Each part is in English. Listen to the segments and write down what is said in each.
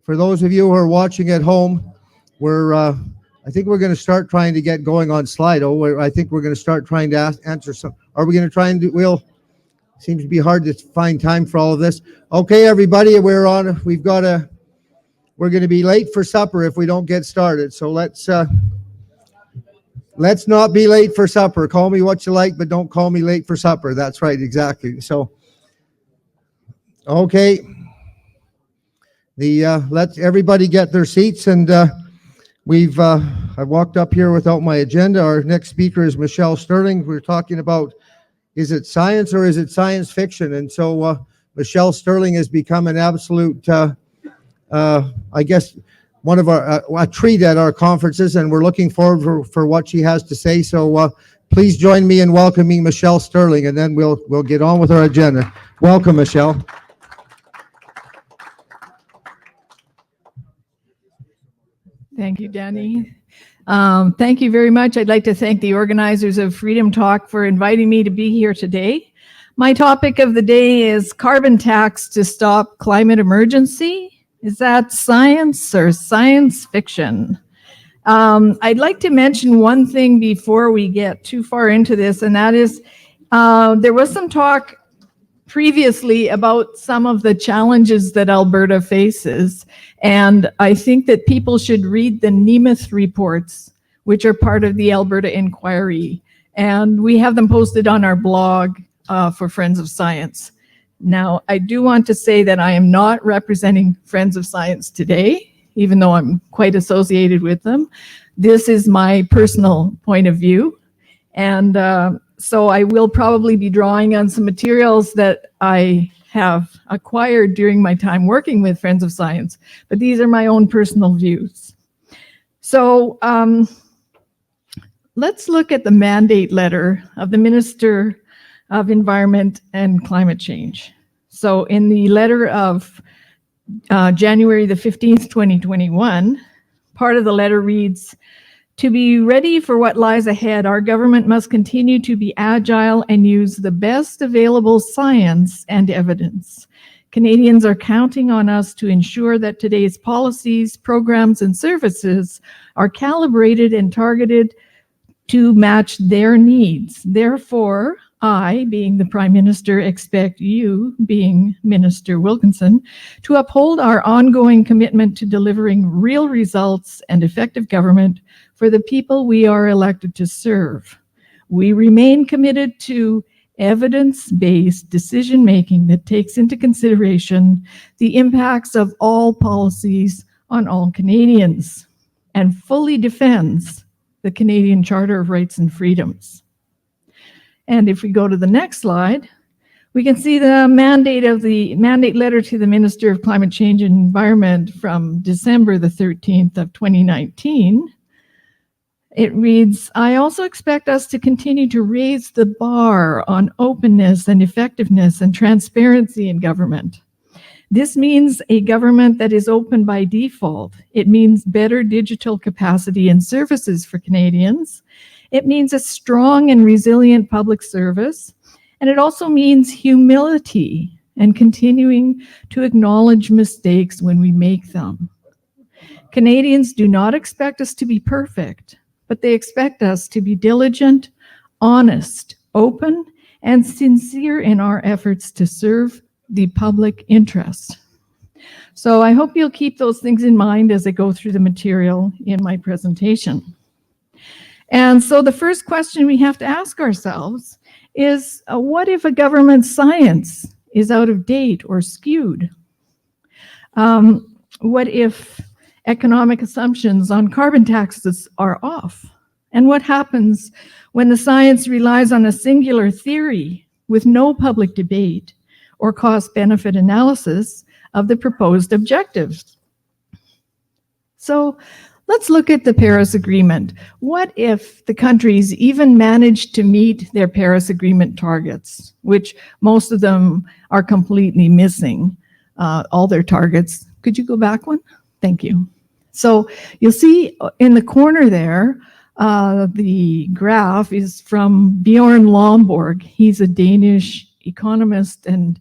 for those of you who are watching at home, I think we're going to start trying to get going on Slido. I think we're going to start trying to answer some. Are we going to try and do? Seems to be hard to find time for all of this. Okay, everybody, we're going to be late for supper if we don't get started. So let's not be late for supper. Call me what you like, but don't call me late for supper. That's right, exactly. So, okay. Let everybody get their seats, and I walked up here without my agenda. Our next speaker is Michelle Stirling. We're talking about, is it science or is it science fiction? And so Michelle Stirling has become an absolute, I guess, one of a treat at our conferences, and we're looking forward for what she has to say. So please join me in welcoming Michelle Stirling, and then we'll get on with our agenda. Welcome, Michelle. Thank you, Danny. Thank you very much. I'd like to thank the organizers of Freedom Talk for inviting me to be here today. My topic of the day is carbon tax to stop climate emergency. Is that science or science fiction? I'd like to mention one thing before we get too far into this, and that is there was some talk previously about some of the challenges that Alberta faces, and I think that people should read the Nemeth reports, which are part of the Alberta Inquiry, and we have them posted on our blog for Friends of Science. Now, I do want to say that I am not representing Friends of Science today, even though I'm quite associated with them. This is my personal point of view, and so I will probably be drawing on some materials that I have acquired during my time working with Friends of Science, but these are my own personal views. So let's look at the mandate letter of the Minister of Environment and Climate Change. So in the letter of January the 15th, 2021, part of the letter reads, "To be ready for what lies ahead, our government must continue to be agile and use the best available science and evidence. Canadians are counting on us to ensure that today's policies, programs, and services are calibrated and targeted to match their needs. Therefore, I, being the Prime Minister, expect you, being Minister Wilkinson, to uphold our ongoing commitment to delivering real results and effective government for the people we are elected to serve. We remain committed to evidence-based decision-making that takes into consideration the impacts of all policies on all Canadians and fully defends the Canadian Charter of Rights and Freedoms." And if we go to the next slide, we can see the mandate letter to the Minister of Climate Change and Environment from December the 13th of 2019. It reads, "I also expect us to continue to raise the bar on openness and effectiveness and transparency in government. This means a government that is open by default. It means better digital capacity and services for Canadians. It means a strong and resilient public service. And it also means humility and continuing to acknowledge mistakes when we make them. Canadians do not expect us to be perfect, but they expect us to be diligent, honest, open, and sincere in our efforts to serve the public interest." So I hope you'll keep those things in mind as I go through the material in my presentation. And so the first question we have to ask ourselves is, what if a government's science is out of date or skewed? What if economic assumptions on carbon taxes are off? And what happens when the science relies on a singular theory with no public debate or cost-benefit analysis of the proposed objectives? So let's look at the Paris Agreement. What if the countries even managed to meet their Paris Agreement targets, which most of them are completely missing all their targets? Could you go back one? Thank you. So you'll see in the corner there, the graph is from Bjorn Lomborg. He's a Danish economist and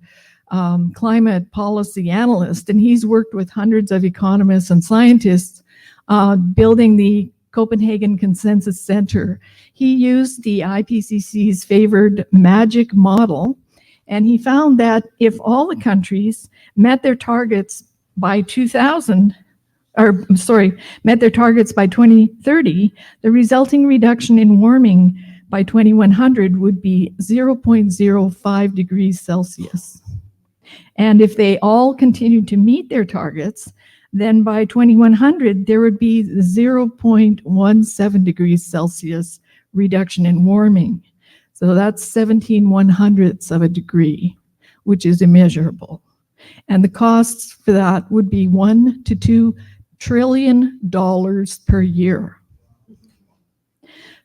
climate policy analyst, and he's worked with hundreds of economists and scientists building the Copenhagen Consensus Center. He used the IPCC's favored magic model, and he found that if all the countries met their targets by 2030, the resulting reduction in warming by 2100 would be 0.05 degrees Celsius. And if they all continued to meet their targets, then by 2100, there would be 0.17 degrees Celsius reduction in warming. So that's 17/100ths of a degree, which is immeasurable. And the costs for that would be $1 to $2 trillion per year.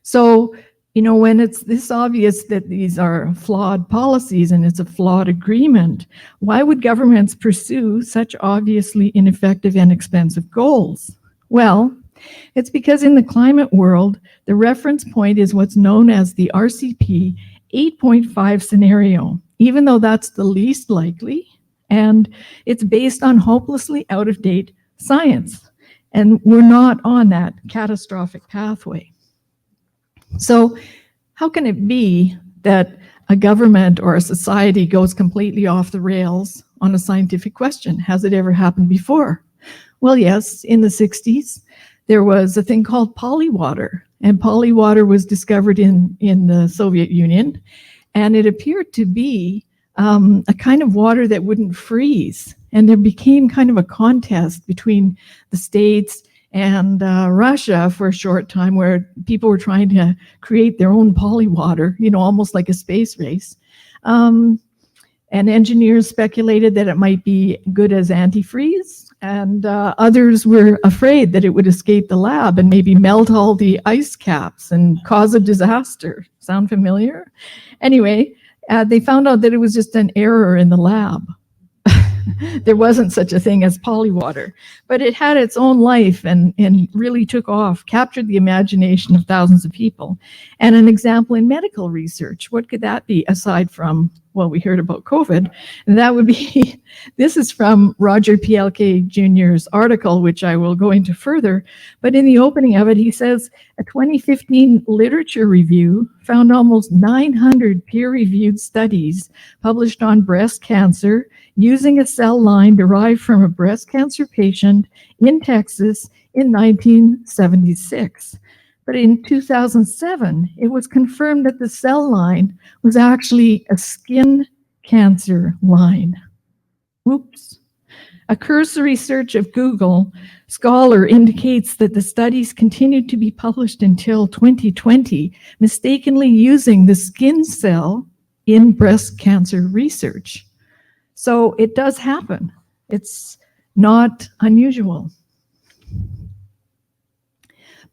So, when it's this obvious that these are flawed policies and it's a flawed agreement, why would governments pursue such obviously ineffective and expensive goals? Well, it's because in the climate world, the reference point is what's known as the RCP 8.5 scenario, even though that's the least likely, and it's based on hopelessly out-of-date science. And we're not on that catastrophic pathway. So how can it be that a government or a society goes completely off the rails on a scientific question? Has it ever happened before? Well, yes, in the 60s, there was a thing called polywater, and polywater was discovered in the Soviet Union, and it appeared to be a kind of water that wouldn't freeze. And there became kind of a contest between the States and Russia for a short time, where people were trying to create their own polywater, almost like a space race. And engineers speculated that it might be good as antifreeze, and others were afraid that it would escape the lab and maybe melt all the ice caps and cause a disaster. Sound familiar? Anyway, they found out that it was just an error in the lab. There wasn't such a thing as polywater, but it had its own life and really took off, captured the imagination of thousands of people. And an example in medical research, what could that be aside from, well, we heard about COVID, and that would be, this is from Roger Pielke Jr.'s article, which I will go into further, but in the opening of it, he says, a 2015 literature review found almost 900 peer-reviewed studies published on breast cancer using a cell line derived from a breast cancer patient in Texas in 1976. But in 2007, it was confirmed that the cell line was actually a skin cancer line. Oops. A cursory search of Google Scholar indicates that the studies continued to be published until 2020, mistakenly using the skin cell in breast cancer research. So it does happen. It's not unusual.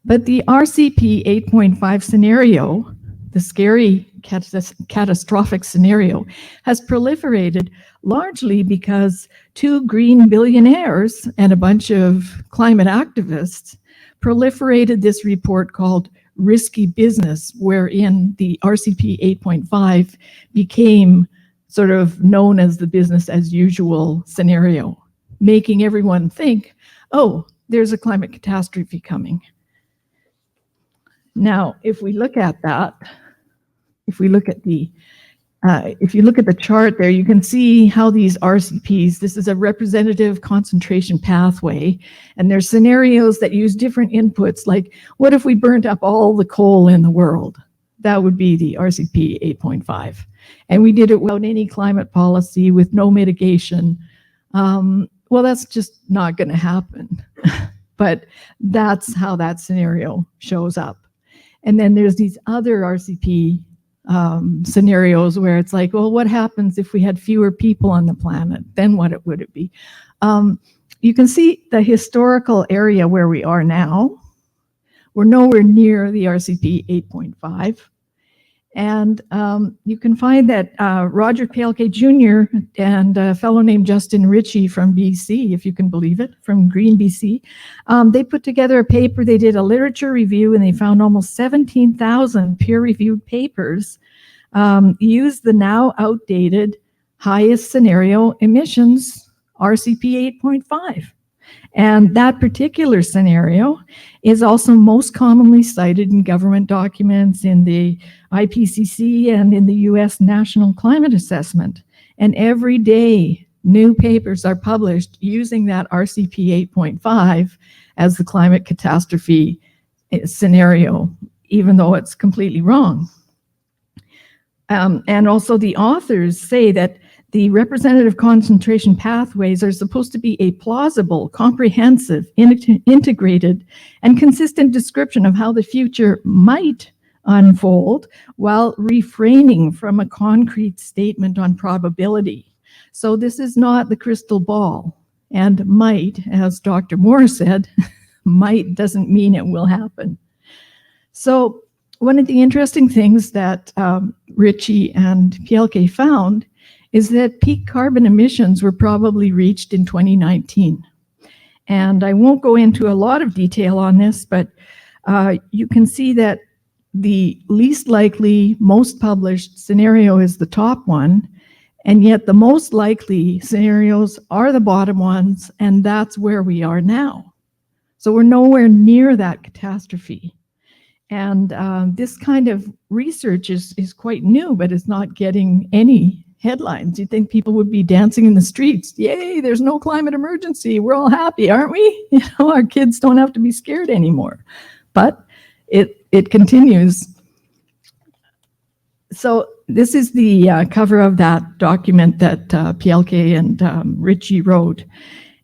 But the RCP 8.5 scenario, the scary catastrophic scenario, has proliferated largely because two green billionaires and a bunch of climate activists proliferated this report called Risky Business, wherein the RCP 8.5 became sort of known as the business as usual scenario, making everyone think, oh, there's a climate catastrophe coming. Now, if we look at that, if you look at the chart there, you can see how these RCPs, this is a representative concentration pathway, and there's scenarios that use different inputs, like what if we burnt up all the coal in the world? That would be the RCP 8.5. And we did it without any climate policy, with no mitigation. Well, that's just not going to happen. But that's how that scenario shows up. And then there's these other RCP scenarios where it's like, well, what happens if we had fewer people on the planet? Then what would it be? You can see the historical area where we are now. We're nowhere near the RCP 8.5. And you can find that Roger Pielke Jr. and a fellow named Justin Ritchie from BC, if you can believe it, from Green BC, they put together a paper. They did a literature review, and they found almost 17,000 peer-reviewed papers, used the now outdated highest scenario emissions, RCP 8.5. And that particular scenario is also most commonly cited in government documents, in the IPCC, and in the US National Climate Assessment. And every day, new papers are published using that RCP 8.5 as the climate catastrophe scenario, even though it's completely wrong. And also the authors say that the representative concentration pathways are supposed to be a plausible, comprehensive, integrated, and consistent description of how the future might unfold, while refraining from a concrete statement on probability. So this is not the crystal ball. And might, as Dr. Moore said, might doesn't mean it will happen. So one of the interesting things that Ritchie and Pielke found is that peak carbon emissions were probably reached in 2019. And I won't go into a lot of detail on this, but you can see that the least likely, most published scenario is the top one, and yet the most likely scenarios are the bottom ones, and that's where we are now. So we're nowhere near that catastrophe. And this kind of research is quite new, but it's not getting any headlines. You'd think people would be dancing in the streets. Yay, there's no climate emergency. We're all happy, aren't we? You know, our kids don't have to be scared anymore. But it continues. So this is the cover of that document that Pielke and Ritchie wrote.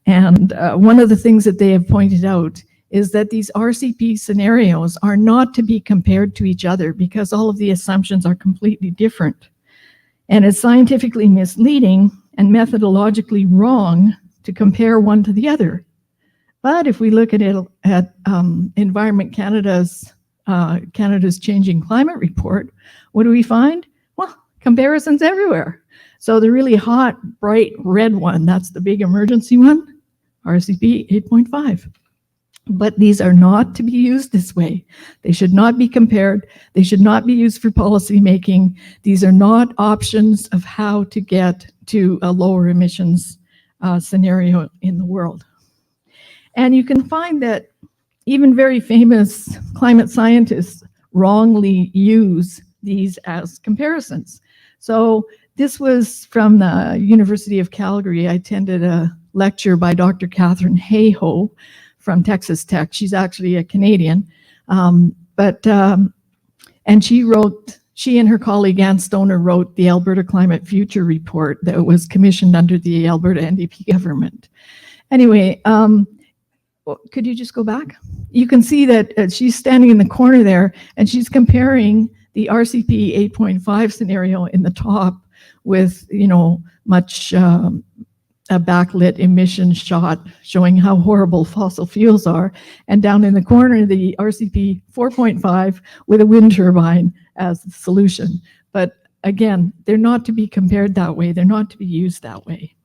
And one of the things that they have pointed out is that these RCP scenarios are not to be compared to each other because all of the assumptions are completely different. And it's scientifically misleading and methodologically wrong to compare one to the other. But if we look at it at Environment Canada's Changing Climate Report, what do we find? Well, comparisons everywhere. So the really hot, bright red one, that's the big emergency one, RCP 8.5. But these are not to be used this way. They should not be compared. They should not be used for policy making. These are not options of how to get to a lower emissions scenario in the world. And you can find that even very famous climate scientists wrongly use these as comparisons. So this was from the University of Calgary. I attended a lecture by Dr. Catherine Hayhoe from Texas Tech. She's actually a Canadian, and she and her colleague Ann Stoner wrote the Alberta Climate Future Report that was commissioned under the Alberta NDP government. Anyway, could you just go back? You can see that she's standing in the corner there, and she's comparing the RCP 8.5 scenario in the top with, you know, much a backlit emission shot showing how horrible fossil fuels are, and down in the corner the RCP 4.5 with a wind turbine as the solution. But again, they're not to be compared that way. They're not to be used that way.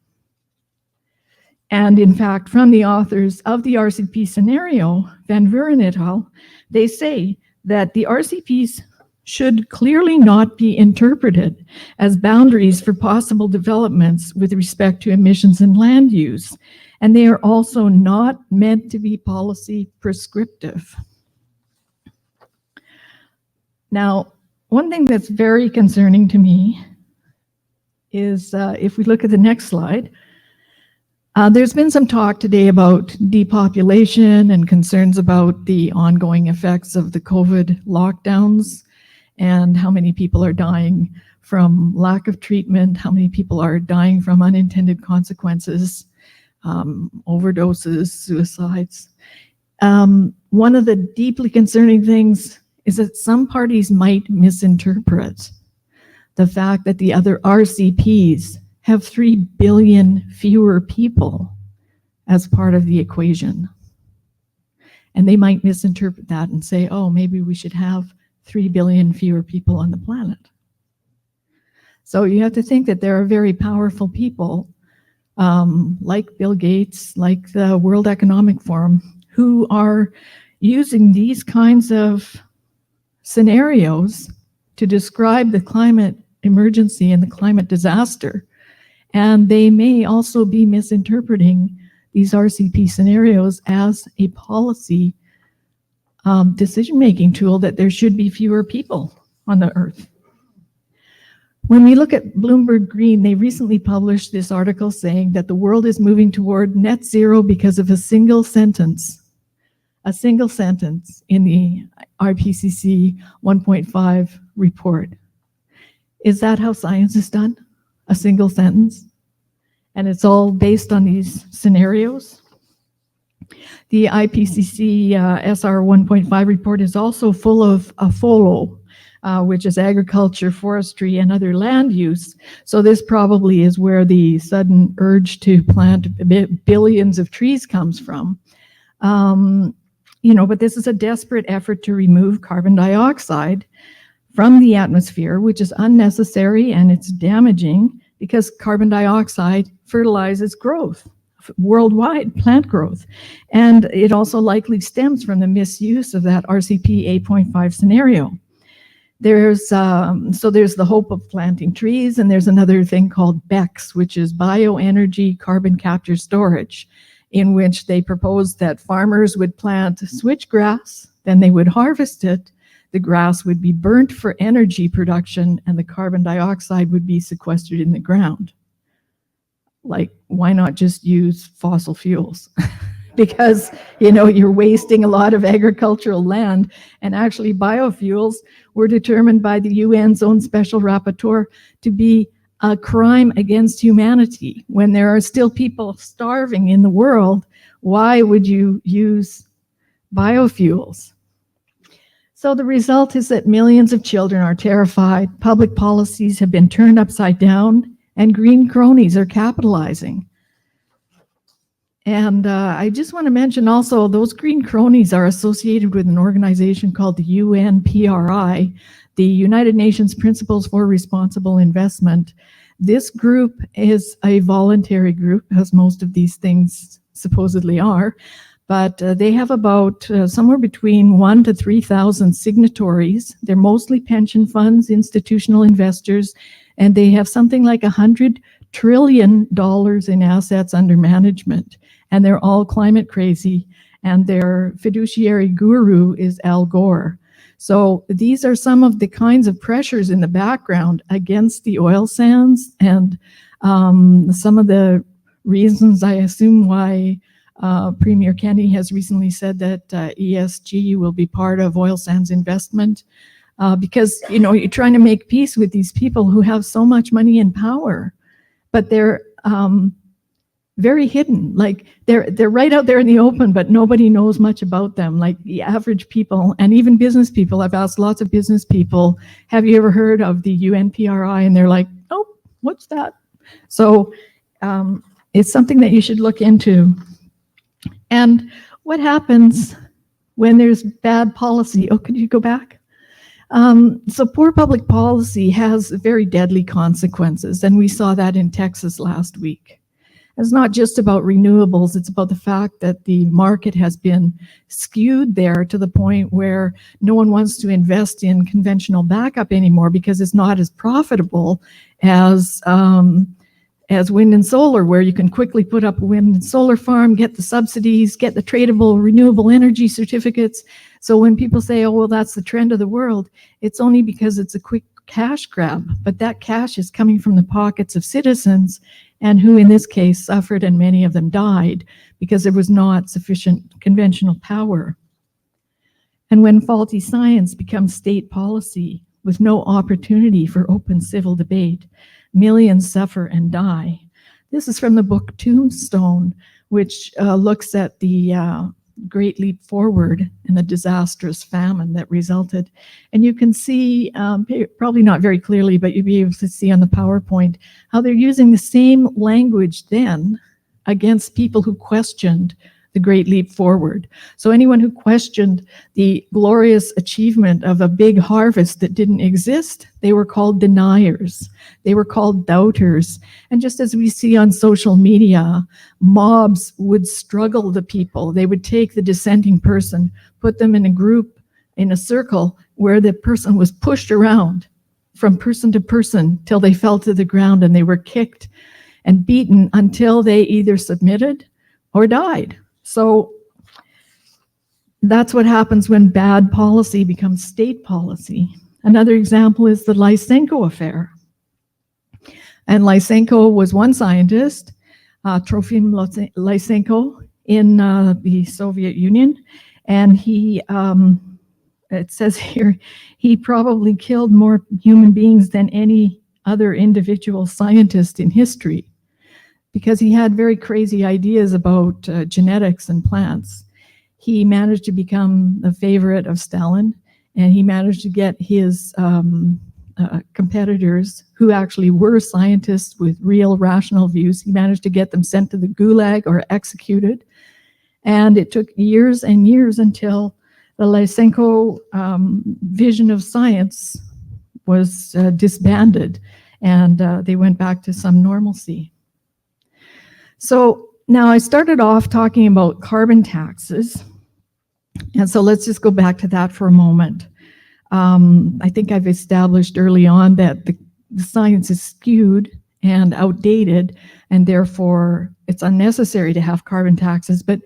And in fact, from the authors of the RCP scenario, Van Vuren et al., they say that the RCPs should clearly not be interpreted as boundaries for possible developments with respect to emissions and land use. And they are also not meant to be policy prescriptive. Now, one thing that's very concerning to me is if we look at the next slide, there's been some talk today about depopulation and concerns about the ongoing effects of the COVID lockdowns and how many people are dying from lack of treatment, how many people are dying from unintended consequences, overdoses, suicides. One of the deeply concerning things is that some parties might misinterpret the fact that the other RCPs have 3 billion fewer people as part of the equation. And they might misinterpret that and say, oh, maybe we should have 3 billion fewer people on the planet. So you have to think that there are very powerful people like Bill Gates, like the World Economic Forum, who are using these kinds of scenarios to describe the climate emergency and the climate disaster And they may also be misinterpreting these RCP scenarios as a policy decision-making tool, that there should be fewer people on the earth. When we look at Bloomberg Green, they recently published this article saying that the world is moving toward net zero because of a single sentence in the IPCC 1.5 report. Is that how science is done? A single sentence? And it's all based on these scenarios? The IPCC SR 1.5 report is also full of FOLO, which is agriculture, forestry, and other land use. So this probably is where the sudden urge to plant billions of trees comes from. But this is a desperate effort to remove carbon dioxide from the atmosphere, which is unnecessary and it's damaging, because carbon dioxide fertilizes growth, worldwide plant growth. And it also likely stems from the misuse of that RCP 8.5 scenario. There's the hope of planting trees, and there's another thing called BECCS, which is bioenergy carbon capture storage, in which they propose that farmers would plant switchgrass, then they would harvest it, the grass would be burnt for energy production, and the carbon dioxide would be sequestered in the ground. Like, why not just use fossil fuels? Because, you're wasting a lot of agricultural land, and actually biofuels were determined by the UN's own special rapporteur to be a crime against humanity. When there are still people starving in the world, why would you use biofuels? So the result is that millions of children are terrified, public policies have been turned upside down, and green cronies are capitalizing. And I just want to mention also, those green cronies are associated with an organization called the UNPRI, the United Nations Principles for Responsible Investment. This group is a voluntary group, as most of these things supposedly are, but they have about somewhere between 1,000 to 3,000 signatories. They're mostly pension funds, institutional investors, and they have something like $100 trillion in assets under management. And they're all climate crazy, and their fiduciary guru is Al Gore. So these are some of the kinds of pressures in the background against the oil sands, and some of the reasons, I assume, why Premier Kenney has recently said that ESG will be part of oil sands investment, because you're trying to make peace with these people who have so much money and power, but they're very hidden. Like, they're right out there in the open, but nobody knows much about them. Like the average people, and even business people. I've asked lots of business people, have you ever heard of the UNPRI? And they're like, oh, what's that? So it's something that you should look into. And what happens when there's bad policy? Oh, could you go back? So poor public policy has very deadly consequences, and we saw that in Texas last week. It's not just about renewables, it's about the fact that the market has been skewed there to the point where no one wants to invest in conventional backup anymore because it's not as profitable as wind and solar, where you can quickly put up a wind and solar farm, get the subsidies, get the tradable renewable energy certificates. So when people say, oh, well, that's the trend of the world, it's only because it's a quick cash grab, but that cash is coming from the pockets of citizens, and who in this case suffered, and many of them died because there was not sufficient conventional power. And when faulty science becomes state policy with no opportunity for open civil debate, millions suffer and die. This is from the book Tombstone, which looks at the Great Leap Forward and the disastrous famine that resulted. And you can see, probably not very clearly, but you'll be able to see on the PowerPoint how they're using the same language then against people who questioned the Great Leap Forward. So anyone who questioned the glorious achievement of a big harvest that didn't exist, they were called deniers. They were called doubters. And just as we see on social media, mobs would struggle the people. They would take the dissenting person, put them in a group, in a circle, where the person was pushed around from person to person till they fell to the ground and they were kicked. and beaten until they either submitted or died. So that's what happens when bad policy becomes state policy. Another example is the Lysenko Affair. And Lysenko was one scientist, Trofim Lysenko, in the Soviet Union. And he, it says here, he probably killed more human beings than any other individual scientist in history, because he had very crazy ideas about genetics and plants. He managed to become a favorite of Stalin, and he managed to get his competitors, who actually were scientists with real rational views, he managed to get them sent to the Gulag or executed. And it took years and years until the Lysenko vision of science was disbanded, and they went back to some normalcy. So now I started off talking about carbon taxes. And so let's just go back to that for a moment. I think I've established early on that the science is skewed and outdated, and therefore it's unnecessary to have carbon taxes. But,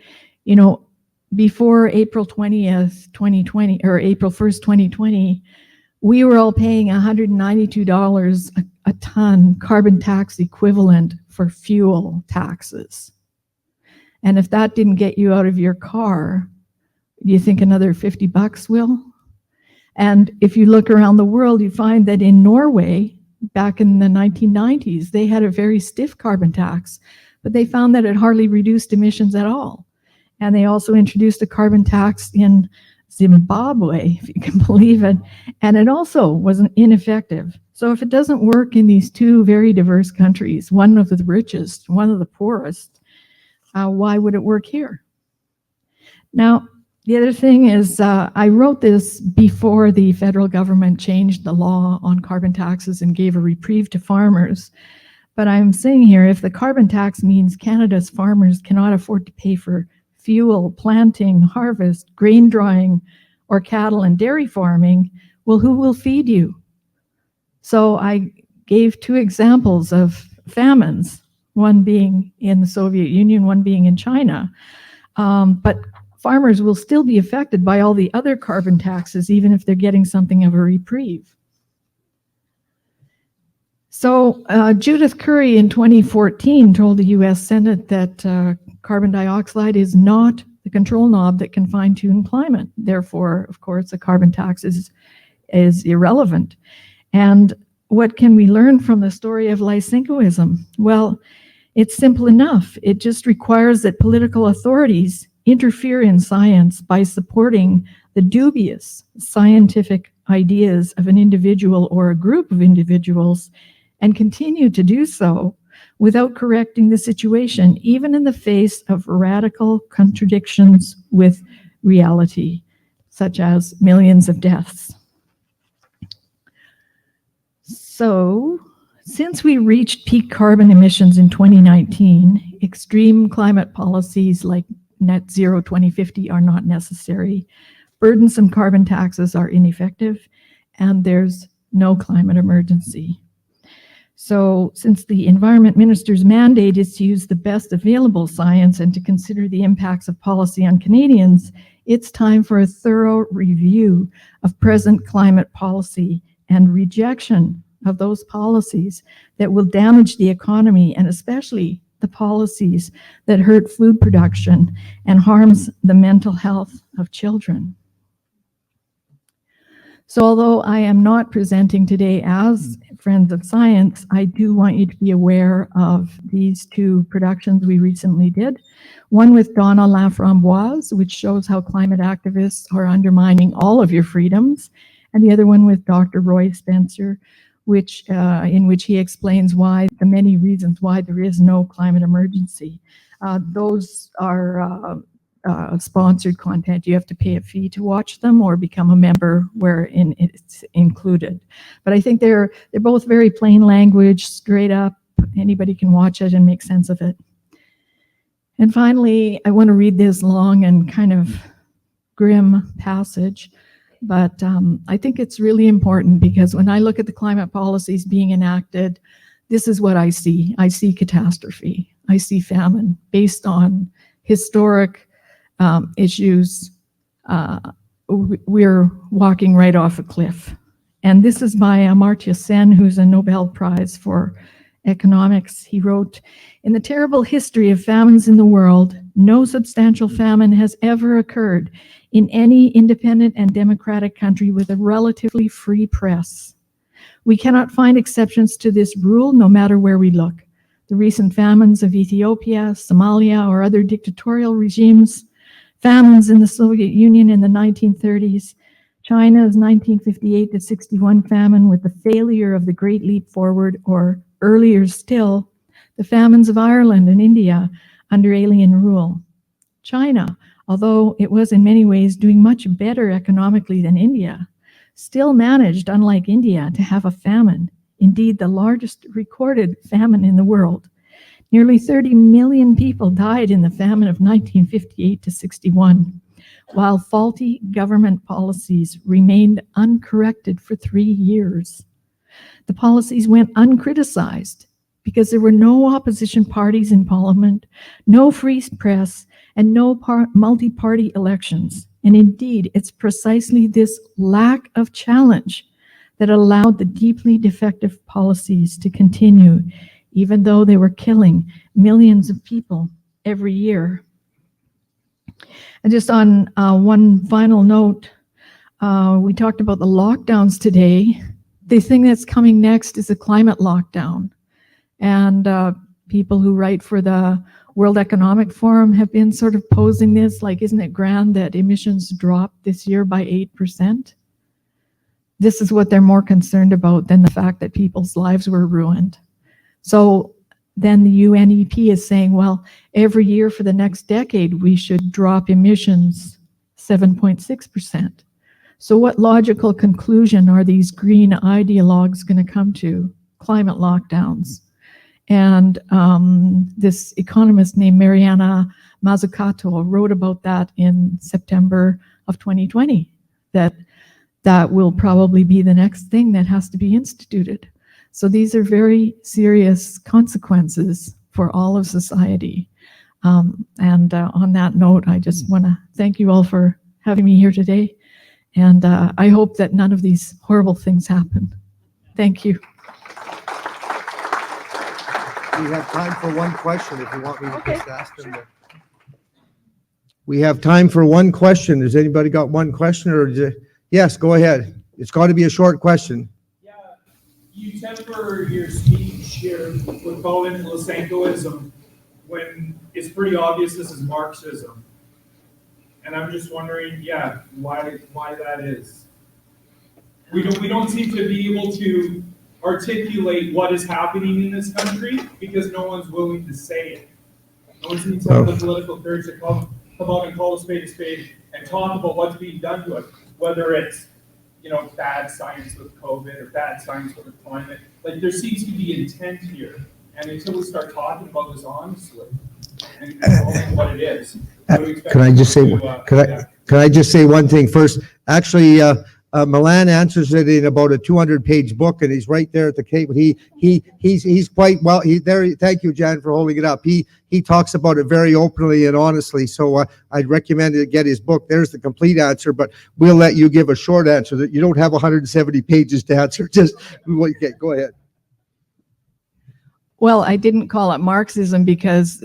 you know, before April 20th, 2020, or April 1st, 2020, we were all paying $192 a ton carbon tax equivalent for fuel taxes. And if that didn't get you out of your car, do you think another $50 will? And if you look around the world, you find that in Norway, back in the 1990s, they had a very stiff carbon tax, but they found that it hardly reduced emissions at all. And they also introduced a carbon tax in Zimbabwe, if you can believe it, and it also was ineffective. So if it doesn't work in these two very diverse countries, one of the richest, one of the poorest, why would it work here? Now, the other thing is, I wrote this before the federal government changed the law on carbon taxes and gave a reprieve to farmers. But I'm saying here, if the carbon tax means Canada's farmers cannot afford to pay for fuel, planting, harvest, grain drying, or cattle and dairy farming, well, who will feed you? So I gave two examples of famines, one being in the Soviet Union, one being in China. But farmers will still be affected by all the other carbon taxes, even if they're getting something of a reprieve. So Judith Curry in 2014 told the US Senate that carbon dioxide is not the control knob that can fine-tune climate. Therefore, of course, the carbon tax is irrelevant. And what can we learn from the story of Lysenkoism? Well, it's simple enough. It just requires that political authorities interfere in science by supporting the dubious scientific ideas of an individual or a group of individuals, and continue to do so without correcting the situation, even in the face of radical contradictions with reality, such as millions of deaths. So, since we reached peak carbon emissions in 2019, extreme climate policies like net zero 2050 are not necessary. Burdensome carbon taxes are ineffective, and there's no climate emergency. So since the environment minister's mandate is to use the best available science and to consider the impacts of policy on Canadians, it's time for a thorough review of present climate policy and rejection of those policies that will damage the economy, and especially the policies that hurt food production and harms the mental health of children. So although I am not presenting today as Friends of Science, I do want you to be aware of these two productions we recently did. One with Donna Laframboise, which shows how climate activists are undermining all of your freedoms, and the other one with Dr. Roy Spencer, which in which he explains why, the many reasons why there is no climate emergency. Those are sponsored content. You have to pay a fee to watch them or become a member wherein it's included. But I think they're both very plain language, straight up. Anybody can watch it and make sense of it. And finally, I want to read this long and kind of grim passage. But I think it's really important, because when I look at the climate policies being enacted, this is what I see. I see catastrophe. I see famine based on historic issues. We're walking right off a cliff. And this is by Amartya Sen, who's a Nobel Prize for economics. He wrote, "In the terrible history of famines in the world, no substantial famine has ever occurred in any independent and democratic country with a relatively free press. We cannot find exceptions to this rule no matter where we look. The recent famines of Ethiopia, Somalia, or other dictatorial regimes, famines in the Soviet Union in the 1930s, China's 1958 to 61 famine with the failure of the Great Leap Forward, or earlier still, the famines of Ireland and India under alien rule. China, although it was in many ways doing much better economically than India, still managed, unlike India, to have a famine, indeed the largest recorded famine in the world. Nearly 30 million people died in the famine of 1958 to 61, while faulty government policies remained uncorrected for 3 years. The policies went uncriticized because there were no opposition parties in parliament, no free press, and no multi-party elections. And indeed, it's precisely this lack of challenge that allowed the deeply defective policies to continue, even though they were killing millions of people every year. And just on one final note, we talked about the lockdowns today. The thing that's coming next is a climate lockdown. And people who write for the World Economic Forum have been sort of posing this, like, isn't it grand that emissions dropped this year by 8%? This is what they're more concerned about than the fact that people's lives were ruined. So then the UNEP is saying, well, every year for the next decade, we should drop emissions 7.6%. So what logical conclusion are these green ideologues going to come to? Climate lockdowns. And this economist named Mariana Mazzucato wrote about that in September of 2020, that will probably be the next thing that has to be instituted. So these are very serious consequences for all of society. On that note, I just want to thank you all for having me here today. And I hope that none of these horrible things happen. Thank you. We have time for one question if you want me to just ask them. We have time for one question. Has anybody got one question? Yes, go ahead. It's got to be a short question. Yeah, you temper your speech here with calling it Lysenkoism when it's pretty obvious this is Marxism. And I'm just wondering, why that is. We don't seem to be able to articulate what is happening in this country because no one's willing to say it. No one seems to have the political courage to come out and call a spade and talk about what's being done to it, whether it's bad science with COVID or bad science with the climate. Like, there seems to be intent here, and until we start talking about this honestly and calling what it is, can I just say one thing first? Actually, Milan answers it in about a 200-page book, and he's right there at the table. He's quite well. Thank you, Jan, for holding it up. He talks about it very openly and honestly. So I'd recommend to get his book. There's the complete answer, but we'll let you give a short answer. That you don't have 170 pages to answer. Just go ahead. Well, I didn't call it Marxism because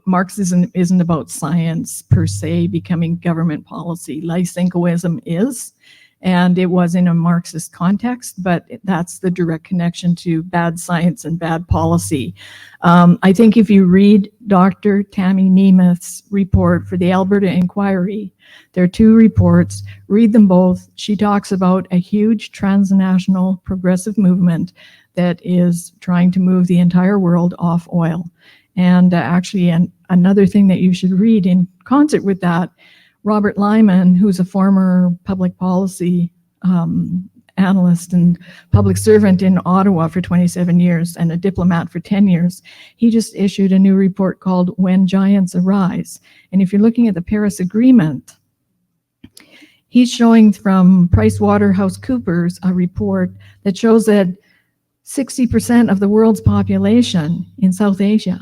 Marxism isn't about science per se becoming government policy. Lysenkoism is, and it was in a Marxist context, but that's the direct connection to bad science and bad policy. I think if you read Dr. Tammy Nemeth's report for the Alberta Inquiry, there are 2 reports, read them both. She talks about a huge transnational progressive movement that is trying to move the entire world off oil. And actually, another thing that you should read in concert with that, Robert Lyman, who's a former public policy analyst and public servant in Ottawa for 27 years and a diplomat for 10 years, he just issued a new report called When Giants Arise. And if you're looking at the Paris Agreement, he's showing from PricewaterhouseCoopers a report that shows that 60% of the world's population in South Asia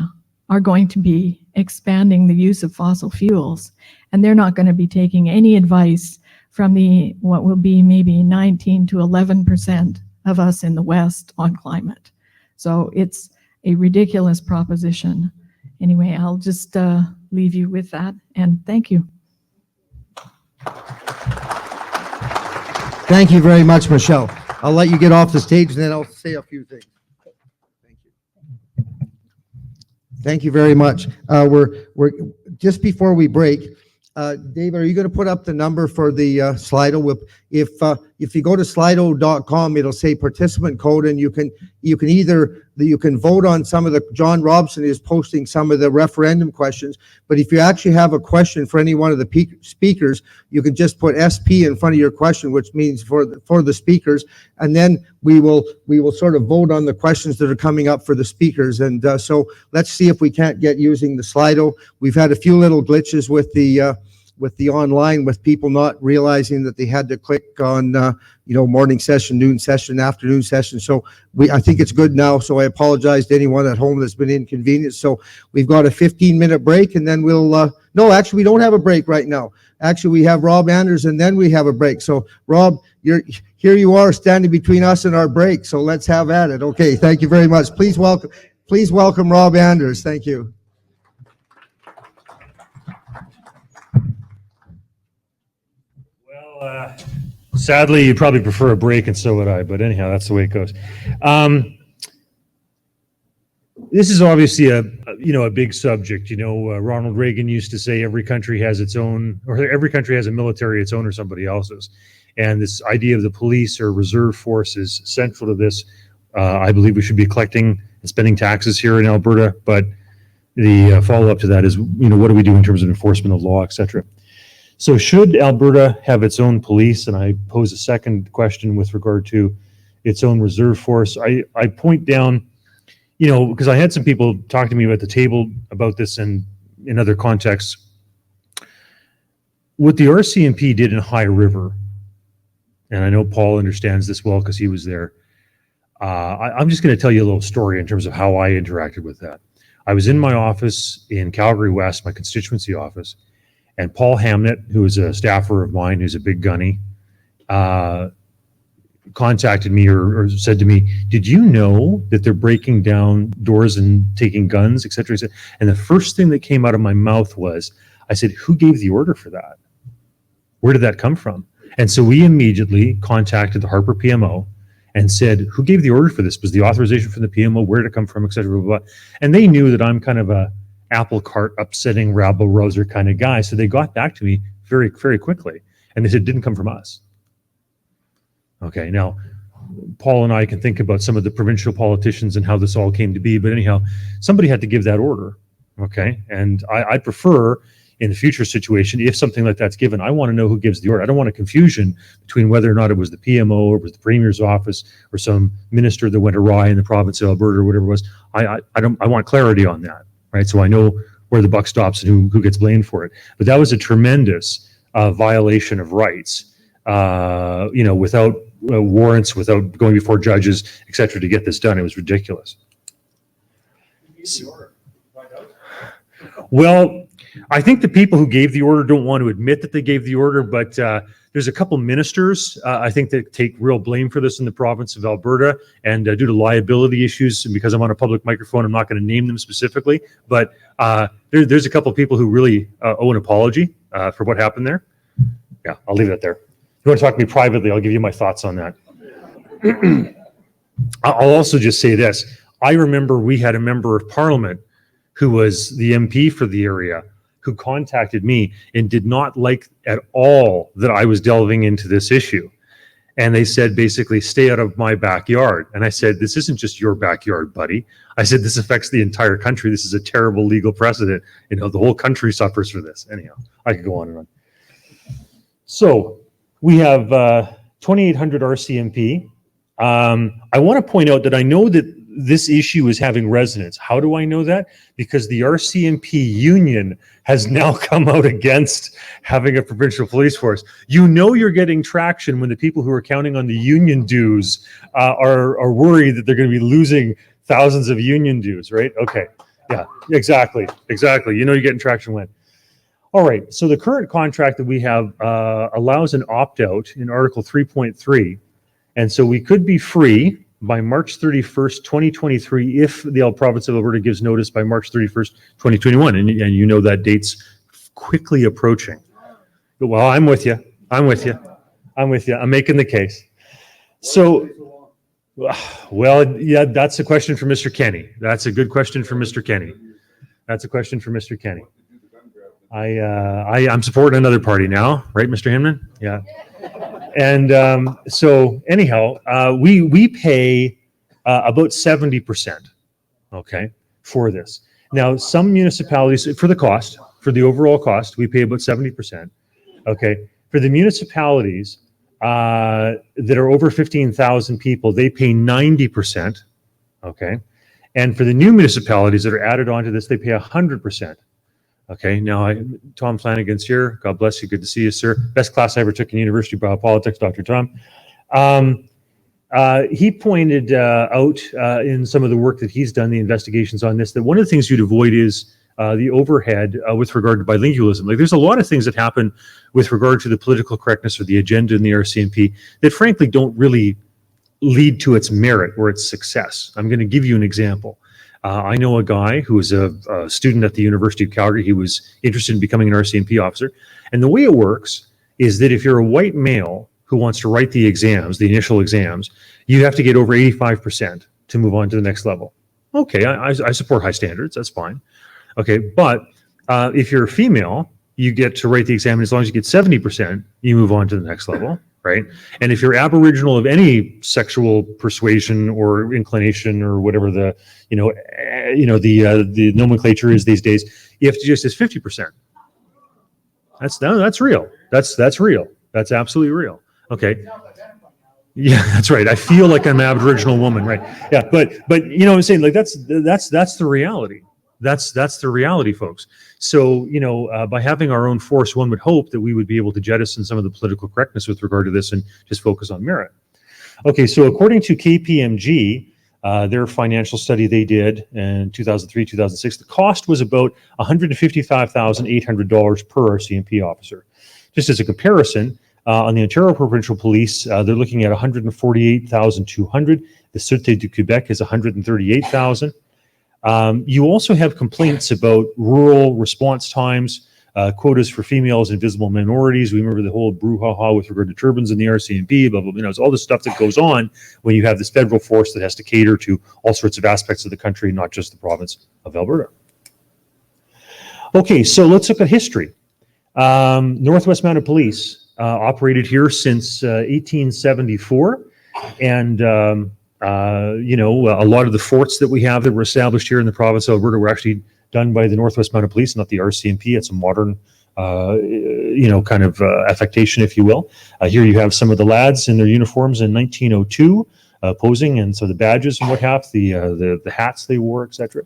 are going to be expanding the use of fossil fuels, and they're not going to be taking any advice from the what will be maybe 19 to 11% of us in the West on climate. So it's a ridiculous proposition. Anyway, I'll just leave you with that, and thank you. Thank you very much, Michelle. I'll let you get off the stage and then I'll say a few things. Thank you. Thank you very much. We're just before we break. Dave, are you going to put up the number for the Slido? If you go to slido.com, it'll say participant code, and you can vote on some of the. John Robson is posting some of the referendum questions. But if you actually have a question for any one of the speakers, you can just put SP in front of your question, which means for the speakers, and then we will sort of vote on the questions that are coming up for the speakers. And so let's see if we can't get using the Slido. We've had a few little glitches with the online, with people not realizing that they had to click on morning session, noon session, afternoon session. So I think it's good now. So I apologize to anyone at home that's been inconvenienced. So we've got a 15-minute break, and then we'll no, actually we don't have a break right now. Actually, we have Rob Andrus, and then we have a break. So Rob, here you are standing between us and our break. So let's have at it. Okay, thank you very much. Please welcome Rob Andrus. Thank you. Sadly, you probably prefer a break, and so would I. But anyhow, that's the way it goes. This is obviously a big subject. Ronald Reagan used to say every country has its own, or every country has a military its own or somebody else's. And this idea of the police or reserve force is central to this. I believe we should be collecting and spending taxes here in Alberta. But the follow-up to that is, what do we do in terms of enforcement of law, etc. So should Alberta have its own police? And I pose a second question with regard to its own reserve force. I point down, because I had some people talk to me at the table about this and in other contexts. What the RCMP did in High River, and I know Paul understands this well because he was there. I'm just going to tell you a little story in terms of how I interacted with that. I was in my office in Calgary West, my constituency office, and Paul Hamnett, who is a staffer of mine, who's a big gunny, contacted me or said to me, "Did you know that they're breaking down doors and taking guns, et cetera, et cetera?" And the first thing that came out of my mouth was, I said, "Who gave the order for that? Where did that come from?" And so we immediately contacted the Harper PMO and said, "Who gave the order for this? Was the authorization from the PMO? Where did it come from, et cetera, blah, blah, blah." And they knew that I'm kind of a apple cart upsetting rabble-rouser kind of guy. So they got back to me very, very quickly. And they said, it didn't come from us. Okay, now, Paul and I can think about some of the provincial politicians and how this all came to be. But anyhow, somebody had to give that order. Okay, and I prefer in the future situation, if something like that's given, I want to know who gives the order. I don't want a confusion between whether or not it was the PMO or it was the Premier's office or some minister that went awry in the province of Alberta or whatever it was. I want clarity on that. Right, so I know where the buck stops and who gets blamed for it. But that was a tremendous violation of rights, without warrants, without going before judges, et cetera, to get this done. It was ridiculous. Well, I think the people who gave the order don't want to admit that they gave the order, but there's a couple ministers, I think, that take real blame for this in the province of Alberta, and due to liability issues, and because I'm on a public microphone, I'm not going to name them specifically, but there's a couple of people who really owe an apology for what happened there. Yeah, I'll leave it there. If you want to talk to me privately, I'll give you my thoughts on that. I'll also just say this. I remember we had a member of parliament who was the MP for the area, who contacted me and did not like at all that I was delving into this issue. And they said, basically, stay out of my backyard. And I said, this isn't just your backyard, buddy. I said, this affects the entire country. This is a terrible legal precedent. The whole country suffers for this. Anyhow, I could go on and on. So we have 2,800 RCMP. I want to point out that I know that this issue is having resonance. How do I know that? Because the RCMP union has now come out against having a provincial police force. You know you're getting traction when the people who are counting on the union dues are worried that they're going to be losing thousands of union dues, right? Okay, yeah, exactly. You know you're getting traction when. All right, so the current contract that we have allows an opt-out in Article 3.3, and so we could be free by March 31st, 2023, if the province of Alberta gives notice by March 31st, 2021. And you know that date's quickly approaching. But, well, I'm with you. I'm making the case. So, well, yeah, that's a question for Mr. Kenny. That's a good question for Mr. Kenny. I'm supporting another party now, right, Mr. Hinman? Yeah. And so anyhow, we pay about 70%, okay, for this. Now, some municipalities, for the overall cost, we pay about 70%, okay. For the municipalities that are over 15,000 people, they pay 90%, okay. And for the new municipalities that are added onto this, they pay 100%. Okay, now Tom Flanagan's here. God bless you. Good to see you, sir. Best class I ever took in University of Biopolitics, Dr. Tom. He pointed out in some of the work that he's done, the investigations on this, that one of the things you'd avoid is the overhead with regard to bilingualism. Like there's a lot of things that happen with regard to the political correctness or the agenda in the RCMP that frankly don't really lead to its merit or its success. I'm going to give you an example. I know a guy who was a student at the University of Calgary. He was interested in becoming an RCMP officer. And the way it works is that if you're a white male who wants to write the exams, the initial exams, you have to get over 85% to move on to the next level. Okay, I support high standards. That's fine. Okay, but if you're a female, you get to write the exam, and as long as you get 70%, you move on to the next level. Right? And if you're Aboriginal of any sexual persuasion or inclination or whatever the nomenclature is these days, you have to just as 50%. That's real. That's real. That's absolutely real. Okay. Yeah, that's right. I feel like I'm an Aboriginal woman, right? Yeah, but you know what I'm saying? Like that's the reality. That's the reality, folks. So, by having our own force, one would hope that we would be able to jettison some of the political correctness with regard to this and just focus on merit. Okay, so according to KPMG, their financial study they did in 2003, 2006, the cost was about $155,800 per RCMP officer. Just as a comparison, on the Ontario Provincial Police, they're looking at $148,200. The Sûreté du Québec is $138,000. You also have complaints about rural response times, quotas for females and visible minorities. We remember the whole brouhaha with regard to turbans in the RCMP, blah, blah, blah. It's all the stuff that goes on when you have this federal force that has to cater to all sorts of aspects of the country, not just the province of Alberta. Okay, so let's look at history. Northwest Mounted Police operated here since 1874, and a lot of the forts that we have that were established here in the province of Alberta were actually done by the Northwest Mounted Police, not the RCMP. It's a modern, affectation, if you will. Here you have some of the lads in their uniforms in 1902, posing, and so the badges and what have, the hats they wore, etc.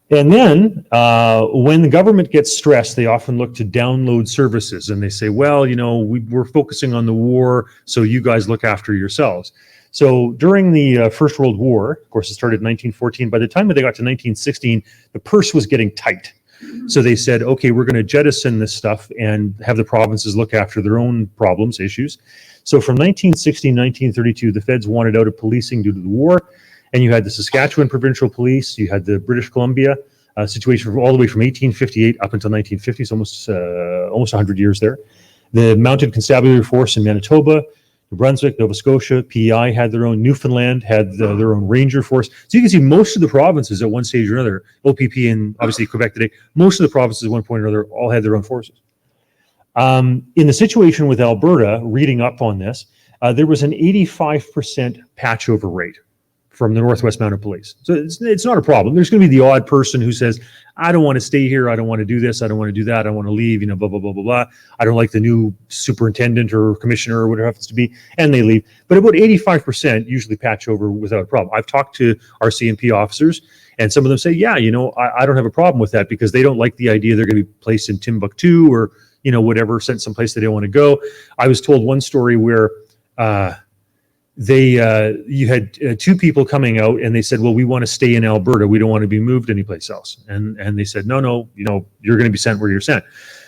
And then when the government gets stressed, they often look to download services, and they say, well, we're focusing on the war, so you guys look after yourselves. So during the First World War, of course, it started in 1914. By the time they got to 1916, the purse was getting tight. So they said, okay, we're going to jettison this stuff and have the provinces look after their own problems, issues. So from 1916 to 1932, the feds wanted out of policing due to the war. And you had the Saskatchewan Provincial Police, you had the British Columbia situation all the way from 1858 up until 1950, so almost 100 years there. The Mounted Constabulary Force in Manitoba, New Brunswick, Nova Scotia, PEI had their own, Newfoundland had their own ranger force. So you can see most of the provinces at one stage or another, OPP and obviously Quebec today, most of the provinces at one point or another all had their own forces. In the situation with Alberta, reading up on this, there was an 85% patch over rate from the Northwest Mounted Police. So it's not a problem. There's going to be the odd person who says, I don't want to stay here. I don't want to do this. I don't want to do that. I want to leave, you know, blah, blah, blah, blah, blah. I don't like the new superintendent or commissioner or whatever it happens to be, and they leave. But about 85% usually patch over without a problem. I've talked to our CMP officers, and some of them say, yeah, you know, I don't have a problem with that because they don't like the idea they're going to be placed in Timbuktu or, you know, whatever, sent someplace they don't want to go. I was told one story where you had two people coming out and they said, well, we want to stay in Alberta. We don't want to be moved anyplace else. And they said, no, you know, you're going to be sent where you're sent.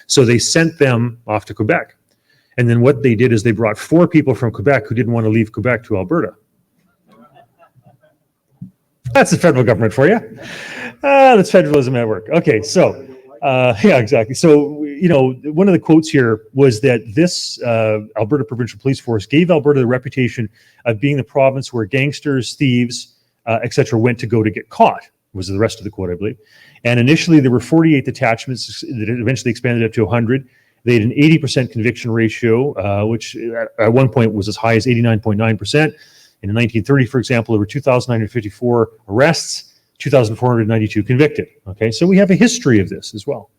So they sent them off to Quebec. And then what they did is they brought 4 people from Quebec who didn't want to leave Quebec to Alberta. That's the federal government for you. That's federalism at work. Okay, so yeah, exactly. So, you know, one of the quotes here was that this Alberta Provincial Police Force gave Alberta the reputation of being the province where gangsters, thieves, etc. went to go to get caught, was the rest of the quote, I believe. And initially there were 48 detachments that eventually expanded up to 100. They had an 80% conviction ratio, which at one point was as high as 89.9%. In 1930, for example, there were 2,954 arrests, 2,492 convicted. Okay, so we have a history of this as well.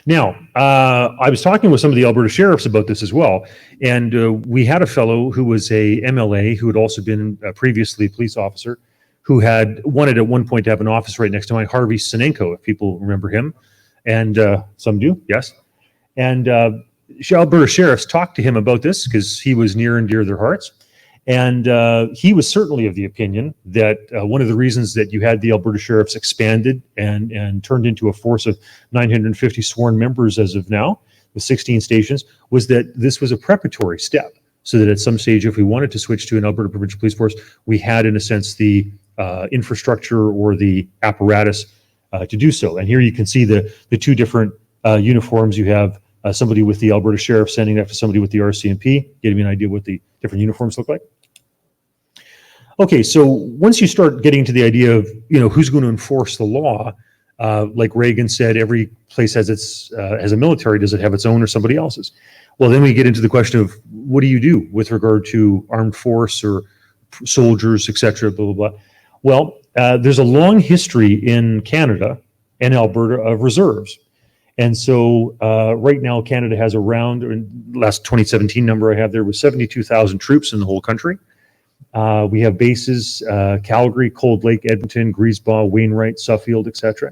Now, I was talking with some of the Alberta sheriffs about this as well, and we had a fellow who was a MLA who had also been previously a police officer, who had wanted at one point to have an office right next to mine, Harvey Sinenko, if people remember him, and some do, yes. And Alberta sheriffs talked to him about this because he was near and dear to their hearts. And he was certainly of the opinion that one of the reasons that you had the Alberta sheriffs expanded and turned into a force of 950 sworn members as of now, with 16 stations, was that this was a preparatory step. So that at some stage, if we wanted to switch to an Alberta Provincial Police Force, we had, in a sense, the infrastructure or the apparatus to do so. And here you can see the two different uniforms. You have somebody with the Alberta Sheriff standing next to somebody with the RCMP, getting me an idea what the different uniforms look like. Okay, so once you start getting to the idea of, you know, who's going to enforce the law, like Reagan said, every place has its has a military. Does it have its own or somebody else's? Well, then we get into the question of what do you do with regard to armed force or soldiers, etc. Blah blah blah. Well, there's a long history in Canada and Alberta of reserves. And so right now, Canada has around, last 2017 number I have there was 72,000 troops in the whole country. We have bases, Calgary, Cold Lake, Edmonton, Griesbaugh, Wainwright, Suffield, etc.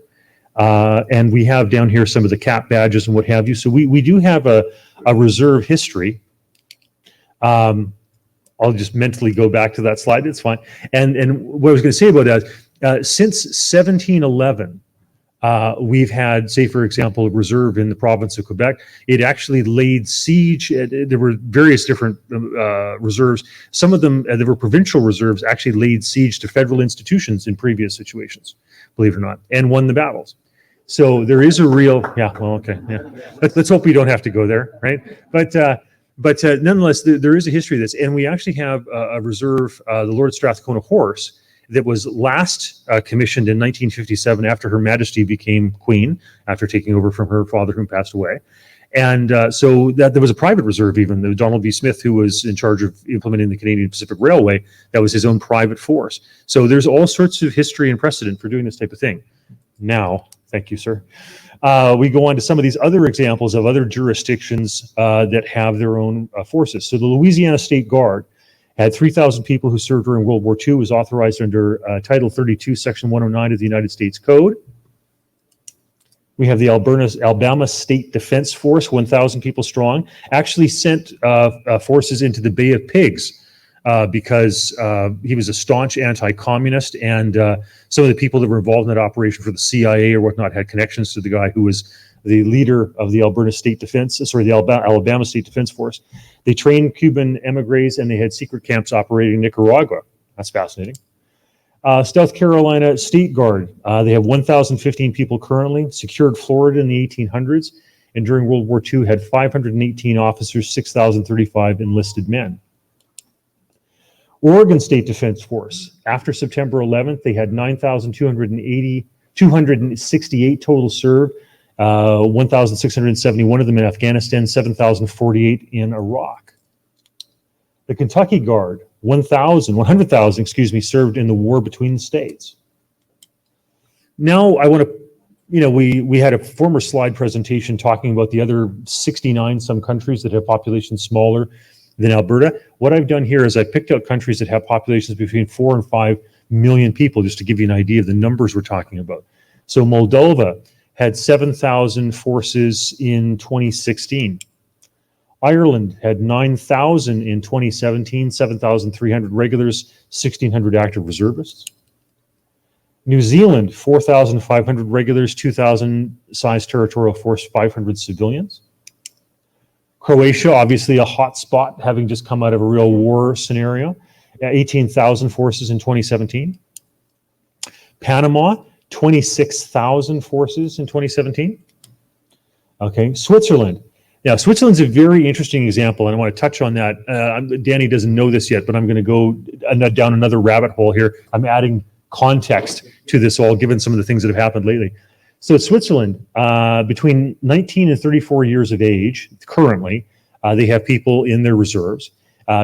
And we have down here some of the cap badges and what have you. So we do have a reserve history. I'll just mentally go back to that slide. It's fine. And what I was going to say about that, since 1711, we've had, say, for example, a reserve in the province of Quebec. It actually laid siege. There were various different reserves. Some of them, there were provincial reserves, actually laid siege to federal institutions in previous situations, believe it or not, and won the battles. So there is a real, yeah, well, okay, yeah. Let's hope we don't have to go there, right? But nonetheless, there is a history of this, and we actually have a reserve, the Lord Strathcona Horse, that was last commissioned in 1957 after Her Majesty became Queen, after taking over from her father who passed away. And so that there was a private reserve even. The Donald B. Smith, who was in charge of implementing the Canadian Pacific Railway, that was his own private force. So there's all sorts of history and precedent for doing this type of thing. Now, thank you, sir. We go on to some of these other examples of other jurisdictions that have their own forces. So the Louisiana State Guard had 3,000 people who served during World War II, was authorized under Title 32, Section 109 of the United States Code. We have the Alabama State Defense Force, 1,000 people strong, actually sent forces into the Bay of Pigs because he was a staunch anti-communist, and some of the people that were involved in that operation for the CIA or whatnot had connections to the guy who was the leader of the Alberta State Defense, the Alabama State Defense Force. They trained Cuban emigres, and they had secret camps operating in Nicaragua. That's fascinating. South Carolina State Guard, they have 1,015 people currently, secured Florida in the 1800s, and during World War II had 518 officers, 6,035 enlisted men. Oregon State Defense Force, after September 11th, they had 268 total served, 1,671 of them in Afghanistan, 7,048 in Iraq. The Kentucky Guard, 100,000, served in the war between the states. Now I want to, we had a former slide presentation talking about the other 69 some countries that have populations smaller than Alberta. What I've done here is I picked out countries that have populations between 4 and 5 million people, just to give you an idea of the numbers we're talking about. So Moldova had 7,000 forces in 2016. Ireland had 9,000 in 2017, 7,300 regulars, 1,600 active reservists. New Zealand, 4,500 regulars, 2,000 size territorial force, 500 civilians. Croatia, obviously a hot spot, having just come out of a real war scenario, 18,000 forces in 2017. Panama, 26,000 forces in 2017. Okay, Switzerland. Now, Switzerland's a very interesting example, and I want to touch on that. Danny doesn't know this yet, but I'm going to go down another rabbit hole here. I'm adding context to this all, given some of the things that have happened lately. So Switzerland, between 19 and 34 years of age, currently, they have people in their reserves.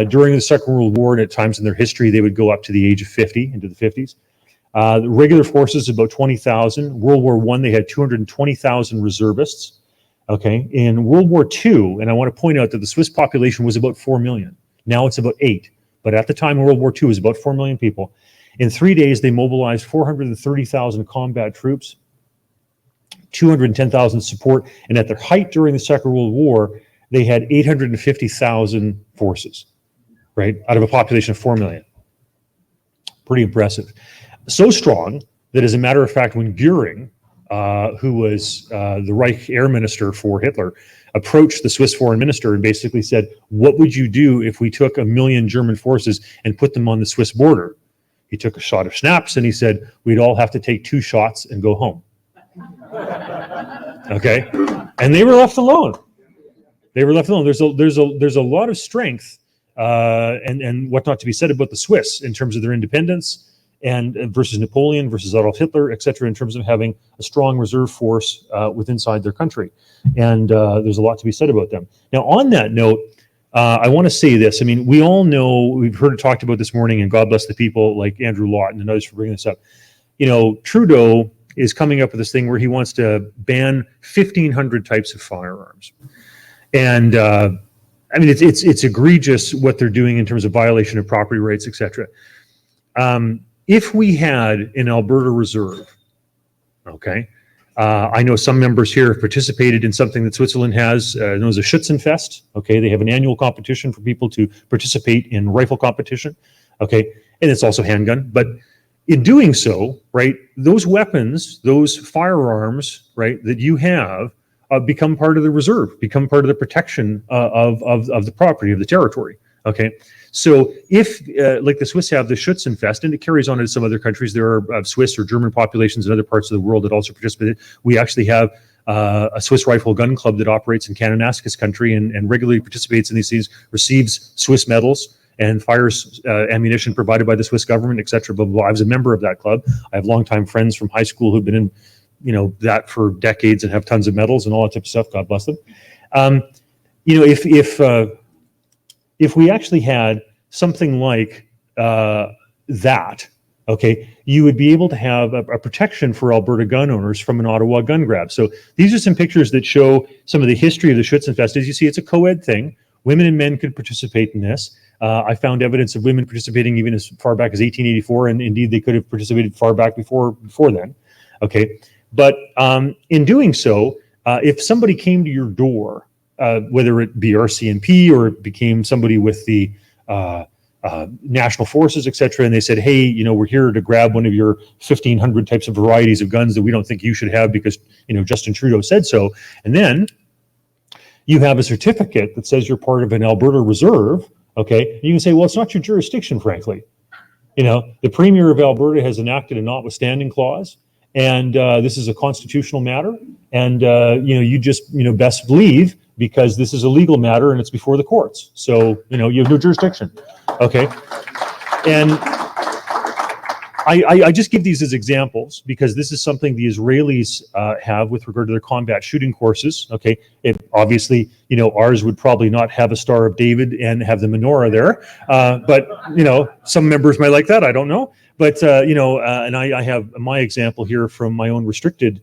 During the Second World War and at times in their history, they would go up to the age of 50, into the 50s. The regular forces, about 20,000. World War I, they had 220,000 reservists. Okay, in World War II, and I want to point out that the Swiss population was about 4 million. Now it's about 8. But at the time of World War II, it was about 4 million people. In 3 days, they mobilized 430,000 combat troops, 210,000 support, and at their height during the Second World War, they had 850,000 forces, right, out of a population of 4 million. Pretty impressive. So strong that, as a matter of fact, when Goering, who was the Reich Air Minister for Hitler, approached the Swiss foreign minister and basically said, what would you do if we took 1 million German forces and put them on the Swiss border? He took a shot of schnapps and he said, we'd all have to take 2 shots and go home. Okay? And they were left alone. They were left alone. There's a lot of strength and whatnot to be said about the Swiss in terms of their independence, and versus Napoleon, versus Adolf Hitler, et cetera, in terms of having a strong reserve force inside their country. And there's a lot to be said about them. Now, on that note, I want to say this. I mean, we all know, we've heard it talked about this morning, and God bless the people like Andrew Lawton and others for bringing this up. Trudeau is coming up with this thing where he wants to ban 1,500 types of firearms. And I mean, it's egregious what they're doing in terms of violation of property rights, et cetera. If we had an Alberta reserve, okay, I know some members here have participated in something that Switzerland has, known as a Schützenfest, okay, they have an annual competition for people to participate in rifle competition, okay, and it's also handgun, but in doing so, right, those weapons, those firearms, right, that you have become part of the reserve, become part of the protection of the property, of the territory, okay. So if, like the Swiss have the Schützenfest, and it carries on in some other countries, there are Swiss or German populations in other parts of the world that also participate. We actually have a Swiss Rifle Gun Club that operates in Kananaskis country and regularly participates in these things, receives Swiss medals, and fires ammunition provided by the Swiss government, et cetera, blah, blah, blah. I was a member of that club. I have longtime friends from high school who've been in that for decades and have tons of medals and all that type of stuff. God bless them. If we actually had something like that, okay, you would be able to have a protection for Alberta gun owners from an Ottawa gun grab. So these are some pictures that show some of the history of the Schützenfest. As you see, it's a co-ed thing. Women and men could participate in this. I found evidence of women participating even as far back as 1884, and indeed they could have participated far back before then. Okay, but in doing so, if somebody came to your door, whether it be RCMP or it became somebody with the national forces, et cetera, and they said, hey, we're here to grab one of your 1,500 types of varieties of guns that we don't think you should have because, Justin Trudeau said so. And then you have a certificate that says you're part of an Alberta reserve, okay? You can say, well, it's not your jurisdiction, frankly. The Premier of Alberta has enacted a notwithstanding clause, and this is a constitutional matter, and, you just, best believe, because this is a legal matter and it's before the courts. So, you have no jurisdiction. Okay. And I just give these as examples because this is something the Israelis have with regard to their combat shooting courses. Okay, obviously, ours would probably not have a Star of David and have the menorah there, but some members might like that. I don't know, but and I have my example here from my own restricted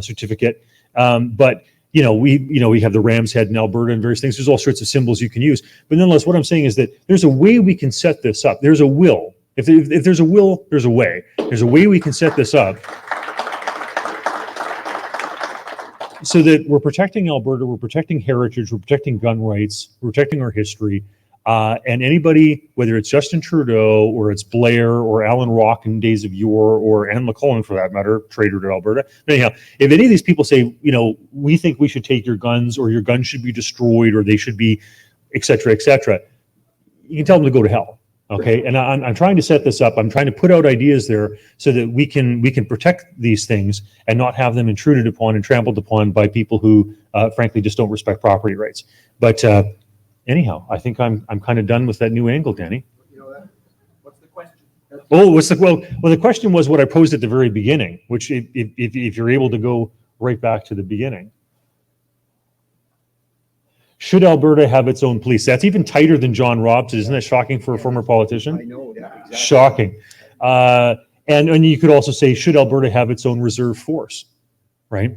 certificate, but. We have the ram's head in Alberta and various things. There's all sorts of symbols you can use. But nonetheless, what I'm saying is that there's a way we can set this up. There's a will. If there's a will, there's a way. There's a way we can set this up so that we're protecting Alberta, we're protecting heritage, we're protecting gun rights, we're protecting our history. And anybody, whether it's Justin Trudeau or it's Blair or Alan Rock in days of yore or Anne McCullen for that matter, traitor to Alberta. But anyhow, if any of these people say, we think we should take your guns or your guns should be destroyed or they should be, et cetera, you can tell them to go to hell. Okay, and I'm trying to set this up. I'm trying to put out ideas there so that we can protect these things and not have them intruded upon and trampled upon by people who, frankly, just don't respect property rights. But anyhow, I think I'm kind of done with that new angle, Danny. What's the question? Oh, the question was what I posed at the very beginning, which if you're able to go right back to the beginning. Should Alberta have its own police? That's even tighter than John Robson. Isn't that shocking for a former politician? I know, yeah, exactly. Shocking. And you could also say, should Alberta have its own reserve force? Right?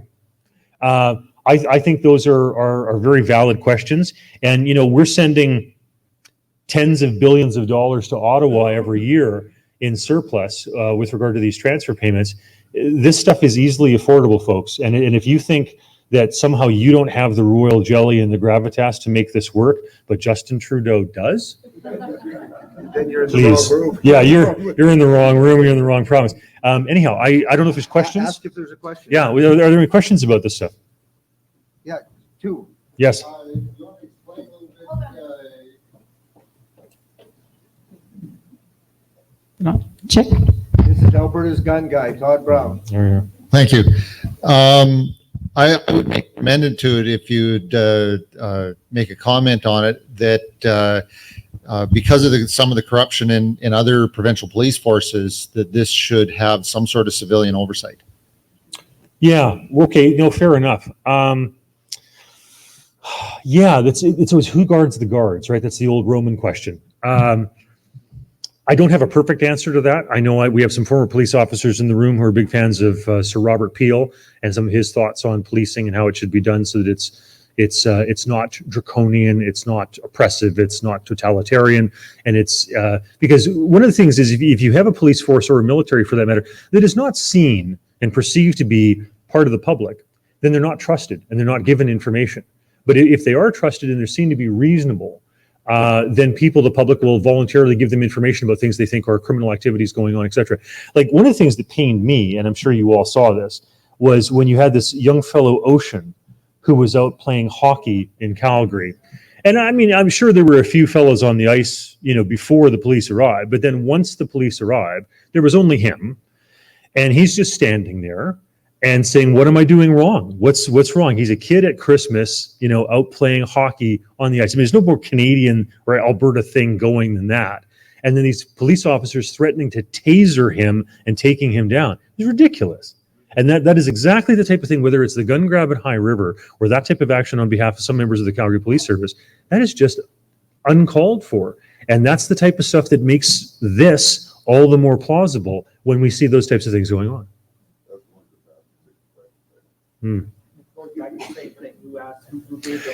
I think those are very valid questions. And, we're sending tens of billions of dollars to Ottawa every year in surplus with regard to these transfer payments. This stuff is easily affordable, folks. And if you think that somehow you don't have the royal jelly and the gravitas to make this work, but Justin Trudeau does, Then you're in please. the wrong room. Yeah, you're in the wrong room. You're in the wrong province. Anyhow, I don't know if there's questions. Ask if there's a question. Yeah, are there any questions about this stuff? Yeah, two. Yes. Check. This is Alberta's gun guy, Todd Brown. Thank you. I would make an amendment to it if you'd make a comment on it that because of some of the corruption in other provincial police forces, that this should have some sort of civilian oversight. Yeah. Okay. No, fair enough. Yeah, it's always who guards the guards, right? That's the old Roman question. I don't have a perfect answer to that. I know we have some former police officers in the room who are big fans of Sir Robert Peel and some of his thoughts on policing and how it should be done so that it's not draconian, it's not oppressive, it's not totalitarian, and it's because one of the things is if you have a police force or a military for that matter that is not seen and perceived to be part of the public, then they're not trusted and they're not given information. But if they are trusted and they're seen to be reasonable, then the public will voluntarily give them information about things they think are criminal activities going on, etc. Like one of the things that pained me, and I'm sure you all saw this, was when you had this young fellow Ocean who was out playing hockey in Calgary. And I mean, I'm sure there were a few fellows on the ice, before the police arrived, but then once the police arrived, there was only him. And he's just standing there and saying, what am I doing wrong? What's wrong? He's a kid at Christmas, out playing hockey on the ice. I mean, there's no more Canadian or Alberta thing going than that. And then these police officers threatening to taser him and taking him down. It's ridiculous. And that is exactly the type of thing, whether it's the gun grab at High River or that type of action on behalf of some members of the Calgary Police Service, that is just uncalled for. And that's the type of stuff that makes this all the more plausible when we see those types of things going on.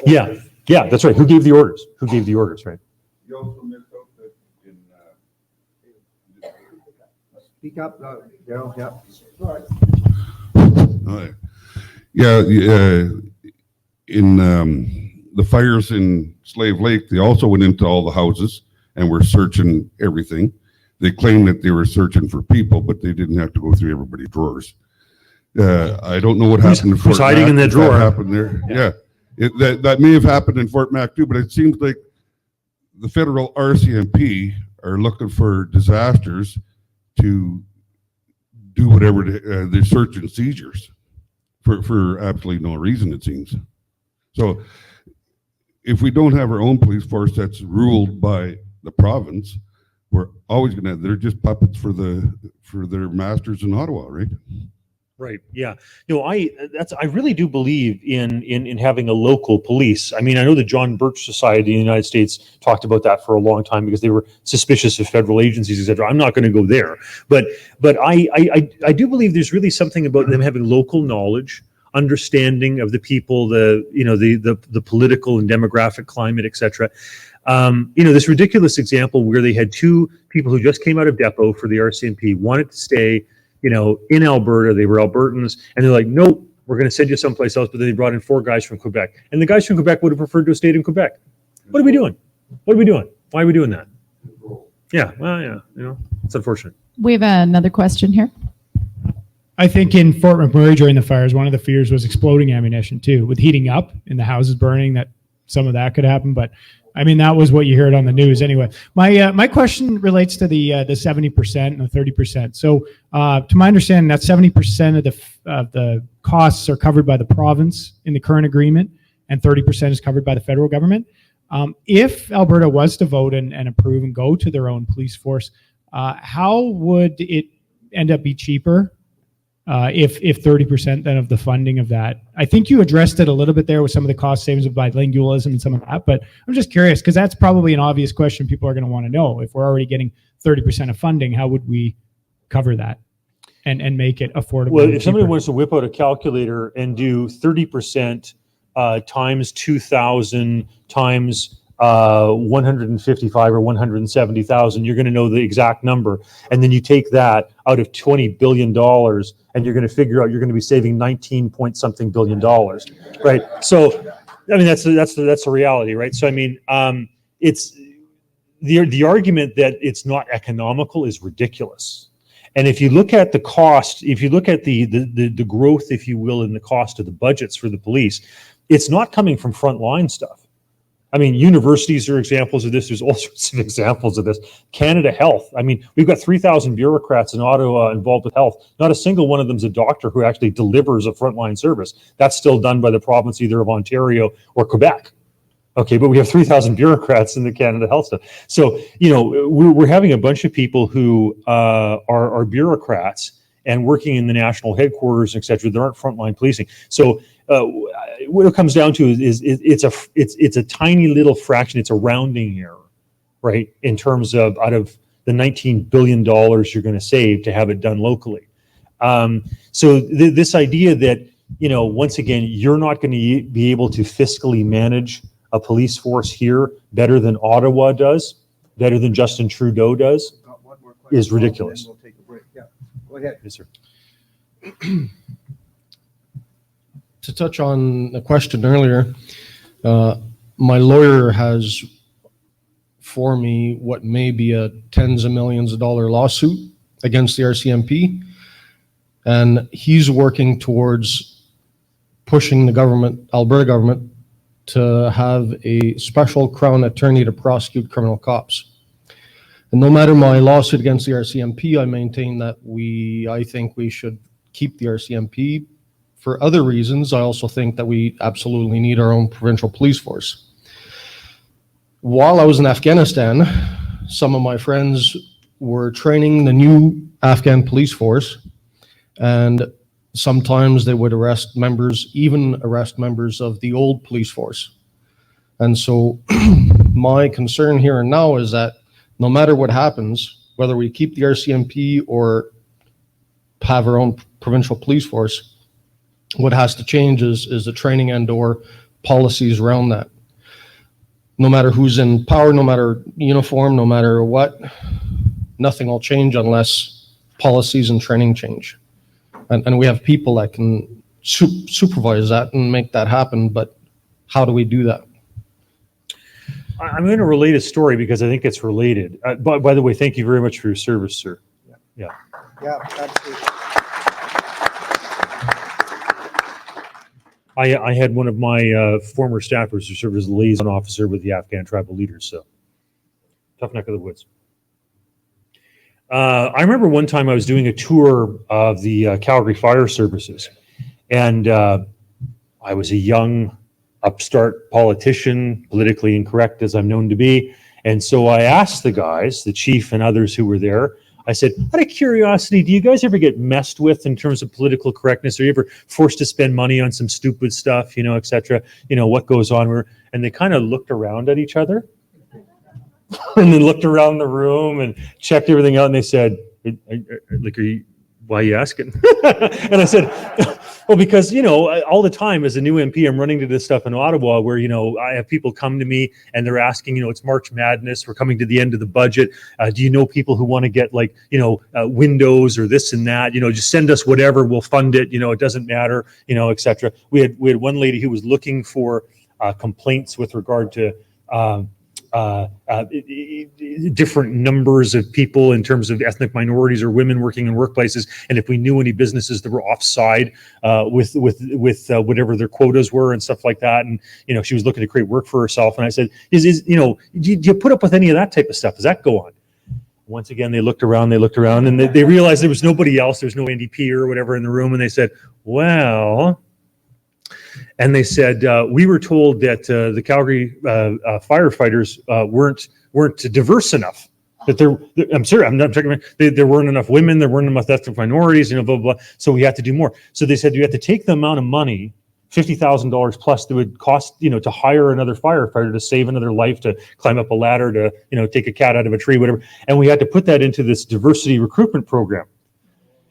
Yeah, that's right. Who gave the orders? Right? You also missed out that Speak up, Daryl. in the fires in Slave Lake, they also went into all the houses and were searching everything. They claimed that they were searching for people, but they didn't have to go through everybody's drawers. I don't know what happened. Who's hiding in that drawer? That happened there. Yeah. That may have happened in Fort Mac too, but it seems like the federal RCMP are looking for disasters to do whatever they're search and seizures for absolutely no reason, it seems. So if we don't have our own police force that's ruled by the province, we're always gonna, they're just puppets for their masters in Ottawa, right? Right. Yeah. I really do believe in having a local police. I mean, I know the John Birch Society in the United States talked about that for a long time because they were suspicious of federal agencies, etc. I'm not going to go there, but I do believe there's really something about them having local knowledge, understanding of the people, the political and demographic climate, etc. This ridiculous example where they had two people who just came out of depot for the RCMP, wanted to stay in Alberta. They were Albertans, and they're like, nope, we're going to send you someplace else. But then they brought in 4 guys from Quebec, and the guys from Quebec would have preferred to have stayed in Quebec. What are we doing? What are we doing? Why are we doing that? Yeah, well, yeah, it's unfortunate. We have another question here. I think in Fort McMurray during the fires, one of the fears was exploding ammunition too, with heating up and the houses burning, that some of that could happen. But I mean, that was what you heard on the news anyway. My question relates to the 70% and the 30%. So to my understanding, that 70% of the costs are covered by the province in the current agreement, and 30% is covered by the federal government. If Alberta was to vote and approve and go to their own police force, how would it end up be cheaper if 30% then of the funding of that? I think you addressed it a little bit there with some of the cost savings of bilingualism and some of that, but I'm just curious because that's probably an obvious question people are going to want to know. If we're already getting 30% of funding, how would we cover that and make it affordable? Well, if somebody wants to whip out a calculator and do 30% times 2,000 times 155 or 170,000, you're going to know the exact number. And then you take that out of $20 billion and you're going to figure out you're going to be saving 19 point something billion dollars, right? So, I mean, that's the reality, right? So, I mean, it's the argument that it's not economical is ridiculous. And if you look at the cost, if you look at the growth, if you will, in the cost of the budgets for the police, it's not coming from frontline stuff. I mean, universities are examples of this. There's all sorts of examples of this. Canada Health. I mean, we've got 3,000 bureaucrats in Ottawa involved with health. Not a single one of them is a doctor who actually delivers a frontline service. That's still done by the province either of Ontario or Quebec. Okay, but we have 3,000 bureaucrats in the Canada Health stuff. So, we're having a bunch of people who are bureaucrats and working in the national headquarters, et cetera. There aren't frontline policing. So what it comes down to is it's a tiny little fraction. It's a rounding error, right? In terms of out of the $19 billion you're going to save to have it done locally. So this idea that, once again, you're not going to be able to fiscally manage a police force here better than Ottawa does, better than Justin Trudeau does, is ridiculous. We'll take a break. Yeah, go ahead. Yes, sir. To touch on the question earlier, my lawyer has for me what may be a tens of millions of dollar lawsuit against the RCMP, and he's working towards pushing the government, Alberta government, to have a special crown attorney to prosecute criminal cops. And no matter my lawsuit against the RCMP, I maintain that I think we should keep the RCMP. For other reasons, I also think that we absolutely need our own provincial police force. While I was in Afghanistan, some of my friends were training the new Afghan police force, and sometimes they would arrest members of the old police force. And so my concern here and now is that no matter what happens, whether we keep the RCMP or have our own provincial police force, what has to change is the training and or policies around that. No matter who's in power, no matter uniform, no matter what, nothing will change unless policies and training change. And we have people that can supervise that and make that happen, but how do we do that? I'm going to relate a story because I think it's related. By the way, thank you very much for your service, sir. Yeah. Yeah, absolutely. I had one of my former staffers who served as a liaison officer with the Afghan tribal leaders, so tough neck of the woods. I remember one time I was doing a tour of the Calgary Fire Services, and I was a young upstart politician, politically incorrect as I'm known to be, And so I asked the guys, the chief and others who were there, I said, out of curiosity, do you guys ever get messed with in terms of political correctness? Are you ever forced to spend money on some stupid stuff, et cetera? What goes on? And they kind of looked around at each other and then looked around the room and checked everything out. And they said, why are you asking? And I said, well, because, all the time as a new MP, I'm running to this stuff in Ottawa where, I have people come to me and they're asking, it's March Madness. We're coming to the end of the budget. Do you know people who want to get windows or this and that? Just send us whatever, we'll fund it. It doesn't matter, et cetera. We had one lady who was looking for complaints with regard to different numbers of people in terms of ethnic minorities or women working in workplaces, and if we knew any businesses that were offside with whatever their quotas were and stuff like that, and she was looking to create work for herself, and I said, do you put up with any of that type of stuff? Does that go on? Once again, they looked around, and they realized there was nobody else. There's no NDP or whatever in the room, and they said, well. And they said, we were told that the Calgary firefighters weren't diverse enough. That I'm sorry, I'm not talking about, there weren't enough women, there weren't enough ethnic minorities, blah, blah, blah. So we had to do more. So they said, you have to take the amount of money, $50,000 plus that would cost, to hire another firefighter to save another life, to climb up a ladder, to take a cat out of a tree, whatever. And we had to put that into this diversity recruitment program.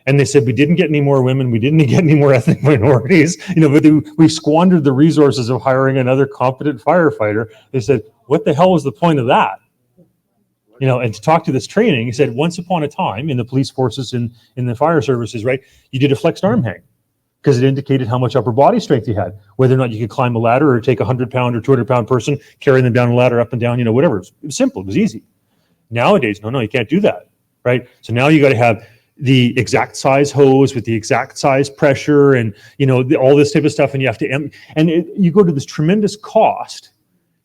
And they said, we didn't get any more women, we didn't get any more ethnic minorities, but we squandered the resources of hiring another competent firefighter. They said, what the hell was the point of that? And to talk to this training, he said, once upon a time in the police forces, in the fire services, right, you did a flexed arm hang because it indicated how much upper body strength you had, whether or not you could climb a ladder or take a 100-pound or 200-pound person, carry them down a ladder up and down, whatever. It was simple, it was easy. Nowadays, no, you can't do that, right? So now you got to have the exact size hose with the exact size pressure and, all this type of stuff. And you have to, you go to this tremendous cost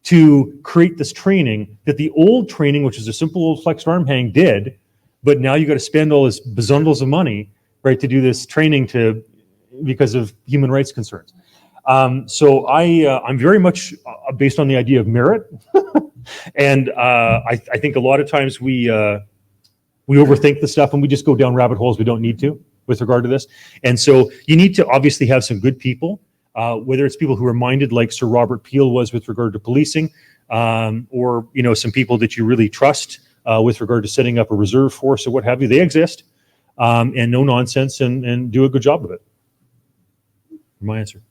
to create this training that the old training, which is a simple old flexed arm hang, did, but now you got to spend all this bazundles of money, right, to do this training because of human rights concerns. So I'm very much based on the idea of merit. And I think a lot of times we overthink the stuff and we just go down rabbit holes we don't need to with regard to this. And so you need to obviously have some good people, whether it's people who are minded like Sir Robert Peel was with regard to policing, or, some people that you really trust with regard to setting up a reserve force or what have you. They exist, and no nonsense, and do a good job of it. My answer.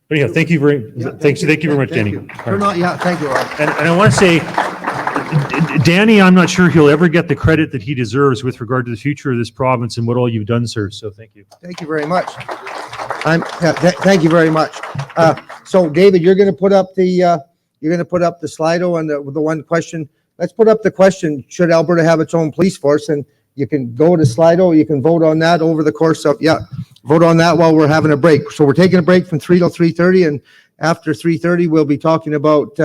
But anyhow, thank you very much, Danny. Thank you, Rob. And I want to say, Danny, I'm not sure he'll ever get the credit that he deserves with regard to the future of this province and what all you've done, sir. So thank you. Thank you very much. Thank you very much. So David, you're going to put up the Slido and the one question. Let's put up the question: should Alberta have its own police force? And you can go to Slido. You can vote on that over the course of vote on that while we're having a break. So we're taking a break from 3 till 3:30, and after 3:30 we'll be talking about.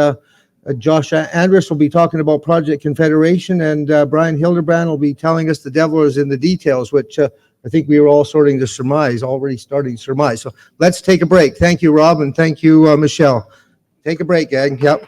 Josh Andrus will be talking about Project Confederation, and Brian Hildebrand will be telling us the devil is in the details, which I think we were all starting to surmise. So let's take a break. Thank you, Rob, and thank you, Michelle. Take a break, gang. Yep.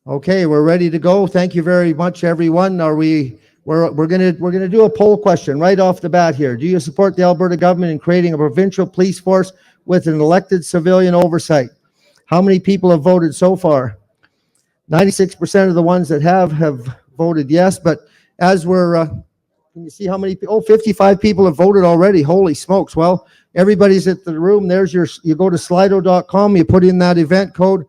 Okay, we're ready to go. Thank you very much, everyone. We're gonna do a poll question right off the bat here. Do you support the Alberta government in creating a provincial police force with an elected civilian oversight? How many people have voted so far? 96% of the ones that have voted yes, but as we're can you see how many people? Oh, 55 people have voted already. Holy smokes. Well, everybody's at the room. You go to slido.com, you put in that event code,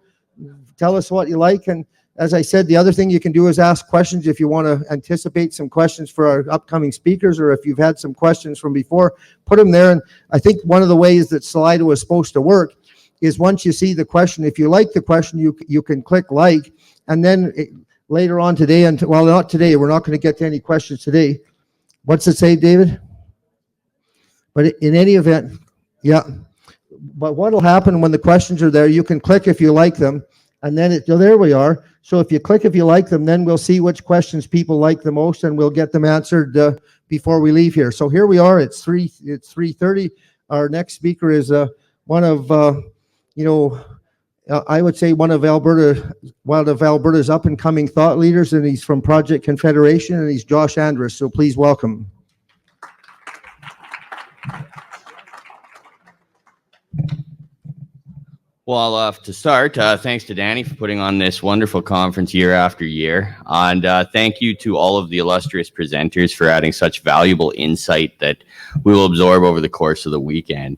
tell us what you like. And as I said, the other thing you can do is ask questions if you want to anticipate some questions for our upcoming speakers, or if you've had some questions from before, put them there. And I think one of the ways that Slido is supposed to work is once you see the question, if you like the question, you can click like, and then later on today, and well, not today, we're not going to get to any questions today. What's it say, David? But in any event, yeah. But what'll happen when the questions are there, you can click if you like them, and then there we are. So if you click if you like them, then we'll see which questions people like the most, and we'll get them answered before we leave here. So here we are. It's 3:30. Our next speaker is one of I would say one of Alberta's up and coming thought leaders, and he's from Project Confederation, and he's Josh Andrus. So please welcome. Well, to start, thanks to Danny for putting on this wonderful conference year after year. And thank you to all of the illustrious presenters for adding such valuable insight that we will absorb over the course of the weekend.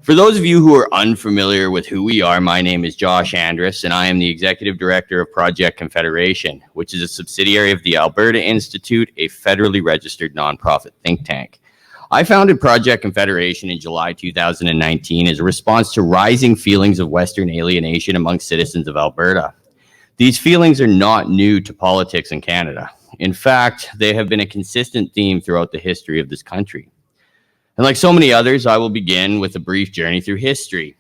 For those of you who are unfamiliar with who we are, my name is Josh Andrus, and I am the Executive Director of Project Confederation, which is a subsidiary of the Alberta Institute, a federally registered nonprofit think tank. I founded Project Confederation in July 2019 as a response to rising feelings of Western alienation among citizens of Alberta. These feelings are not new to politics in Canada. In fact, they have been a consistent theme throughout the history of this country. And like so many others, I will begin with a brief journey through history,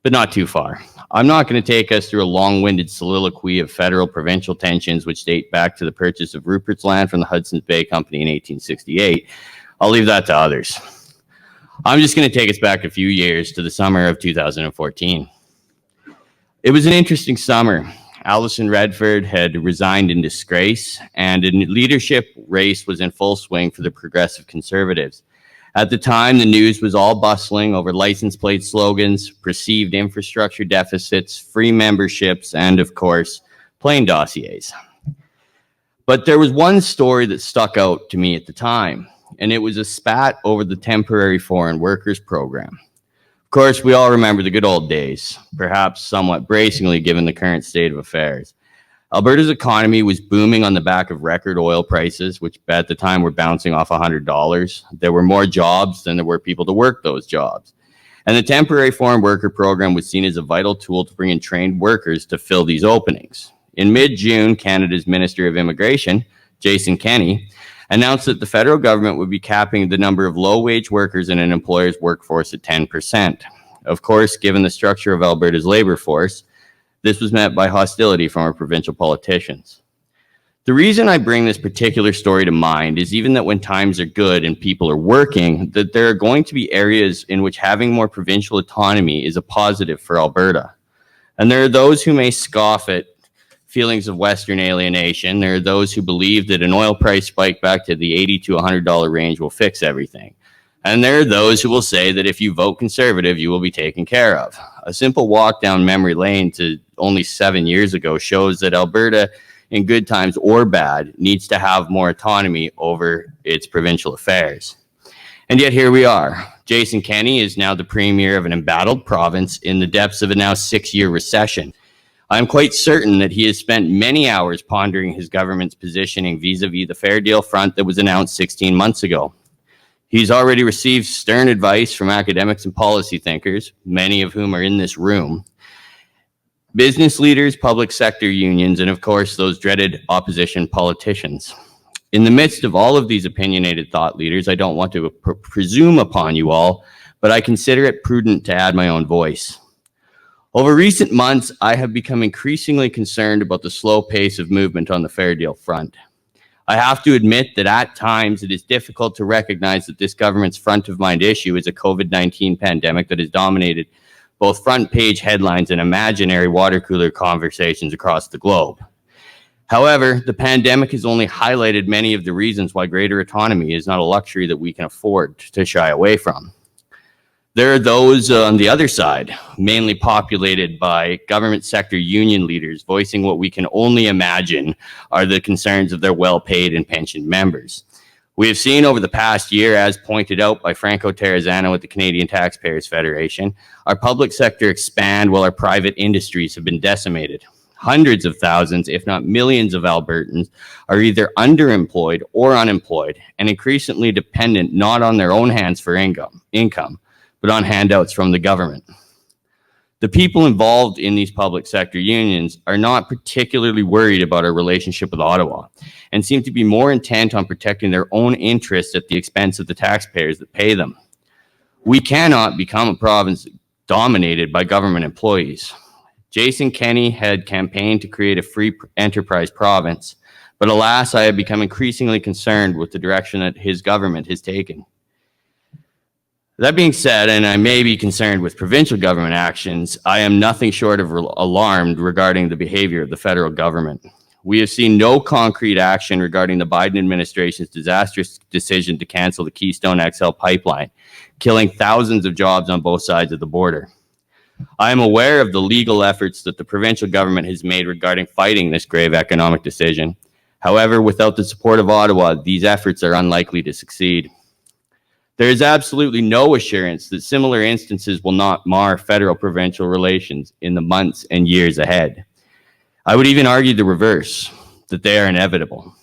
but not too far. I'm not going to take us through a long-winded soliloquy of federal-provincial tensions which date back to the purchase of Rupert's Land from the Hudson's Bay Company in 1868. I'll leave that to others. I'm just going to take us back a few years to the summer of 2014. It was an interesting summer. Alison Redford had resigned in disgrace, and a leadership race was in full swing for the Progressive Conservatives. At the time, the news was all bustling over license plate slogans, perceived infrastructure deficits, free memberships, and of course, plane dossiers. But there was one story that stuck out to me at the time, and it was a spat over the temporary foreign workers program. Of course, we all remember the good old days, perhaps somewhat bracingly given the current state of affairs. Alberta's economy was booming on the back of record oil prices, which at the time were bouncing off $100. There were more jobs than there were people to work those jobs. And the temporary foreign worker program was seen as a vital tool to bring in trained workers to fill these openings. In mid-June, Canada's Minister of Immigration, Jason Kenney, announced that the federal government would be capping the number of low-wage workers in an employer's workforce at 10%. Of course, given the structure of Alberta's labor force, this was met by hostility from our provincial politicians. The reason I bring this particular story to mind is even that when times are good and people are working, that there are going to be areas in which having more provincial autonomy is a positive for Alberta. And there are those who may scoff at feelings of Western alienation. There are those who believe that an oil price spike back to the $80 to $100 range will fix everything. And there are those who will say that if you vote Conservative, you will be taken care of. A simple walk down memory lane to only 7 years ago shows that Alberta, in good times or bad, needs to have more autonomy over its provincial affairs. And yet here we are. Jason Kenney is now the premier of an embattled province in the depths of a now 6-year recession. I'm quite certain that he has spent many hours pondering his government's positioning vis-a-vis the fair deal front that was announced 16 months ago. He's already received stern advice from academics and policy thinkers, many of whom are in this room, business leaders, public sector unions, and of course, those dreaded opposition politicians. In the midst of all of these opinionated thought leaders, I don't want to presume upon you all, but I consider it prudent to add my own voice. Over recent months, I have become increasingly concerned about the slow pace of movement on the fair deal front. I have to admit that at times it is difficult to recognize that this government's front-of-mind issue is a COVID-19 pandemic that has dominated both front-page headlines and imaginary water cooler conversations across the globe. However, the pandemic has only highlighted many of the reasons why greater autonomy is not a luxury that we can afford to shy away from. There are those on the other side, mainly populated by government sector union leaders, voicing what we can only imagine are the concerns of their well-paid and pensioned members. We have seen over the past year, as pointed out by Franco Terrazzano at the Canadian Taxpayers Federation, our public sector expand while our private industries have been decimated. Hundreds of thousands, if not millions of Albertans are either underemployed or unemployed and increasingly dependent not on their own hands for income, but on handouts from the government. The people involved in these public sector unions are not particularly worried about our relationship with Ottawa and seem to be more intent on protecting their own interests at the expense of the taxpayers that pay them. We cannot become a province dominated by government employees. Jason Kenney had campaigned to create a free enterprise province, but alas, I have become increasingly concerned with the direction that his government has taken. That being said, and I may be concerned with provincial government actions, I am nothing short of alarmed regarding the behavior of the federal government. We have seen no concrete action regarding the Biden administration's disastrous decision to cancel the Keystone XL pipeline, killing thousands of jobs on both sides of the border. I am aware of the legal efforts that the provincial government has made regarding fighting this grave economic decision. However, without the support of Ottawa, these efforts are unlikely to succeed. There is absolutely no assurance that similar instances will not mar federal-provincial relations in the months and years ahead. I would even argue the reverse, that they are inevitable.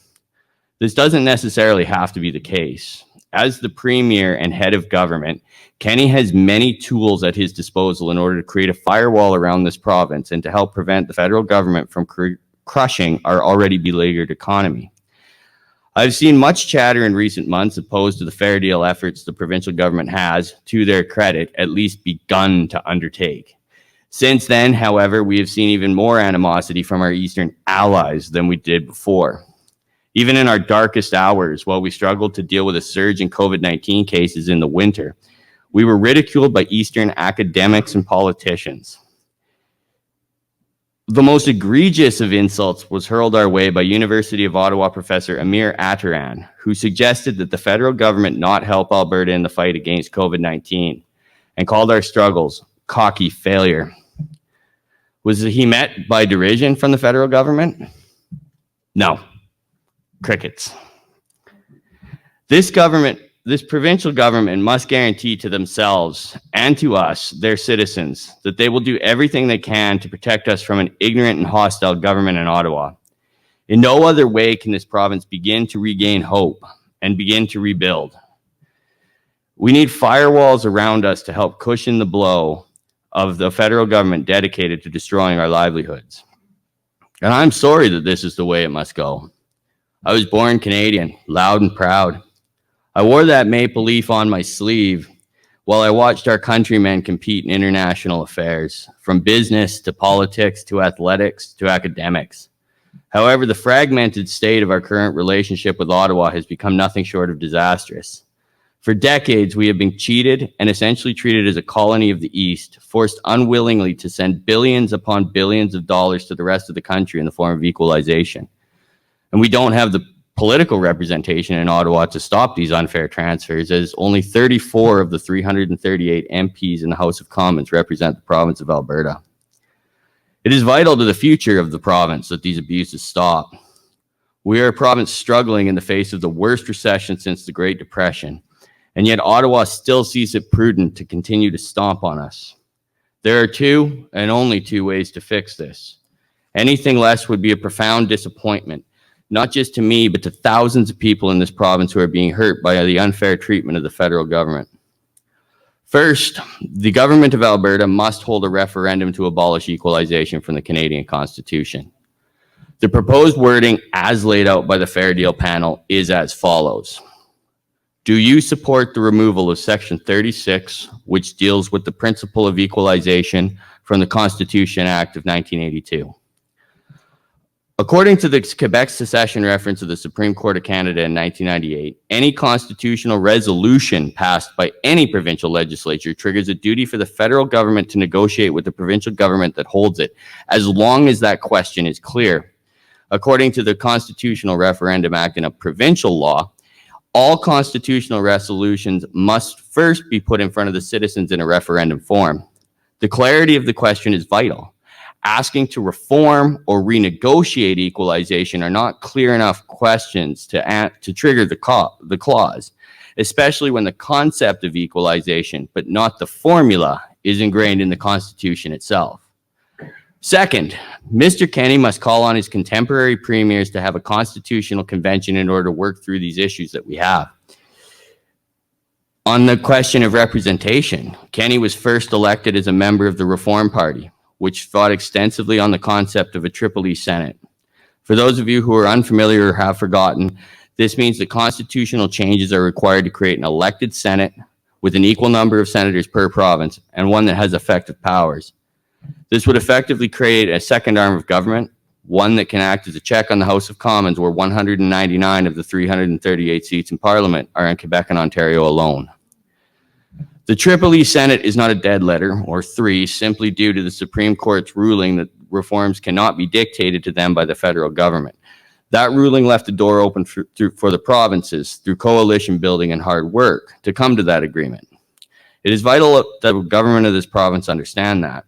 This doesn't necessarily have to be the case. As the Premier and head of government, Kenney has many tools at his disposal in order to create a firewall around this province and to help prevent the federal government from crushing our already beleaguered economy. I've seen much chatter in recent months opposed to the fair deal efforts the provincial government has, to their credit, at least begun to undertake. Since then, however, we have seen even more animosity from our Eastern allies than we did before. Even in our darkest hours, while we struggled to deal with a surge in COVID-19 cases in the winter, we were ridiculed by Eastern academics and politicians. The most egregious of insults was hurled our way by University of Ottawa professor Amir Ataran, who suggested that the federal government not help Alberta in the fight against COVID-19 and called our struggles cocky failure. Was he met by derision from the federal government? No. Crickets. This provincial government must guarantee to themselves and to us, their citizens, that they will do everything they can to protect us from an ignorant and hostile government in Ottawa. In no other way can this province begin to regain hope and begin to rebuild. We need firewalls around us to help cushion the blow of the federal government dedicated to destroying our livelihoods. And I'm sorry that this is the way it must go. I was born Canadian, loud and proud. I wore that maple leaf on my sleeve while I watched our countrymen compete in international affairs, from business to politics to athletics to academics. However, the fragmented state of our current relationship with Ottawa has become nothing short of disastrous. For decades, we have been cheated and essentially treated as a colony of the East, forced unwillingly to send billions upon billions of dollars to the rest of the country in the form of equalization. And we don't have the political representation in Ottawa to stop these unfair transfers, as only 34 of the 338 MPs in the House of Commons represent the province of Alberta. It is vital to the future of the province that these abuses stop. We are a province struggling in the face of the worst recession since the Great Depression, and yet Ottawa still sees it prudent to continue to stomp on us. There are two and only two ways to fix this. Anything less would be a profound disappointment, not just to me, but to thousands of people in this province who are being hurt by the unfair treatment of the federal government. First, the government of Alberta must hold a referendum to abolish equalization from the Canadian Constitution. The proposed wording, as laid out by the Fair Deal panel, is as follows. Do you support the removal of Section 36, which deals with the principle of equalization from the Constitution Act of 1982? According to the Quebec secession reference of the Supreme Court of Canada in 1998, any constitutional resolution passed by any provincial legislature triggers a duty for the federal government to negotiate with the provincial government that holds it, as long as that question is clear. According to the Constitutional Referendum Act and a provincial law, all constitutional resolutions must first be put in front of the citizens in a referendum form. The clarity of the question is vital. Asking to reform or renegotiate equalization are not clear enough questions to trigger the clause, especially when the concept of equalization, but not the formula, is ingrained in the Constitution itself. Second, Mr. Kenney must call on his contemporary premiers to have a constitutional convention in order to work through these issues that we have. On the question of representation, Kenney was first elected as a member of the Reform Party, which fought extensively on the concept of a Triple E Senate. For those of you who are unfamiliar or have forgotten, this means that constitutional changes are required to create an elected Senate with an equal number of senators per province and one that has effective powers. This would effectively create a second arm of government, one that can act as a check on the House of Commons, where 199 of the 338 seats in Parliament are in Quebec and Ontario alone. The Triple E Senate is not a dead letter, or three, simply due to the Supreme Court's ruling that reforms cannot be dictated to them by the federal government. That ruling left the door open for the provinces, through coalition building and hard work, to come to that agreement. It is vital that the government of this province understand that.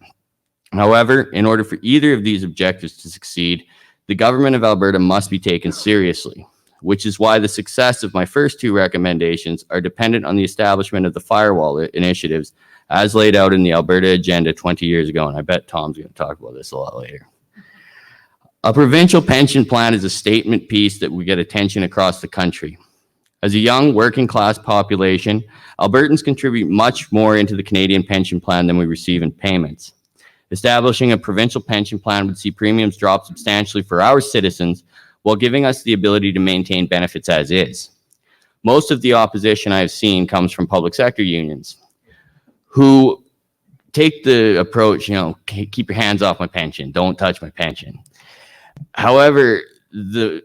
However, in order for either of these objectives to succeed, the government of Alberta must be taken seriously, which is why the success of my first two recommendations are dependent on the establishment of the firewall initiatives as laid out in the Alberta agenda 20 years ago, and I bet Tom's going to talk about this a lot later. A provincial pension plan is a statement piece that will get attention across the country. As a young working class population, Albertans contribute much more into the Canadian pension plan than we receive in payments. Establishing a provincial pension plan would see premiums drop substantially for our citizens while giving us the ability to maintain benefits as is. Most of the opposition I have seen comes from public sector unions who take the approach, keep your hands off my pension, don't touch my pension. However, the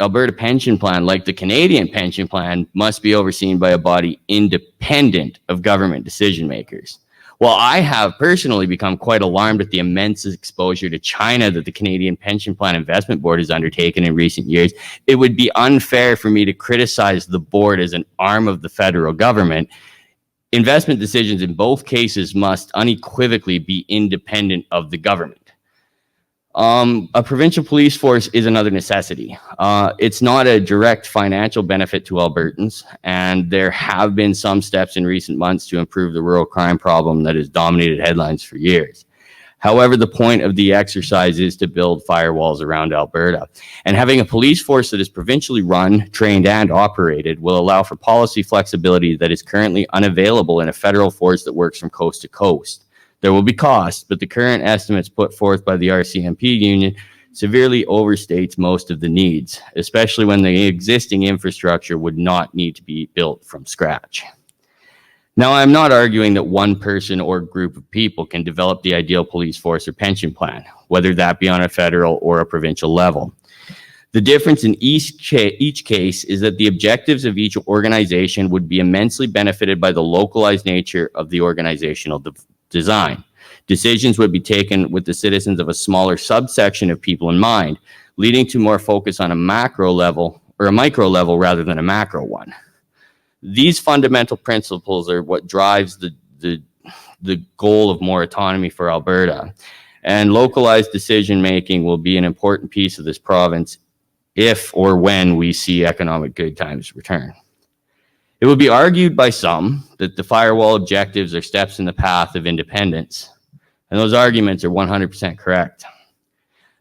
Alberta pension plan, like the Canadian pension plan, must be overseen by a body independent of government decision makers. While I have personally become quite alarmed at the immense exposure to China that the Canadian Pension Plan Investment Board has undertaken in recent years, it would be unfair for me to criticize the board as an arm of the federal government. Investment decisions in both cases must unequivocally be independent of the government. A provincial police force is another necessity. It's not a direct financial benefit to Albertans, and there have been some steps in recent months to improve the rural crime problem that has dominated headlines for years. However, the point of the exercise is to build firewalls around Alberta, and having a police force that is provincially run, trained, and operated will allow for policy flexibility that is currently unavailable in a federal force that works from coast to coast. There will be costs, but the current estimates put forth by the RCMP union severely overstates most of the needs, especially when the existing infrastructure would not need to be built from scratch. Now, I'm not arguing that one person or group of people can develop the ideal police force or pension plan, whether that be on a federal or a provincial level. The difference in each case is that the objectives of each organization would be immensely benefited by the localized nature of the organizational design. Decisions would be taken with the citizens of a smaller subsection of people in mind, leading to more focus on a macro level or a micro level rather than a macro one. These fundamental principles are what drives the goal of more autonomy for Alberta, and localized decision making will be an important piece of this province if or when we see economic good times return. It would be argued by some that the firewall objectives are steps in the path of independence, and those arguments are 100% correct.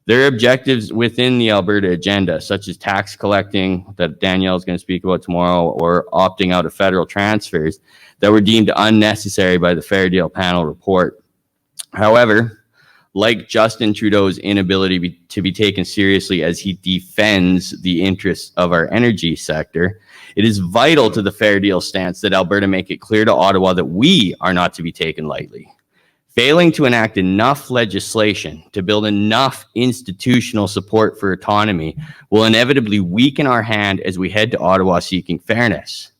There are objectives within the Alberta agenda, such as tax collecting that Danielle is going to speak about tomorrow, or opting out of federal transfers that were deemed unnecessary by the Fair Deal panel report. However, like Justin Trudeau's inability to be taken seriously as he defends the interests of our energy sector, it is vital to the Fair Deal stance that Alberta make it clear to Ottawa that we are not to be taken lightly. Failing to enact enough legislation to build enough institutional support for autonomy will inevitably weaken our hand as we head to Ottawa seeking fairness.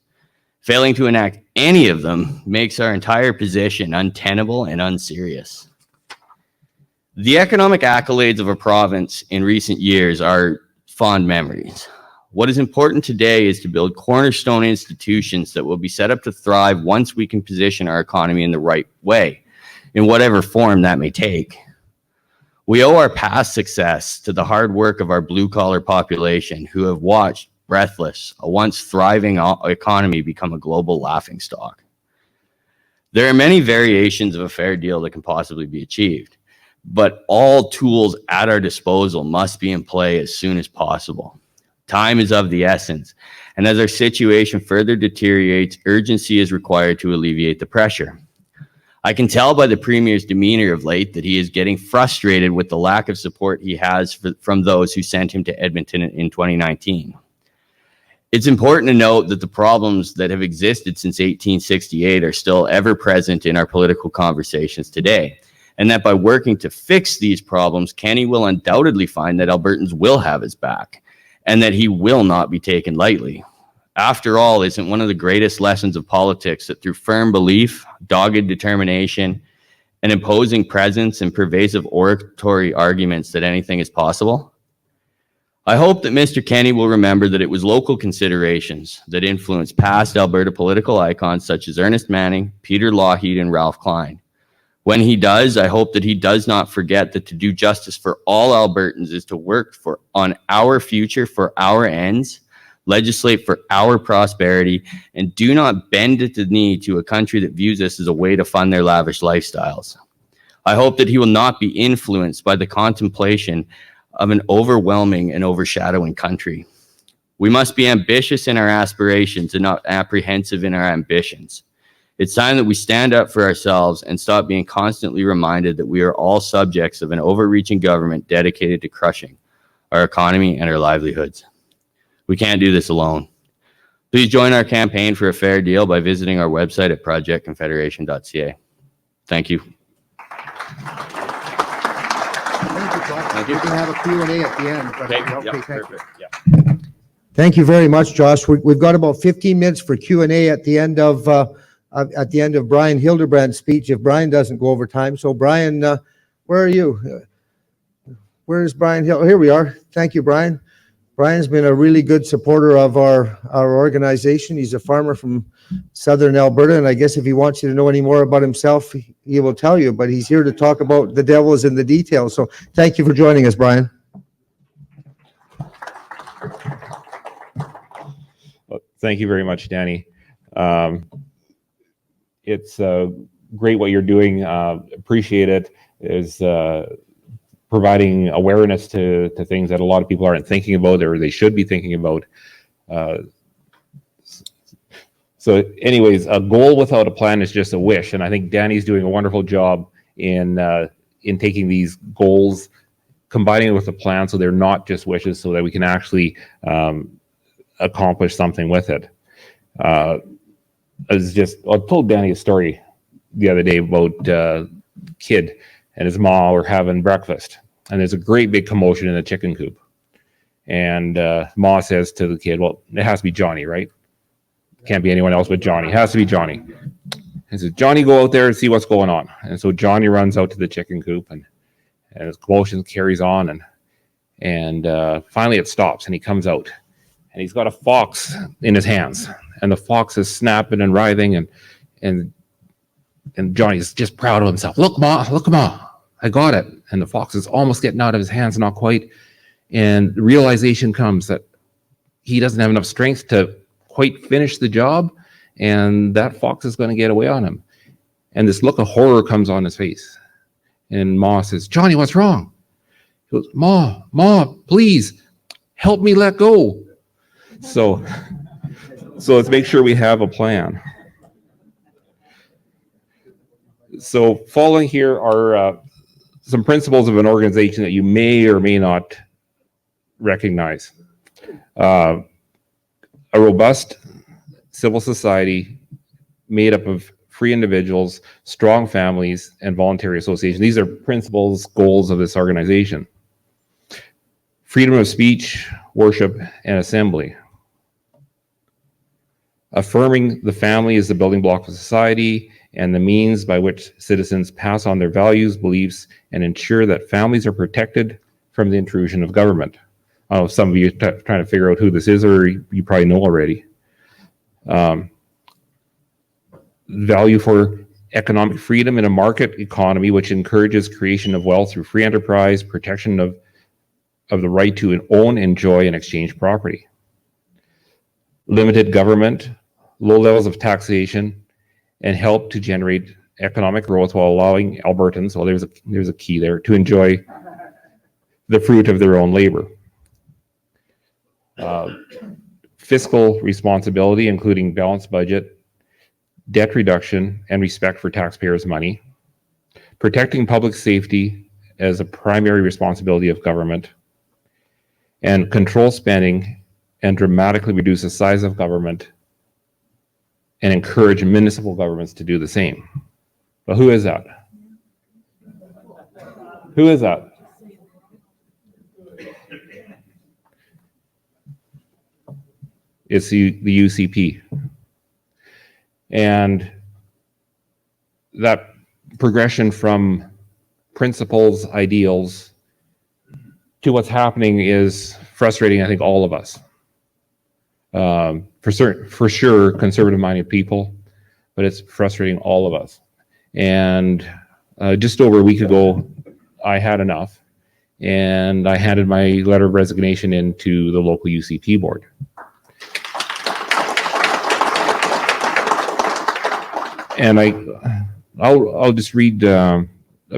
Failing to enact any of them makes our entire position untenable and unserious. The economic accolades of a province in recent years are fond memories. What is important today is to build cornerstone institutions that will be set up to thrive once we can position our economy in the right way, in whatever form that may take. We owe our past success to the hard work of our blue-collar population who have watched, breathless, a once thriving economy become a global laughingstock. There are many variations of a fair deal that can possibly be achieved, but all tools at our disposal must be in play as soon as possible. Time is of the essence, and as our situation further deteriorates, urgency is required to alleviate the pressure. I can tell by the Premier's demeanor of late that he is getting frustrated with the lack of support he has from those who sent him to Edmonton in 2019. It's important to note that the problems that have existed since 1868 are still ever present in our political conversations today, and that by working to fix these problems, Kenny will undoubtedly find that Albertans will have his back, and that he will not be taken lightly. After all, isn't one of the greatest lessons of politics that through firm belief, dogged determination, an imposing presence, and pervasive oratory arguments that anything is possible? I hope that Mr. Kenny will remember that it was local considerations that influenced past Alberta political icons such as Ernest Manning, Peter Lougheed, and Ralph Klein. When he does, I hope that he does not forget that to do justice for all Albertans is to work on our future for our ends, legislate for our prosperity, and do not bend at the knee to a country that views us as a way to fund their lavish lifestyles. I hope that he will not be influenced by the contemplation of an overwhelming and overshadowing country. We must be ambitious in our aspirations and not apprehensive in our ambitions. It's time that we stand up for ourselves and stop being constantly reminded that we are all subjects of an overreaching government dedicated to crushing our economy and our livelihoods. We can't do this alone. Please join our campaign for a fair deal by visiting our website at projectconfederation.ca. Thank you. Thank you. We can have a Q&A at the end. But thank you. Yeah. Thank you very much, Josh. We've got about 15 minutes for Q&A at the end of Brian Hildebrand's speech, if Brian doesn't go over time. So Brian, where are you? Where is Brian Hill? Here we are. Thank you, Brian. Brian's been a really good supporter of our organization. He's a farmer from southern Alberta, and I guess if he wants you to know any more about himself, he will tell you, but he's here to talk about the devil is in the details. So thank you for joining us, Brian. Well, thank you very much, Danny. It's great what you're doing. Appreciate it. Is providing awareness to things that a lot of people aren't thinking about or they should be thinking about. So anyways, a goal without a plan is just a wish. And I think Danny's doing a wonderful job in taking these goals, combining it with a plan so they're not just wishes, so that we can actually accomplish something with it. I told Danny a story the other day about a kid and his mom were having breakfast, and there's a great big commotion in the chicken coop. And Ma says to the kid, well, it has to be Johnny, right? Can't be anyone else but Johnny. It has to be Johnny. He says, Johnny, go out there and see what's going on. And so Johnny runs out to the chicken coop, and his commotion carries on, and finally it stops, and he comes out, and he's got a fox in his hands, and the fox is snapping and writhing, and Johnny's just proud of himself. Look, Ma, I got it. And the fox is almost getting out of his hands, not quite. And the realization comes that he doesn't have enough strength to quite finish the job, and that fox is going to get away on him. And this look of horror comes on his face. And Ma says, Johnny, what's wrong? He goes, Ma, please help me let go. So let's make sure we have a plan. So following here are some principles of an organization that you may or may not recognize. A robust civil society made up of free individuals, strong families, and voluntary associations. These are principles, goals of this organization. Freedom of speech, worship, and assembly. Affirming the family as the building block of society and the means by which citizens pass on their values, beliefs, and ensure that families are protected from the intrusion of government. I don't know if some of you are trying to figure out who this is, or you probably know already. Value for economic freedom in a market economy which encourages creation of wealth through free enterprise, protection of the right to own, enjoy, and exchange property. Limited government, low levels of taxation, and help to generate economic growth while allowing Albertans, well, there's a key there, to enjoy the fruit of their own labor. Fiscal responsibility, including balanced budget, debt reduction, and respect for taxpayers' money. Protecting public safety as a primary responsibility of government. And control spending and dramatically reduce the size of government and encourage municipal governments to do the same. But who is that? Who is that? It's the UCP. And that progression from principles, ideals, to what's happening is frustrating, I think, all of us. For sure, conservative-minded people, but it's frustrating all of us. And just over a week ago, I had enough, and I handed my letter of resignation into the local UCP board. And I'll just read a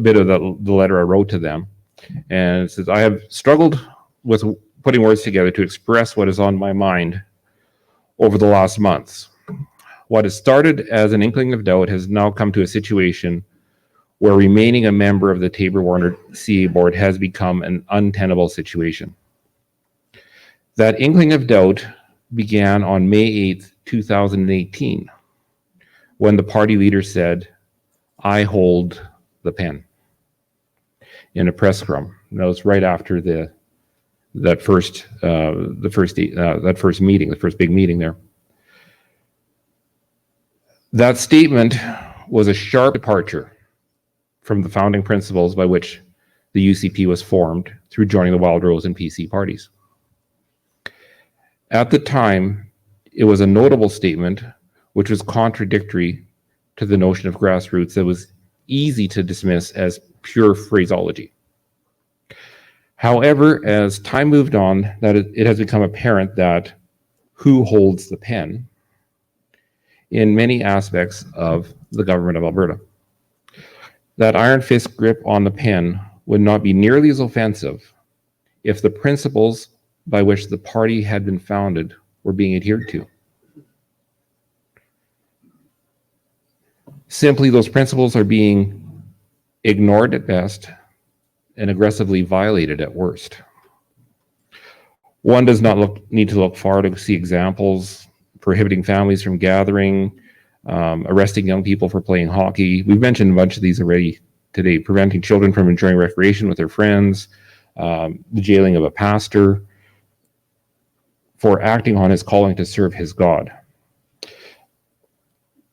bit of the letter I wrote to them. And it says, I have struggled with putting words together to express what is on my mind over the last months. What has started as an inkling of doubt has now come to a situation where remaining a member of the Tabor-Warner CA board has become an untenable situation. That inkling of doubt began on May 8th, 2018, when the party leader said, I hold the pen, in a press scrum. That was right after that first meeting, the first big meeting there. That statement was a sharp departure from the founding principles by which the UCP was formed through joining the Wild Rose and PC parties. At the time, it was a notable statement which was contradictory to the notion of grassroots that was easy to dismiss as pure phraseology. However, as time moved on, that it has become apparent that who holds the pen in many aspects of the government of Alberta. That iron fist grip on the pen would not be nearly as offensive if the principles by which the party had been founded were being adhered to. Simply, those principles are being ignored at best and aggressively violated at worst. One does not need to look far to see examples prohibiting families from gathering, arresting young people for playing hockey. We've mentioned a bunch of these already today, preventing children from enjoying recreation with their friends, the jailing of a pastor for acting on his calling to serve his God,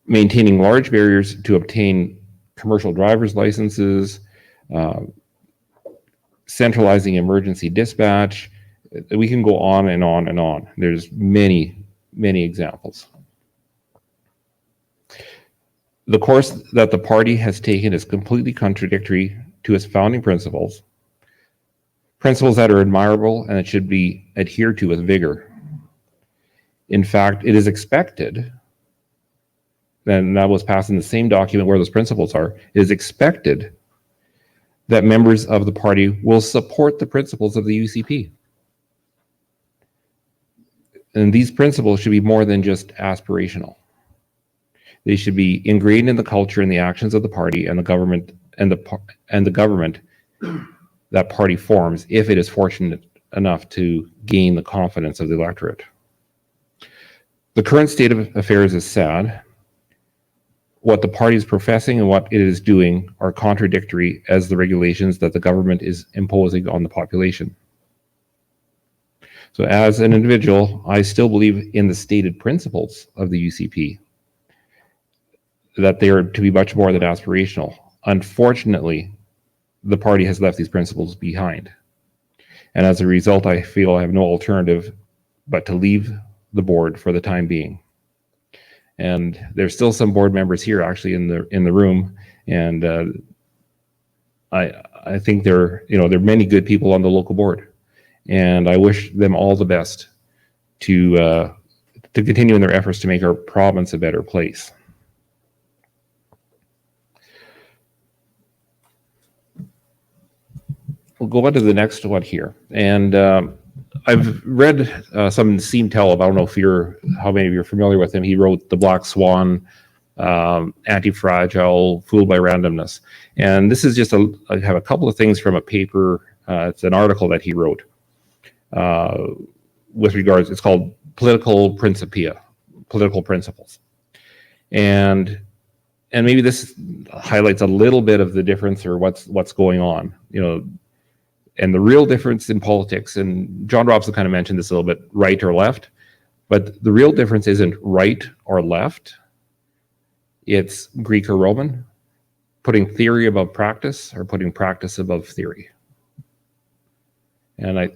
maintaining large barriers to obtain commercial driver's licenses, centralizing emergency dispatch. We can go on and on and on. There's many, many examples. The course that the party has taken is completely contradictory to its founding principles, principles that are admirable and that should be adhered to with vigor. In fact, it is expected, and that was passed in the same document where those principles are, it is expected that members of the party will support the principles of the UCP. And these principles should be more than just aspirational. They should be ingrained in the culture and the actions of the party and the government and the government that party forms, if it is fortunate enough to gain the confidence of the electorate. The current state of affairs is sad. What the party is professing and what it is doing are contradictory as the regulations that the government is imposing on the population. So as an individual, I still believe in the stated principles of the UCP. that they are to be much more than aspirational. Unfortunately, the party has left these principles behind. And as a result, I feel I have no alternative but to leave the board for the time being. And there's still some board members here actually in the room, and I think there are many good people on the local board, and I wish them all the best to continue in their efforts to make our province a better place. We'll go on to the next one here, and I've read some Seam Tell. I don't know how many of you are familiar with him. He wrote The Black Swan, Anti-Fragile, Fooled by Randomness. And this is just I have a couple of things from a paper. It's an article that he wrote with regards, it's called Political Principia, Political Principles. And maybe this highlights a little bit of the difference or what's going on, and the real difference in politics, and John Robson kind of mentioned this a little bit, right or left, but the real difference isn't right or left. It's Greek or Roman, putting theory above practice or putting practice above theory. And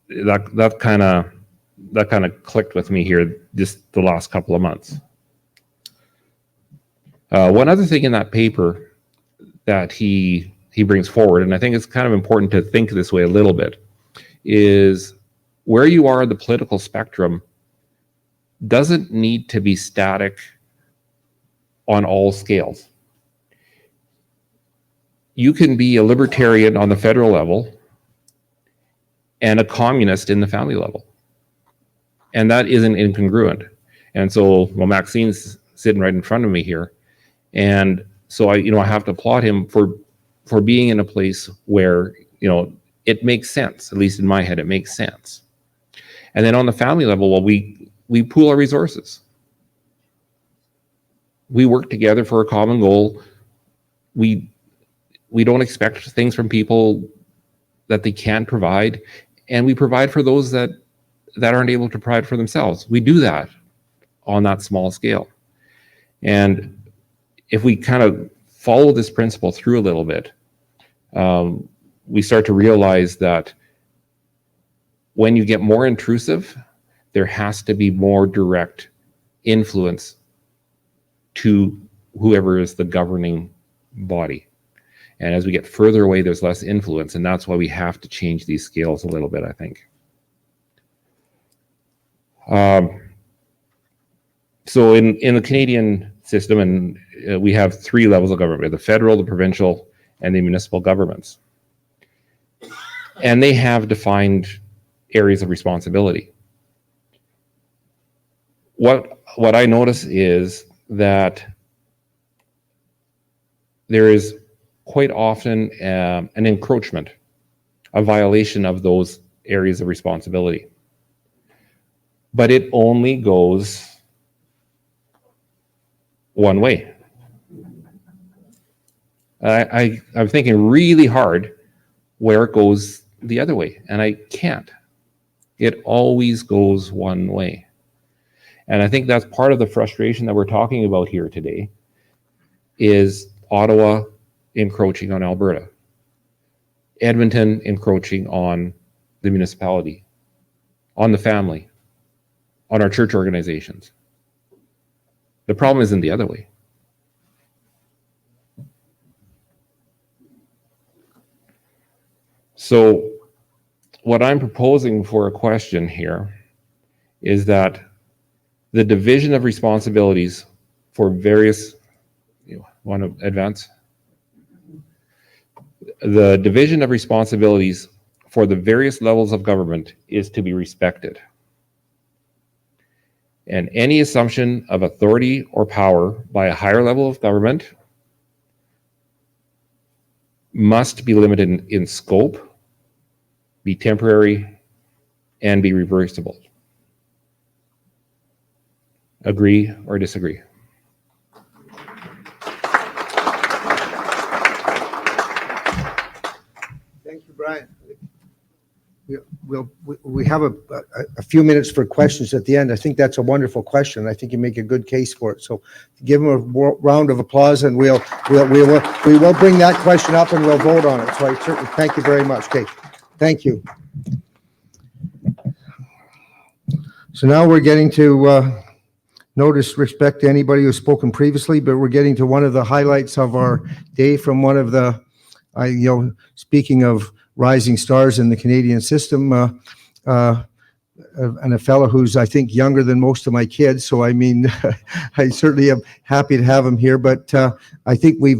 that kind of clicked with me here just the last couple of months. One other thing in that paper that he brings forward, and I think it's kind of important to think this way a little bit, is where you are in the political spectrum doesn't need to be static on all scales. You can be a libertarian on the federal level and a communist in the family level. And that isn't incongruent. And so, Maxine's sitting right in front of me here. And so I have to applaud him for being in a place where, it makes sense. At least in my head, it makes sense. And then on the family level, well, we pool our resources. We work together for a common goal. We don't expect things from people that they can't provide, and we provide for those that aren't able to provide for themselves. We do that on that small scale. And if we kind of follow this principle through a little bit, we start to realize that when you get more intrusive, there has to be more direct influence to whoever is the governing body. And as we get further away, there's less influence, and that's why we have to change these scales a little bit, I think. So in the Canadian system, and we have three levels of government: the federal, the provincial, and the municipal governments. And they have defined areas of responsibility. What I notice is that there is quite often an encroachment, a violation of those areas of responsibility. But it only goes one way. I'm thinking really hard where it goes the other way, and I can't. It always goes one way. And I think that's part of the frustration that we're talking about here today, is Ottawa encroaching on Alberta, Edmonton encroaching on the municipality, on the family, on our church organizations. The problem isn't the other way. So what I'm proposing for a question here is that the division of responsibilities for various, want to advance? The division of responsibilities for the various levels of government is to be respected. And any assumption of authority or power by a higher level of government must be limited in scope, be temporary, and be reversible. Agree or disagree? Thank you, Brian. we have a few minutes for questions at the end. I think that's a wonderful question. I think you make a good case for it. So give him a round of applause, and we will bring that question up and we'll vote on it. So I certainly thank you very much. Okay, thank you. So now we're getting to no disrespect to anybody who's spoken previously, but we're getting to one of the highlights of our day from one of the, speaking of rising stars in the Canadian system, and a fellow who's, I think, younger than most of my kids. So I mean, I certainly am happy to have him here. But I think we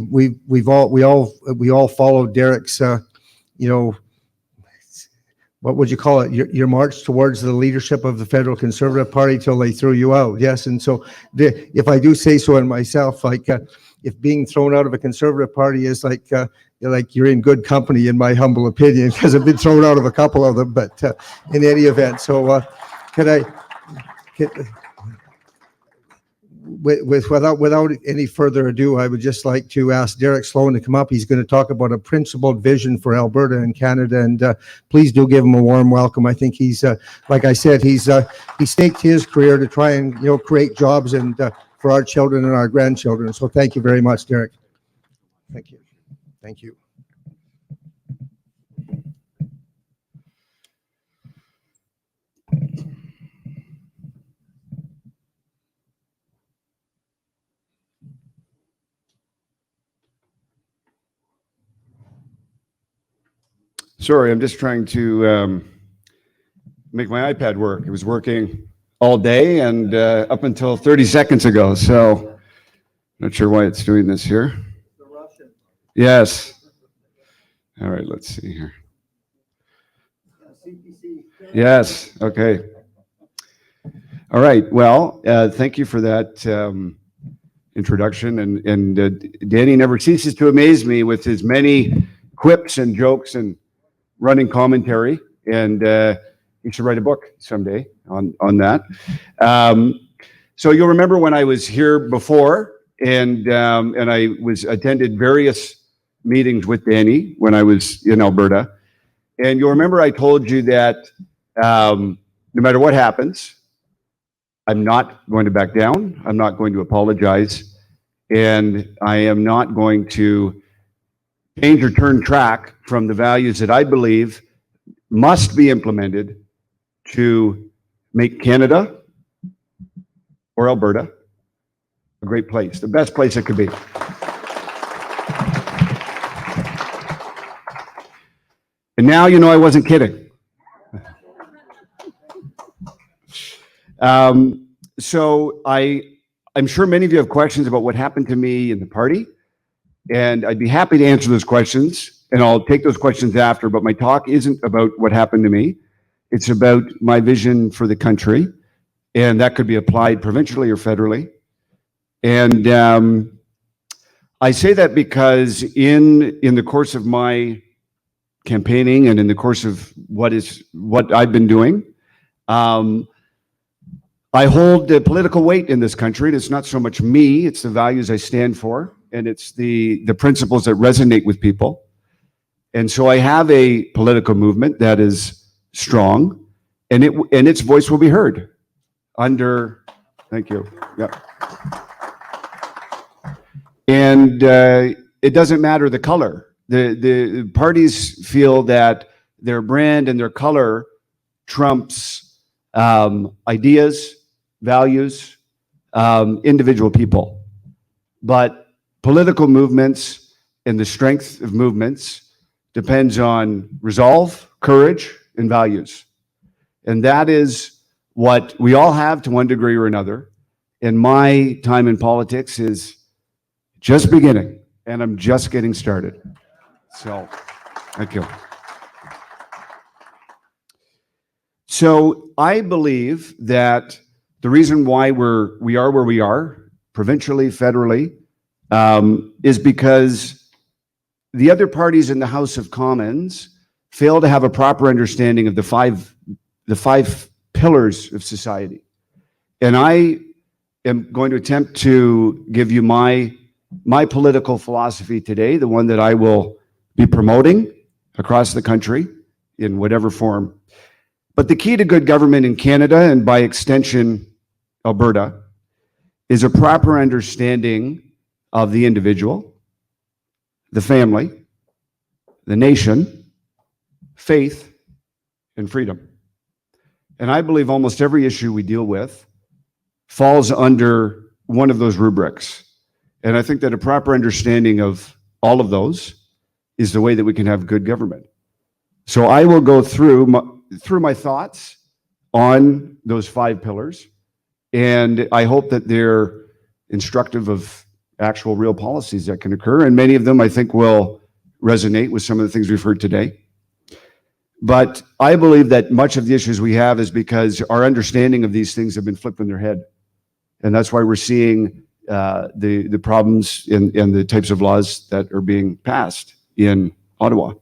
all followed Derek's, what would you call it? Your march towards the leadership of the Federal Conservative Party till they threw you out. Yes, and so if I do say so in myself, like if being thrown out of a Conservative Party is like you're in good company, in my humble opinion, because I've been thrown out of a couple of them. But in any event, so without any further ado, I would just like to ask Derek Sloan to come up. He's going to talk about a principled vision for Alberta and Canada, and please do give him a warm welcome. I think he's, like I said, he staked his career to try and create jobs and for our children and our grandchildren. So thank you very much, Derek. Thank you. Thank you. Sorry, I'm just trying to make my iPad work. It was working all day and up until 30 seconds ago, so not sure why it's doing this here. Yes. All right, let's see here. Yes, okay. All right, well, thank you for that introduction. And Danny never ceases to amaze me with his many quips and jokes and running commentary, and you should write a book someday on that. So you'll remember when I was here before, and I attended various meetings with Danny when I was in Alberta, and you'll remember I told you that no matter what happens, I'm not going to back down. I'm not going to apologize, and I am not going to change or turn track from the values that I believe must be implemented to make Canada or Alberta a great place, the best place it could be. And now you know I wasn't kidding. So I'm sure many of you have questions about what happened to me in the party, and I'd be happy to answer those questions, and I'll take those questions after, but my talk isn't about what happened to me. It's about my vision for the country, and that could be applied provincially or federally. And I say that because in the course of my campaigning and in the course of what I've been doing, I hold the political weight in this country. And it's not so much me, it's the values I stand for, and it's the principles that resonate with people. And so I have a political movement that is strong, and its voice will be heard under, thank you, yeah. And it doesn't matter the color. The parties feel that their brand and their color trumps ideas, values, individual people. But political movements and the strength of movements depends on resolve, courage, and values. And that is what we all have to one degree or another. And my time in politics is just beginning, and I'm just getting started. So, thank you. So I believe that the reason why we are where we are, provincially, federally, is because the other parties in the House of Commons fail to have a proper understanding of the five pillars of society. And I am going to attempt to give you my political philosophy today, the one that I will be promoting across the country in whatever form. But the key to good government in Canada, and by extension, Alberta, is a proper understanding of the individual, the family, the nation, faith, and freedom. And I believe almost every issue we deal with falls under one of those rubrics. And I think that a proper understanding of all of those is the way that we can have good government. So I will go through my thoughts on those 5 pillars, and I hope that they're instructive of actual real policies that can occur, and many of them I think will resonate with some of the things we've heard today. But I believe that much of the issues we have is because our understanding of these things have been flipped on their head. And that's why we're seeing the problems and the types of laws that are being passed in Ottawa.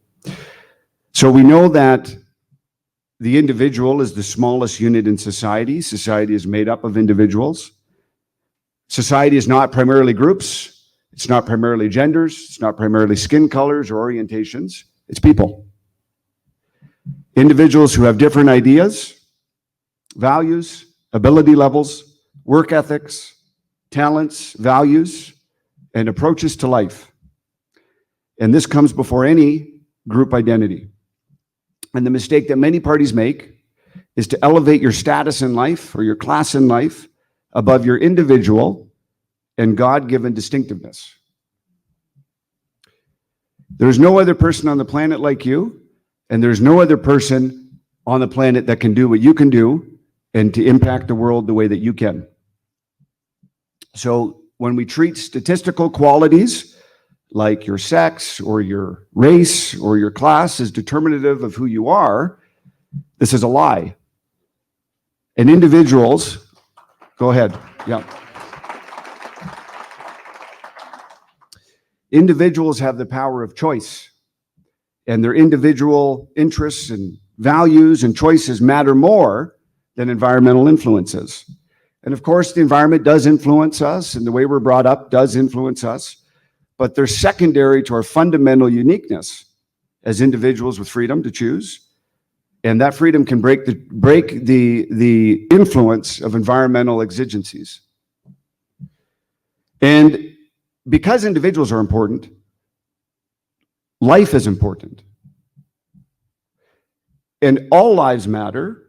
So we know that the individual is the smallest unit in society. Society is made up of individuals. Society is not primarily groups. It's not primarily genders. It's not primarily skin colors or orientations. It's people. Individuals who have different ideas, values, ability levels, work ethics, talents, values, and approaches to life. And this comes before any group identity. And the mistake that many parties make is to elevate your status in life or your class in life above your individual and God-given distinctiveness. There's no other person on the planet like you, and there's no other person on the planet that can do what you can do and to impact the world the way that you can. So when we treat statistical qualities like your sex or your race or your class as determinative of who you are, this is a lie. And individuals, go ahead, yeah. Individuals have the power of choice, and their individual interests and values and choices matter more than environmental influences. And of course, the environment does influence us, and the way we're brought up does influence us, but they're secondary to our fundamental uniqueness as individuals with freedom to choose. And that freedom can break the influence of environmental exigencies. And because individuals are important, life is important. And all lives matter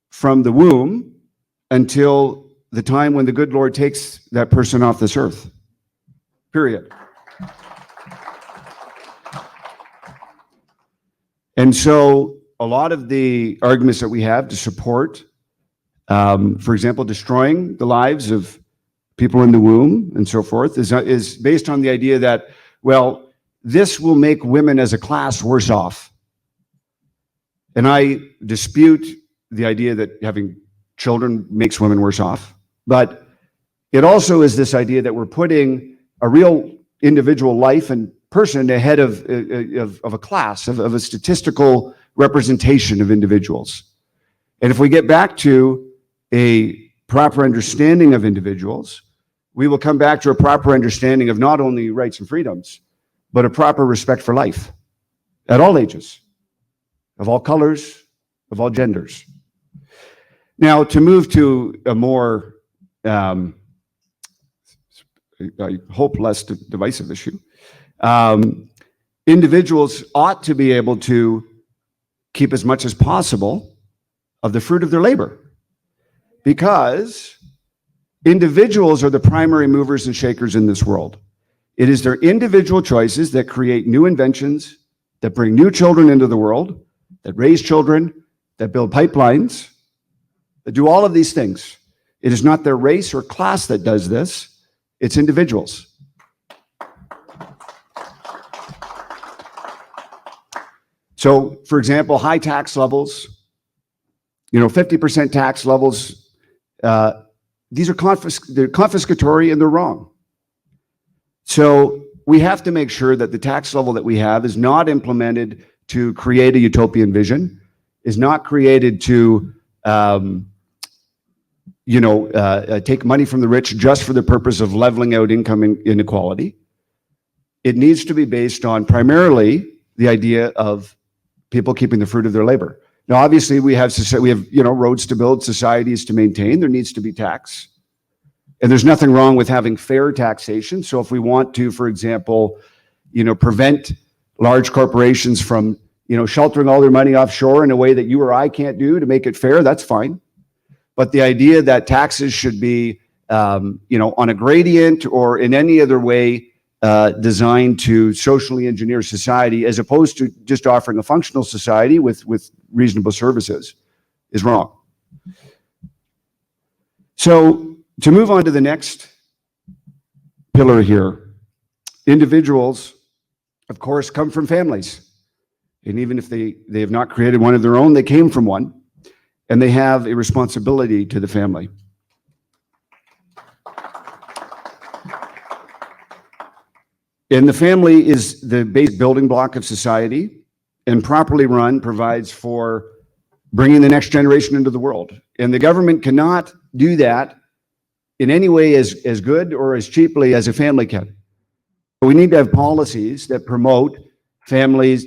from the womb until the time when the good Lord takes that person off this earth. Period. And so a lot of the arguments that we have to support, for example, destroying the lives of people in the womb and so forth, is based on the idea that, well, this will make women as a class worse off. And I dispute the idea that having children makes women worse off. But it also is this idea that we're putting a real individual life and person ahead of a class, of a statistical representation of individuals. And if we get back to a proper understanding of individuals, we will come back to a proper understanding of not only rights and freedoms, but a proper respect for life at all ages, of all colors, of all genders. Now, to move to a more, I hope, less divisive issue, individuals ought to be able to keep as much as possible of the fruit of their labor, because individuals are the primary movers and shakers in this world. It is their individual choices that create new inventions, that bring new children into the world, that raise children, that build pipelines, that do all of these things. It is not their race or class that does this, it's individuals. So, for example, high tax levels, 50% tax levels, these are they're confiscatory and they're wrong. So we have to make sure that the tax level that we have is not implemented to create a utopian vision, is not created to take money from the rich just for the purpose of leveling out income inequality. It needs to be based on primarily the idea of people keeping the fruit of their labor. Now, obviously, we have roads to build, societies to maintain. There needs to be tax, and there's nothing wrong with having fair taxation. So, if we want to, for example, prevent large corporations from sheltering all their money offshore in a way that you or I can't do to make it fair, that's fine. But the idea that taxes should be on a gradient or in any other way designed to socially engineer society, as opposed to just offering a functional society with reasonable services, is wrong. So to move on to the next pillar here, individuals, of course, come from families. And even if they have not created one of their own, they came from one, and they have a responsibility to the family. And the family is the base building block of society, and properly run provides for bringing the next generation into the world. And the government cannot do that in any way as good or as cheaply as a family can. We need to have policies that promote family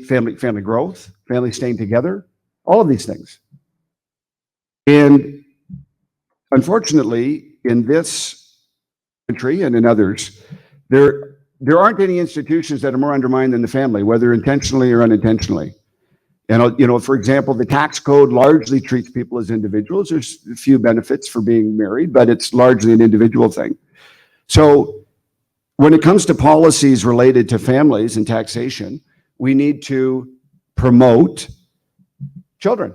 growth, families staying together, all of these things. And unfortunately, in this country and in others, there aren't any institutions that are more undermined than the family, whether intentionally or unintentionally. And, for example, the tax code largely treats people as individuals. There's a few benefits for being married, but it's largely an individual thing. So when it comes to policies related to families and taxation, we need to promote children.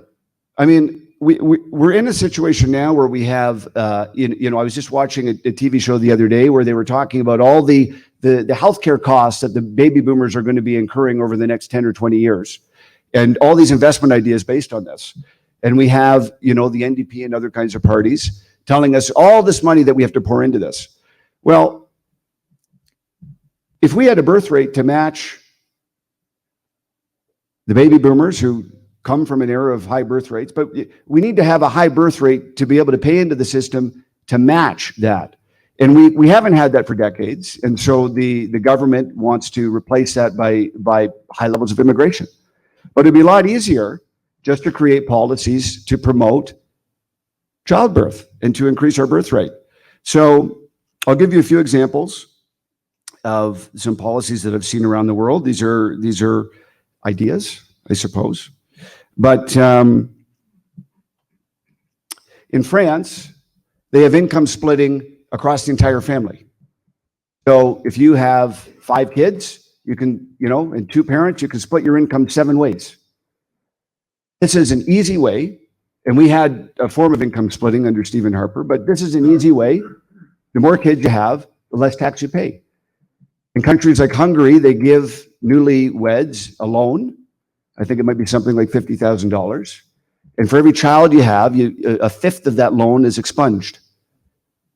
I mean, we're in a situation now where we have, I was just watching a TV show the other day where they were talking about all the healthcare costs that the baby boomers are going to be incurring over the next 10 or 20 years. And all these investment ideas based on this. And we have, the NDP and other kinds of parties telling us all this money that we have to pour into this. Well, if we had a birth rate to match the baby boomers who come from an era of high birth rates, but we need to have a high birth rate to be able to pay into the system to match that. And we haven't had that for decades. And so the government wants to replace that by high levels of immigration. But it'd be a lot easier just to create policies to promote childbirth and to increase our birth rate. So I'll give you a few examples of some policies that I've seen around the world. These are ideas, I suppose. But in France, they have income splitting across the entire family. So if you have 5 kids, you can, and 2 parents, you can split your income 7 ways. This is an easy way, and we had a form of income splitting under Stephen Harper, but this is an easy way. The more kids you have, the less tax you pay. In countries like Hungary, they give newlyweds a loan. I think it might be something like $50,000. And for every child you have, a fifth of that loan is expunged.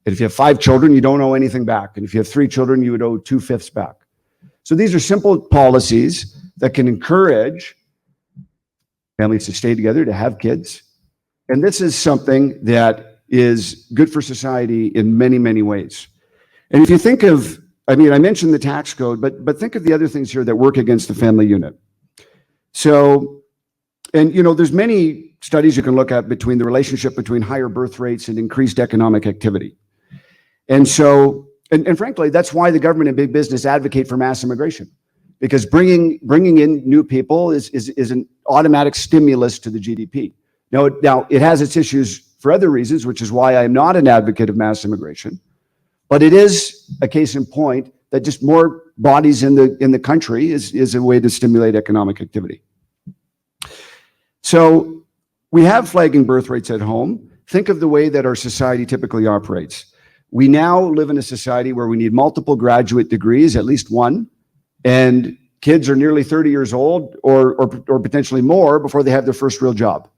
And if you have 5 children, you don't owe anything back. And if you have 3 children, you would owe 2/5 back. So these are simple policies that can encourage families to stay together, to have kids. And this is something that is good for society in many, many ways. And if you think of, I mentioned the tax code, but think of the other things here that work against the family unit. So, and there's many studies you can look at between the relationship between higher birth rates and increased economic activity. And so, and frankly, that's why the government and big business advocate for mass immigration, because bringing in new people is an automatic stimulus to the GDP. Now it has its issues for other reasons, which is why I'm not an advocate of mass immigration, but it is a case in point that just more bodies in the country is a way to stimulate economic activity. So we have flagging birth rates at home. Think of the way that our society typically operates. We now live in a society where we need multiple graduate degrees, at least one, and kids are nearly 30 years old or potentially more before they have their first real job.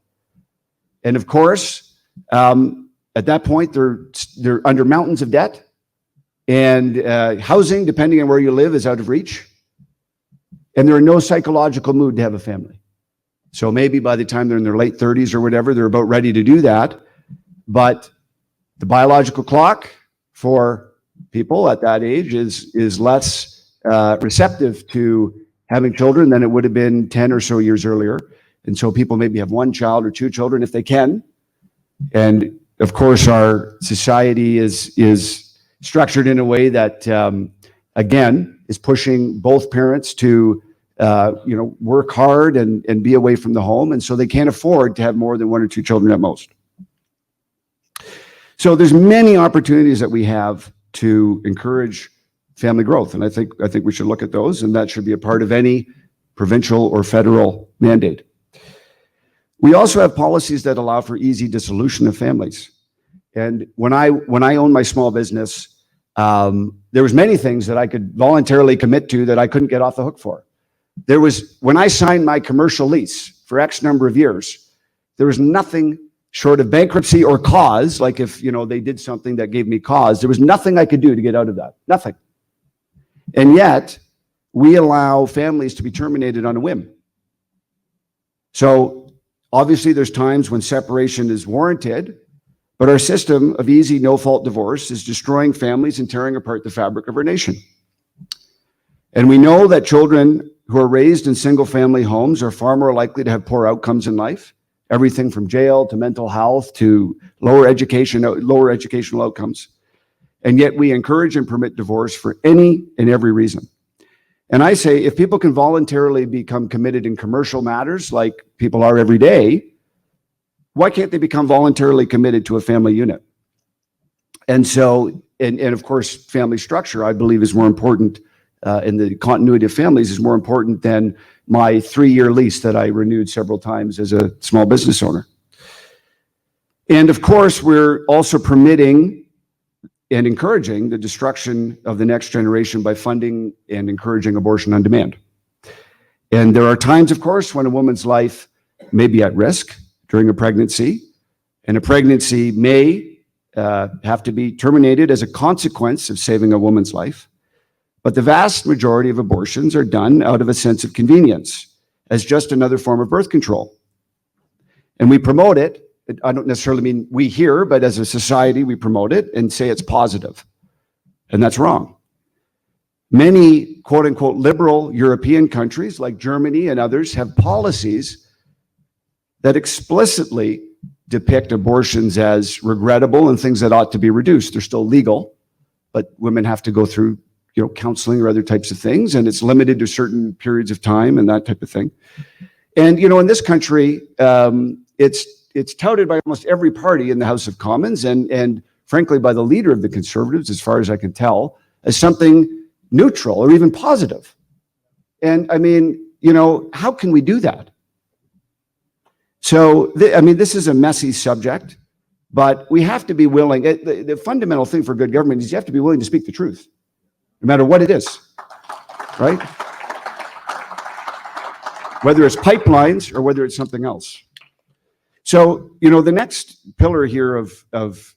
And of course, at that point, they're under mountains of debt, and housing, depending on where you live, is out of reach. And they're in no psychological mood to have a family. So maybe by the time they're in their late 30s or whatever, they're about ready to do that. But the biological clock for people at that age is less receptive to having children than it would have been 10 or so years earlier. And so people maybe have one child or two children if they can. And of course, our society is structured in a way that, again, is pushing both parents to, work hard and be away from the home. And so they can't afford to have more than one or two children at most. So there's many opportunities that we have to encourage family growth. And I think we should look at those, and that should be a part of any provincial or federal mandate. We also have policies that allow for easy dissolution of families. And when I owned my small business, there was many things that I could voluntarily commit to that I couldn't get off the hook for. When I signed my commercial lease for X number of years, there was nothing short of bankruptcy or cause, like if, they did something that gave me cause, there was nothing I could do to get out of that. Nothing. And yet, we allow families to be terminated on a whim. So, obviously, there's times when separation is warranted, but our system of easy, no-fault divorce is destroying families and tearing apart the fabric of our nation. And we know that children who are raised in single-family homes are far more likely to have poor outcomes in life, everything from jail to mental health to lower educational outcomes. And yet we encourage and permit divorce for any and every reason. And I say, if people can voluntarily become committed in commercial matters like people are every day, why can't they become voluntarily committed to a family unit? And so, and of course, family structure, I believe, is more important, and the continuity of families is more important than my 3-year lease that I renewed several times as a small business owner. And of course, we're also permitting and encouraging the destruction of the next generation by funding and encouraging abortion on demand. And there are times, of course, when a woman's life may be at risk during a pregnancy, and a pregnancy may have to be terminated as a consequence of saving a woman's life. But the vast majority of abortions are done out of a sense of convenience as just another form of birth control. And we promote it. I don't necessarily mean we here, but as a society, we promote it and say it's positive. And that's wrong. Many quote unquote liberal European countries like Germany and others have policies that explicitly depict abortions as regrettable and things that ought to be reduced. They're still legal, but women have to go through counseling or other types of things, and it's limited to certain periods of time and that type of thing. And, in this country, it's touted by almost every party in the House of Commons and frankly by the leader of the Conservatives, as far as I can tell, as something neutral or even positive. And I mean, how can we do that? So, this is a messy subject, but we have to be willing. The fundamental thing for good government is you have to be willing to speak the truth, no matter what it is, right? Whether it's pipelines or whether it's something else. So, the next pillar here of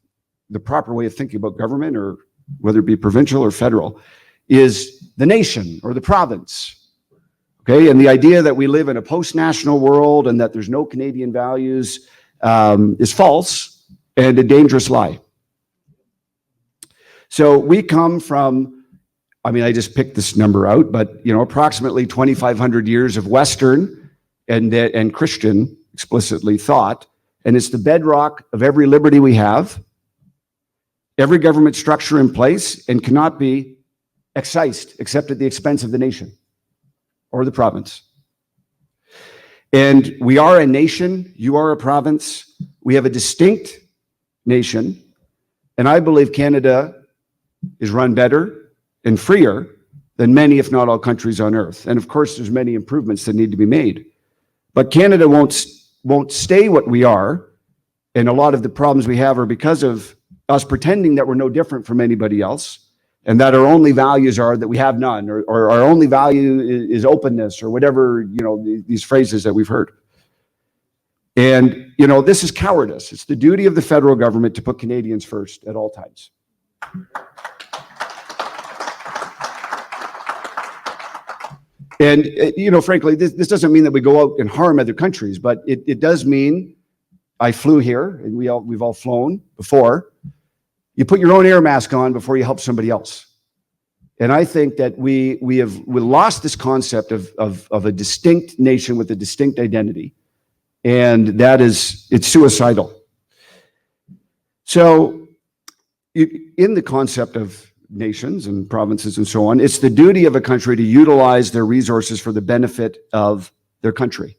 the proper way of thinking about government, or whether it be provincial or federal, is the nation or the province. Okay, and the idea that we live in a post-national world and that there's no Canadian values is false and a dangerous lie. So we come from, I just picked this number out, but approximately 2,500 years of Western and Christian explicitly thought, and it's the bedrock of every liberty we have, every government structure in place, and cannot be excised except at the expense of the nation or the province. And we are a nation, you are a province, we have a distinct nation, and I believe Canada is run better and freer than many, if not all, countries on earth. And of course, there's many improvements that need to be made. But Canada won't stay what we are, and a lot of the problems we have are because of us pretending that we're no different from anybody else, and that our only values are that we have none, or our only value is openness, or whatever, these phrases that we've heard. And, this is cowardice. It's the duty of the federal government to put Canadians first at all times. And, frankly, this doesn't mean that we go out and harm other countries, but it does mean, I flew here, and we've all flown before. You put your own air mask on before you help somebody else. And I think that we lost this concept of a distinct nation with a distinct identity. and it's suicidal. So in the concept of nations and provinces and so on, it's the duty of a country to utilize their resources for the benefit of their country.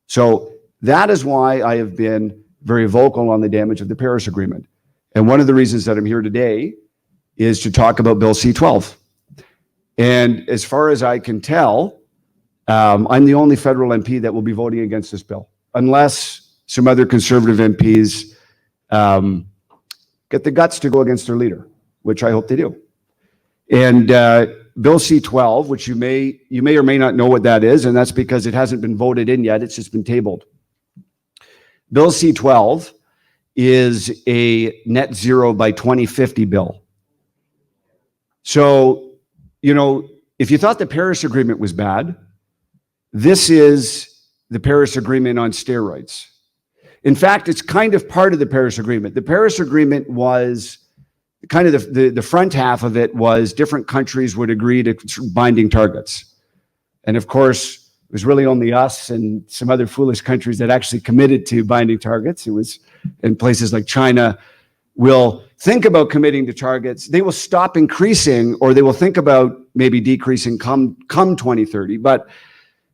So that is why I have been very vocal on the damage of the Paris Agreement. And one of the reasons that I'm here today is to talk about Bill C-12. And as far as I can tell, I'm the only federal MP that will be voting against this bill, unless some other conservative MPs get the guts to go against their leader, which I hope they do. And Bill C-12, which you may or may not know what that is, and that's because it hasn't been voted in yet, it's just been tabled. Bill C-12 is a net zero by 2050 bill. So, you know, if you thought the Paris Agreement was bad, this is the Paris Agreement on steroids. In fact, it's kind of part of the Paris Agreement. The Paris Agreement was kind of the front half of it was different countries would agree to binding targets. And of course, it was really only us and some other foolish countries that actually committed to binding targets. It was in places like China will think about committing to targets. They will stop increasing, or they will think about maybe decreasing come 2030. But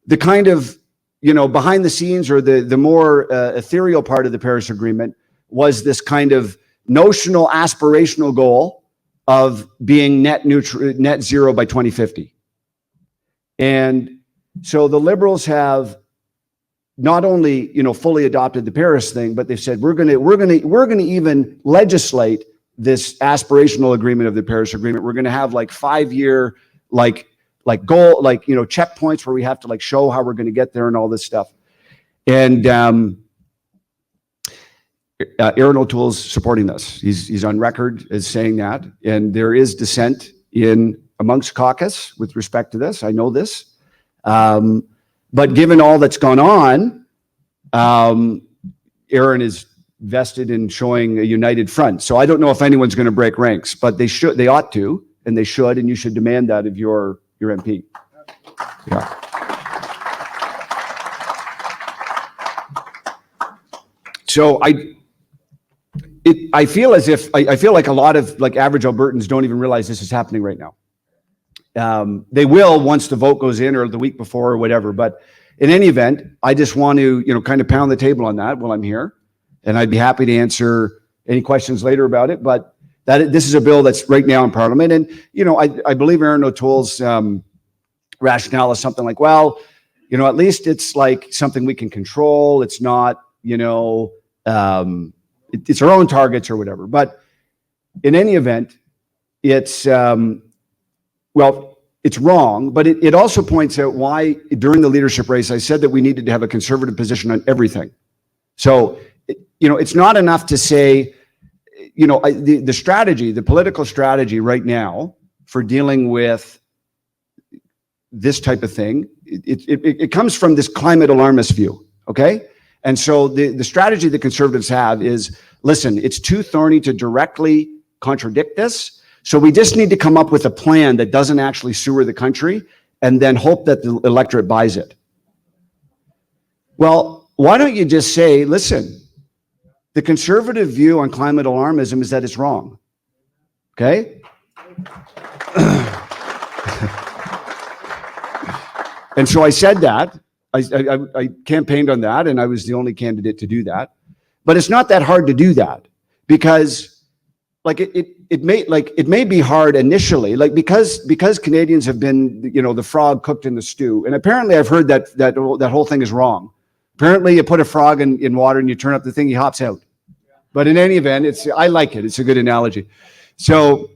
the kind of, you know, behind the scenes, or the more ethereal part of the Paris Agreement was this kind of notional aspirational goal of being net zero by 2050. And so the Liberals have not only, you know, fully adopted the Paris thing, but they've said we're going to even legislate this aspirational agreement of the Paris Agreement. We're going to have like 5-year like goal, like, you know, checkpoints where we have to like show how we're going to get there and all this stuff. And Aaron O'Toole's supporting this. He's on record as saying that, and there is dissent in amongst caucus with respect to this. I know this. But given all that's gone on, Aaron is vested in showing a united front. So I don't know if anyone's going to break ranks, but they ought to, and they should, and you should demand that of your MP. Yeah. So I feel as if I feel like a lot of like average Albertans don't even realize this is happening right now. They will once the vote goes in, or the week before, or whatever. But in any event, I just want to, you know, kind of pound the table on that while I'm here, and I'd be happy to answer any questions later about it. But this is a bill that's right now in Parliament, and you know, I believe Aaron O'Toole's rationale is something like, well, you know, at least it's like something we can control. It's not, you know, it's our own targets or whatever. But in any event, it's well, it's wrong, but it also points out why during the leadership race, I said that we needed to have a conservative position on everything. So, you know, it's not enough to say, you know, the strategy, the political strategy right now for dealing with this type of thing, it comes from this climate alarmist view, okay? And so the strategy the conservatives have is, listen, it's too thorny to directly contradict this. So we just need to come up with a plan that doesn't actually sewer the country and then hope that the electorate buys it. Well, why don't you just say, listen, the conservative view on climate alarmism is that it's wrong. Okay? And so I said that. I campaigned on that, and I was the only candidate to do that. But it's not that hard to do that, because like it may be hard initially, like because Canadians have been, you know, the frog cooked in the stew. And apparently I've heard that whole thing is wrong. Apparently you put a frog in water and you turn up the thing, he hops out. But in any event, I like it. It's a good analogy. So,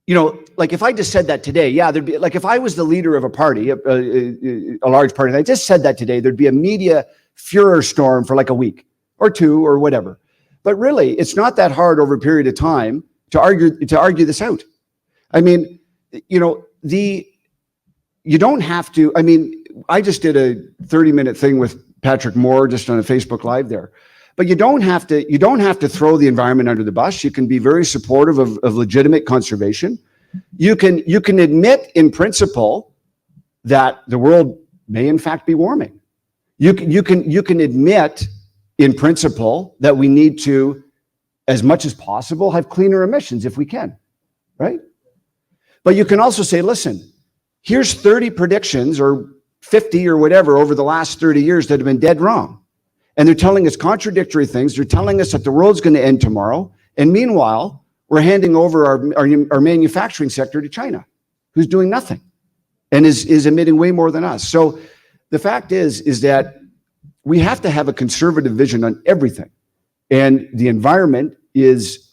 you know, like if I just said that today, yeah, there'd be, like if I was the leader of a party, a large party, and I just said that today, there'd be a media furor storm for like a week or two or whatever. But really, it's not that hard over a period of time to argue this out. I mean, you know, you don't have to. I mean, I just did a 30-minute thing with Patrick Moore just on a Facebook Live there. But you don't have to throw the environment under the bus. You can be very supportive of legitimate conservation. You can admit in principle that the world may in fact be warming. You can admit in principle that we need to, as much as possible, have cleaner emissions if we can, right? But you can also say, listen, here's 30 predictions or 50 or whatever over the last 30 years that have been dead wrong. And they're telling us contradictory things. They're telling us that the world's going to end tomorrow. And meanwhile, we're handing over our manufacturing sector to China, who's doing nothing and is emitting way more than us. So the fact is that we have to have a conservative vision on everything. And the environment is,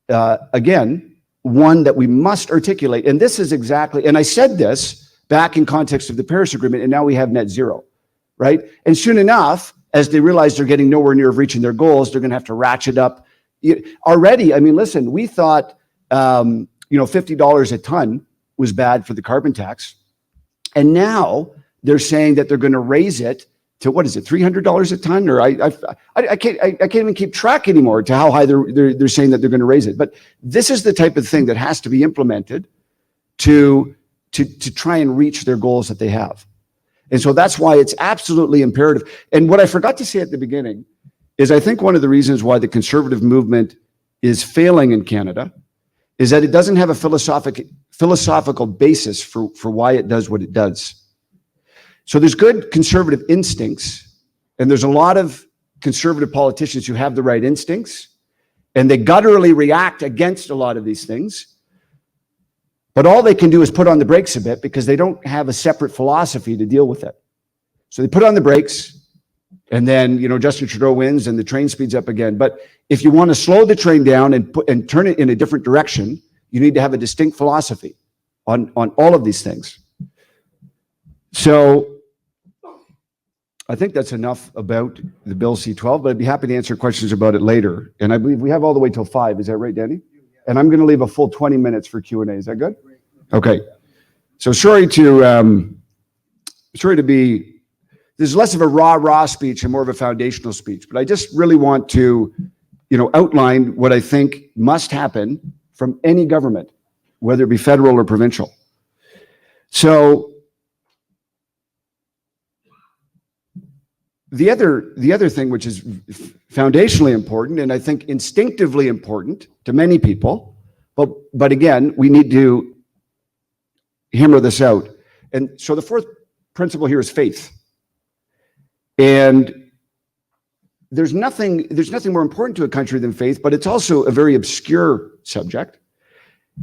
again, one that we must articulate. And this is exactly, and I said this back in context of the Paris Agreement, and now we have net zero, right? And soon enough, as they realize they're getting nowhere near reaching their goals, they're going to have to ratchet up. Already, I mean, listen, we thought, $50 a ton was bad for the carbon tax. And now they're saying that they're going to raise it to, what is it, $300 a ton? Or I can't even keep track anymore to how high they're saying that they're going to raise it. But this is the type of thing that has to be implemented to try and reach their goals that they have. And so that's why it's absolutely imperative. And what I forgot to say at the beginning is I think one of the reasons why the conservative movement is failing in Canada is that it doesn't have a philosophical basis for why it does what it does. So there's good conservative instincts, and there's a lot of conservative politicians who have the right instincts, and they gutturally react against a lot of these things. But all they can do is put on the brakes a bit because they don't have a separate philosophy to deal with it. So they put on the brakes, and then, Justin Trudeau wins and the train speeds up again. But if you want to slow the train down and turn it in a different direction, you need to have a distinct philosophy on all of these things. So I think that's enough about the Bill C-12, but I'd be happy to answer questions about it later. And I believe we have all the way till 5. Is that right, Danny? And I'm going to leave a full 20 minutes for Q&A. Is that good? Okay. So sorry to be, there's less of a rah-rah speech and more of a foundational speech, but I just really want to, outline what I think must happen from any government, whether it be federal or provincial. So the other thing which is foundationally important, and I think instinctively important to many people, but again, we need to hammer this out. And so the fourth principle here is faith. And there's nothing more important to a country than faith, but it's also a very obscure subject.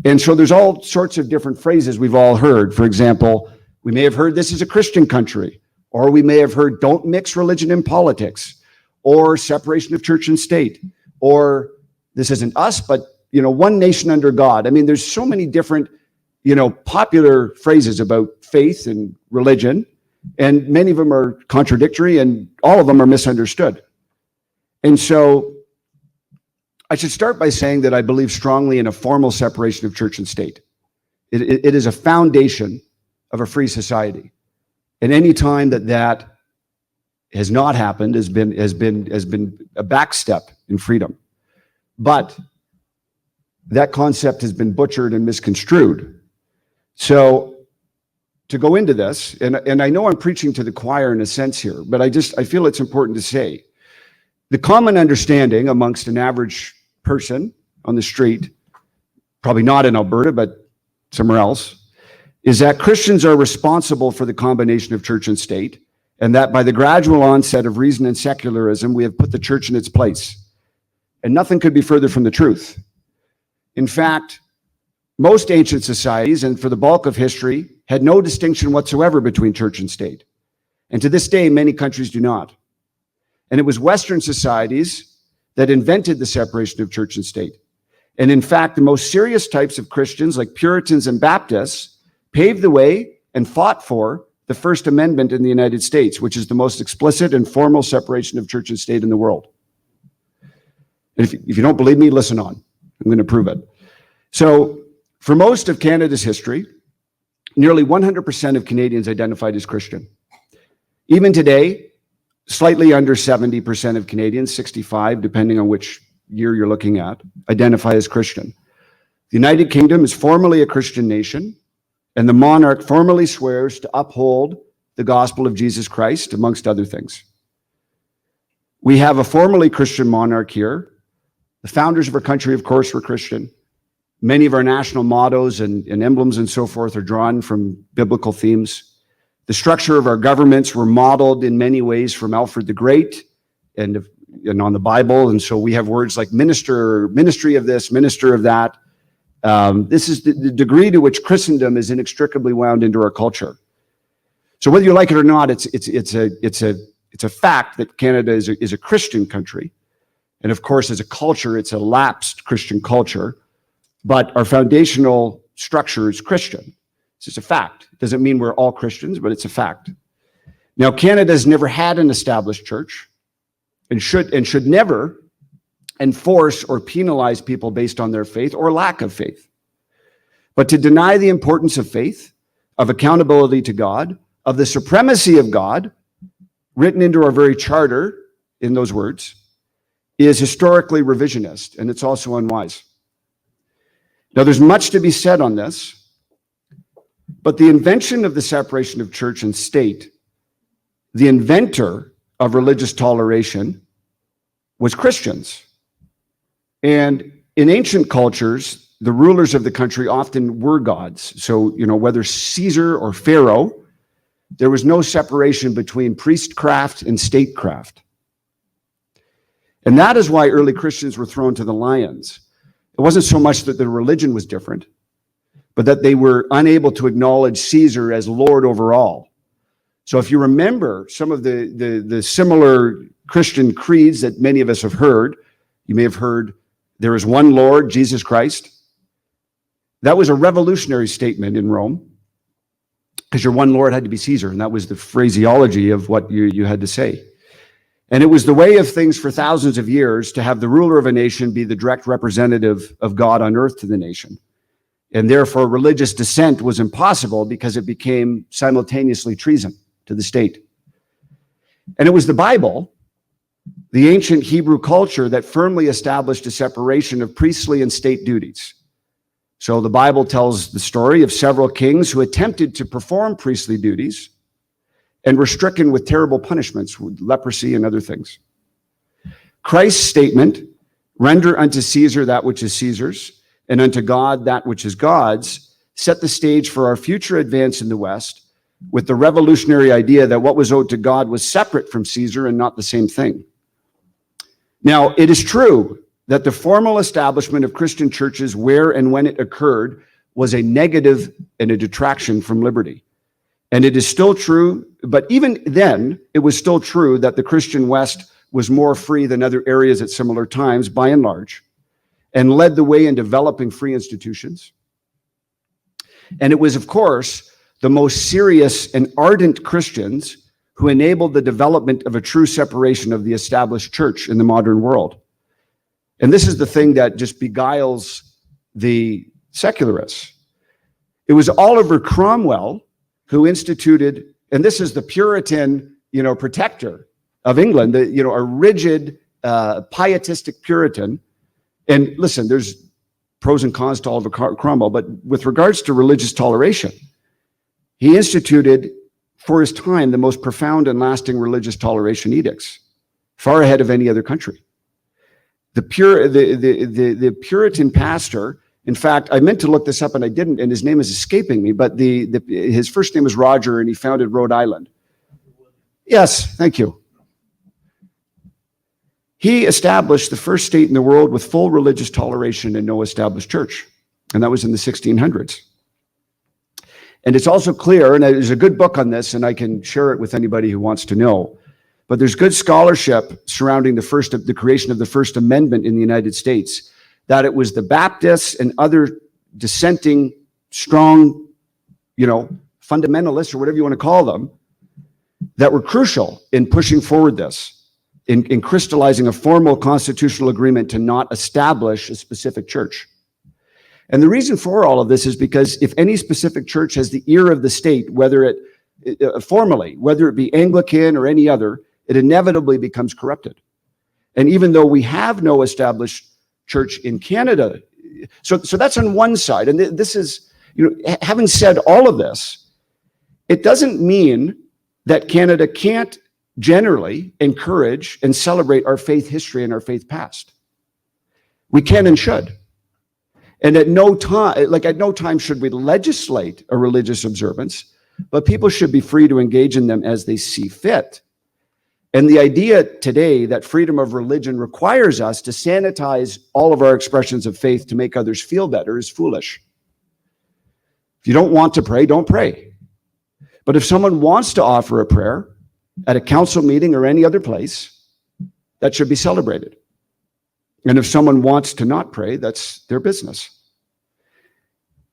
And so there's all sorts of different phrases we've all heard. For example, we may have heard this is a Christian country, or we may have heard don't mix religion and politics, or separation of church and state, or this isn't us, but one nation under God. I mean, there's so many different, popular phrases about faith and religion, and many of them are contradictory and all of them are misunderstood. And so I should start by saying that I believe strongly in a formal separation of church and state. It is a foundation of a free society. And any time that has not happened has been a backstep in freedom. But that concept has been butchered and misconstrued. So to go into this, and I know I'm preaching to the choir in a sense here, but I feel it's important to say, the common understanding amongst an average person on the street, probably not in Alberta, but somewhere else, is that Christians are responsible for the combination of church and state, and that by the gradual onset of reason and secularism, we have put the church in its place. And nothing could be further from the truth. In fact, most ancient societies, and for the bulk of history, had no distinction whatsoever between church and state. And to this day, many countries do not. And it was Western societies that invented the separation of church and state. And in fact, the most serious types of Christians, like Puritans and Baptists, paved the way and fought for the First Amendment in the United States, which is the most explicit and formal separation of church and state in the world. And if you don't believe me, listen on. I'm going to prove it. So for most of Canada's history, nearly 100% of Canadians identified as Christian. Even today, slightly under 70% of Canadians, 65, depending on which year you're looking at, identify as Christian. The United Kingdom is formally a Christian nation, and the monarch formally swears to uphold the gospel of Jesus Christ, amongst other things. We have a formerly Christian monarch here. The founders of our country, of course, were Christian. Many of our national mottos and emblems and so forth are drawn from biblical themes. The structure of our governments were modeled in many ways from Alfred the Great and on the Bible. And so we have words like minister, ministry of this, minister of that. This is the degree to which Christendom is inextricably wound into our culture. So whether you like it or not, it's a fact that Canada is a Christian country. And of course, as a culture, it's a lapsed Christian culture. But our foundational structure is Christian. It's just a fact. It doesn't mean we're all Christians, but it's a fact. Now, Canada has never had an established church and should never enforce or penalize people based on their faith or lack of faith. But to deny the importance of faith, of accountability to God, of the supremacy of God, written into our very charter in those words, is historically revisionist, and it's also unwise. Now, there's much to be said on this, but the invention of the separation of church and state, the inventor of religious toleration, was Christians. And in ancient cultures, the rulers of the country often were gods. So, whether Caesar or Pharaoh, there was no separation between priestcraft and statecraft. And that is why early Christians were thrown to the lions. It wasn't so much that their religion was different, but that they were unable to acknowledge Caesar as Lord over all. So if you remember some of the similar Christian creeds that many of us have heard, you may have heard, there is one Lord, Jesus Christ. That was a revolutionary statement in Rome, because your one Lord had to be Caesar, and that was the phraseology of what you had to say. And it was the way of things for thousands of years to have the ruler of a nation be the direct representative of God on earth to the nation. And therefore, religious dissent was impossible because it became simultaneously treason to the state. And it was the Bible, the ancient Hebrew culture, that firmly established a separation of priestly and state duties. So the Bible tells the story of several kings who attempted to perform priestly duties and were stricken with terrible punishments, with leprosy and other things. Christ's statement, render unto Caesar that which is Caesar's, and unto God that which is God's, set the stage for our future advance in the West with the revolutionary idea that what was owed to God was separate from Caesar and not the same thing. Now, it is true that the formal establishment of Christian churches where and when it occurred was a negative and a detraction from liberty. And it is still true, but even then, it was still true that the Christian West was more free than other areas at similar times, by and large, and led the way in developing free institutions. And it was, of course, the most serious and ardent Christians who enabled the development of a true separation of the established church in the modern world. And this is the thing that just beguiles the secularists. It was Oliver Cromwell who instituted, and this is the Puritan, protector of England, a rigid, pietistic Puritan. And listen, there's pros and cons to Oliver Cromwell, but with regards to religious toleration, he instituted, for his time, the most profound and lasting religious toleration edicts, far ahead of any other country. The Puritan pastor, in fact, I meant to look this up and I didn't, and his name is escaping me, but his first name was Roger, and he founded Rhode Island. Yes, thank you. He established the first state in the world with full religious toleration and no established church, and that was in the 1600s. And it's also clear, and there's a good book on this, and I can share it with anybody who wants to know, but there's good scholarship surrounding the creation of the First Amendment in the United States, that it was the Baptists and other dissenting, strong, fundamentalists, or whatever you want to call them, that were crucial in pushing forward this, in crystallizing a formal constitutional agreement to not establish a specific church. And the reason for all of this is because if any specific church has the ear of the state, whether it be Anglican or any other, it inevitably becomes corrupted. And even though we have no established church in Canada, so that's on one side. And this is, having said all of this, it doesn't mean that Canada can't generally encourage and celebrate our faith history and our faith past. We can and should. And at no time should we legislate a religious observance, but people should be free to engage in them as they see fit. And the idea today that freedom of religion requires us to sanitize all of our expressions of faith to make others feel better is foolish. If you don't want to pray, don't pray. But if someone wants to offer a prayer at a council meeting or any other place, that should be celebrated. And if someone wants to not pray, that's their business.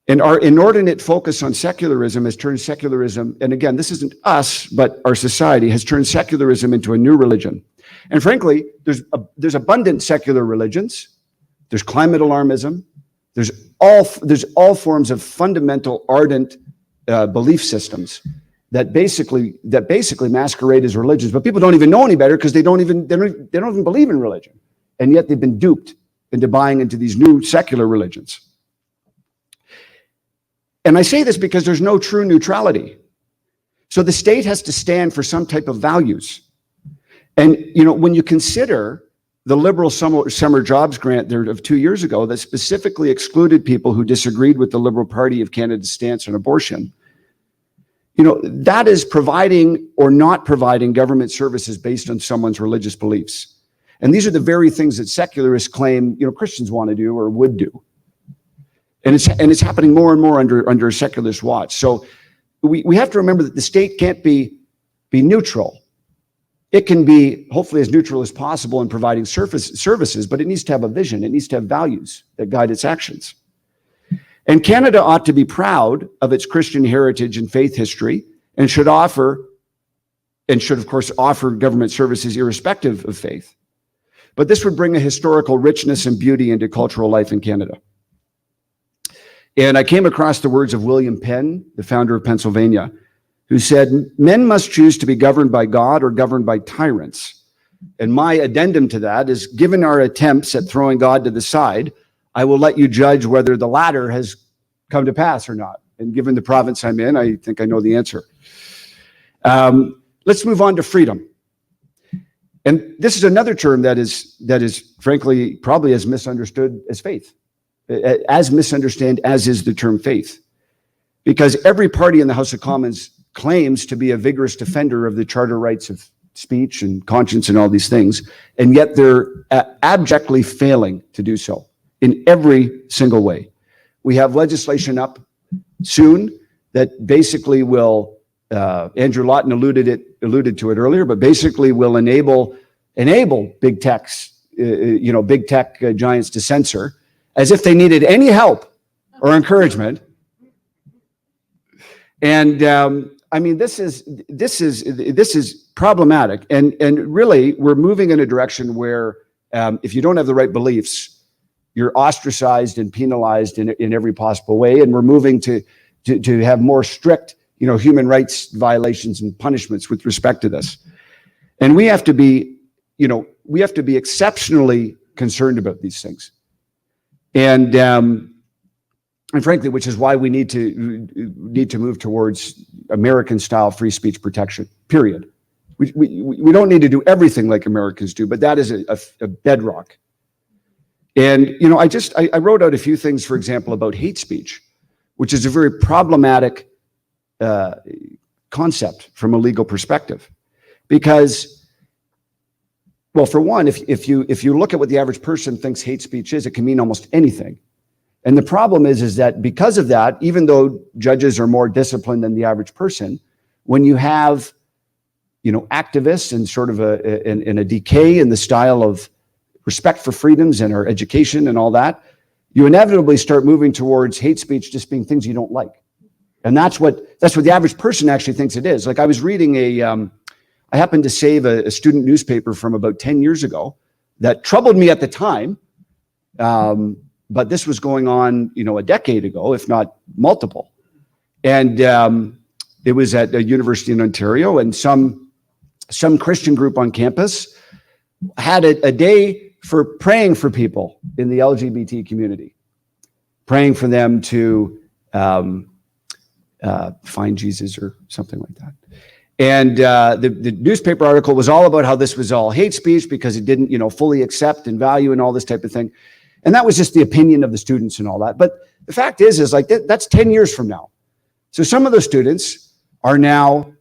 And our inordinate focus on secularism has turned secularism, and again, this isn't us, but our society has turned secularism into a new religion. And frankly, there's abundant secular religions. There's climate alarmism. There's all forms of fundamental ardent belief systems that basically masquerade as religions, but people don't even know any better because they don't even believe in religion. And yet they've been duped into buying into these new secular religions. And I say this because there's no true neutrality. So the state has to stand for some type of values. And, when you consider the liberal summer jobs grant there of 2 years ago that specifically excluded people who disagreed with the Liberal Party of Canada's stance on abortion, that is providing or not providing government services based on someone's religious beliefs. And these are the very things that secularists claim, Christians want to do or would do. And it's happening more and more under a secularist watch. So we have to remember that the state can't be neutral. It can be hopefully as neutral as possible in providing services, but it needs to have a vision. It needs to have values that guide its actions. And Canada ought to be proud of its Christian heritage and faith history and should of course offer government services irrespective of faith. But this would bring a historical richness and beauty into cultural life in Canada. And I came across the words of William Penn, the founder of Pennsylvania, who said, "Men must choose to be governed by God or governed by tyrants." And my addendum to that is, given our attempts at throwing God to the side, I will let you judge whether the latter has come to pass or not. And given the province I'm in, I think I know the answer. Let's move on to freedom. And this is another term that is frankly probably as misunderstood as faith. As misunderstood as is the term faith. Because every party in the House of Commons claims to be a vigorous defender of the charter rights of speech and conscience and all these things, and yet they're abjectly failing to do so in every single way. We have legislation up soon that basically will, Andrew Lawton alluded to it earlier, but basically will enable big techs, big tech giants to censor, as if they needed any help or encouragement. And this is problematic. And really, we're moving in a direction where if you don't have the right beliefs, you're ostracized and penalized in every possible way. And we're moving to have more strict, human rights violations and punishments with respect to this. And we have to be exceptionally concerned about these things. And frankly, which is why we need to move towards American-style free speech protection. Period. We don't need to do everything like Americans do, but that is a bedrock. And I wrote out a few things, for example, about hate speech, which is a very problematic concept from a legal perspective, because. Well, for one, if you look at what the average person thinks hate speech is, it can mean almost anything. And the problem is that because of that, even though judges are more disciplined than the average person, when you have, activists and sort of a decay in the style of respect for freedoms and our education and all that, you inevitably start moving towards hate speech just being things you don't like. And that's what the average person actually thinks it is. Like I was reading I happened to save a student newspaper from about 10 years ago that troubled me at the time. But this was going on, a decade ago, if not multiple. And it was at a university in Ontario, and some Christian group on campus had a day for praying for people in the LGBT community, praying for them to find Jesus or something like that. And the newspaper article was all about how this was all hate speech because it didn't, fully accept and value and all this type of thing. And that was just the opinion of the students and all that. But the fact is like that's 10 years from now. So some of those students are now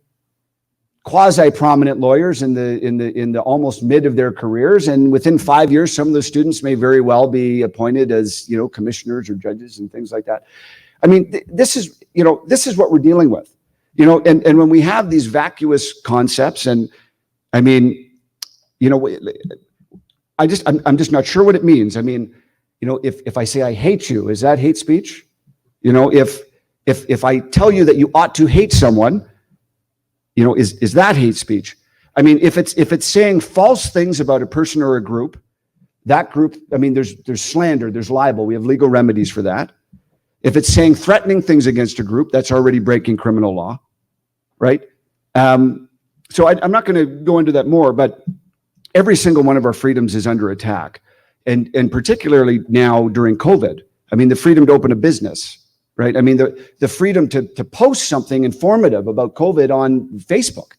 quasi-prominent lawyers in the almost mid of their careers, and within 5 years, some of those students may very well be appointed as commissioners or judges and things like that. I mean, this is what we're dealing with, and when we have these vacuous concepts, and I mean, I'm just not sure what it means. I mean, if I say I hate you, is that hate speech? If I tell you that you ought to hate someone, is that hate speech? I mean, if it's saying false things about a person or a group, that group, I mean, there's slander, there's libel. We have legal remedies for that. If it's saying threatening things against a group, that's already breaking criminal law, right? So I'm not going to go into that more, but every single one of our freedoms is under attack, and particularly now during COVID. I mean, the freedom to open a business. Right. I mean, the freedom to post something informative about COVID on Facebook,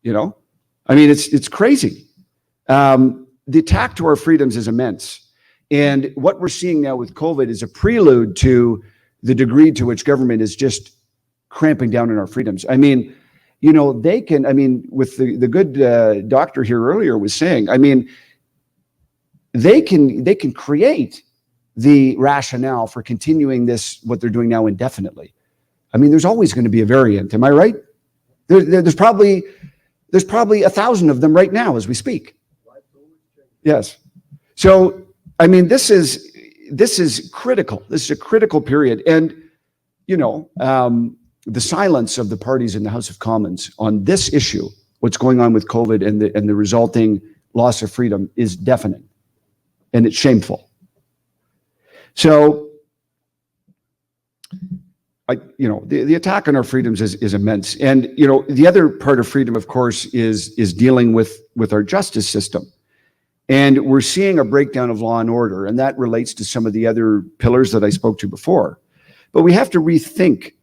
I mean, it's crazy. The attack to our freedoms is immense. And what we're seeing now with COVID is a prelude to the degree to which government is just cramping down on our freedoms. I mean, they can, I mean, with the good doctor here earlier was saying, I mean, they can create the rationale for continuing what they're doing now indefinitely. I mean, there's always going to be a variant. Am I right? There's probably 1,000 of them right now as we speak. Yes. So, I mean, this is critical. This is a critical period. And, the silence of the parties in the House of Commons on this issue, what's going on with COVID and the resulting loss of freedom, is deafening. And it's shameful. So, the attack on our freedoms is immense. And, the other part of freedom, of course, is dealing with our justice system. And we're seeing a breakdown of law and order, and that relates to some of the other pillars that I spoke to before. But we have to rethink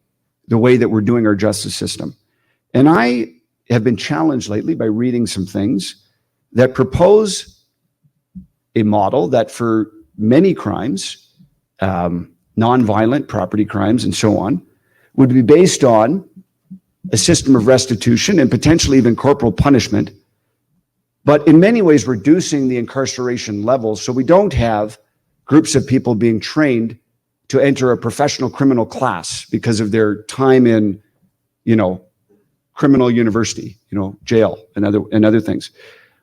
the way that we're doing our justice system. And I have been challenged lately by reading some things that propose a model that for many crimes, nonviolent property crimes and so on, would be based on a system of restitution and potentially even corporal punishment, but in many ways reducing the incarceration levels so we don't have groups of people being trained to enter a professional criminal class because of their time in, criminal university, jail and other things.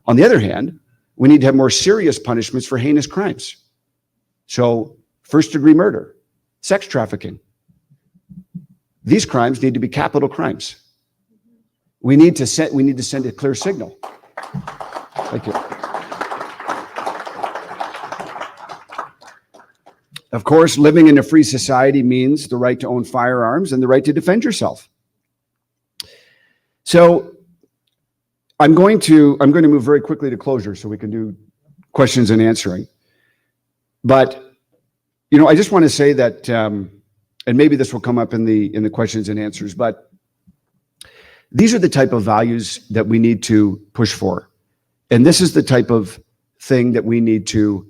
On the other hand, we need to have more serious punishments for heinous crimes. So, first-degree murder, sex trafficking. These crimes need to be capital crimes. We need to send a clear signal. Thank you. Of course, living in a free society means the right to own firearms and the right to defend yourself. So I'm going to move very quickly to closure so we can do questions and answering. But I just want to say that, and maybe this will come up in the questions and answers, but these are the type of values that we need to push for. And this is the type of thing that we need to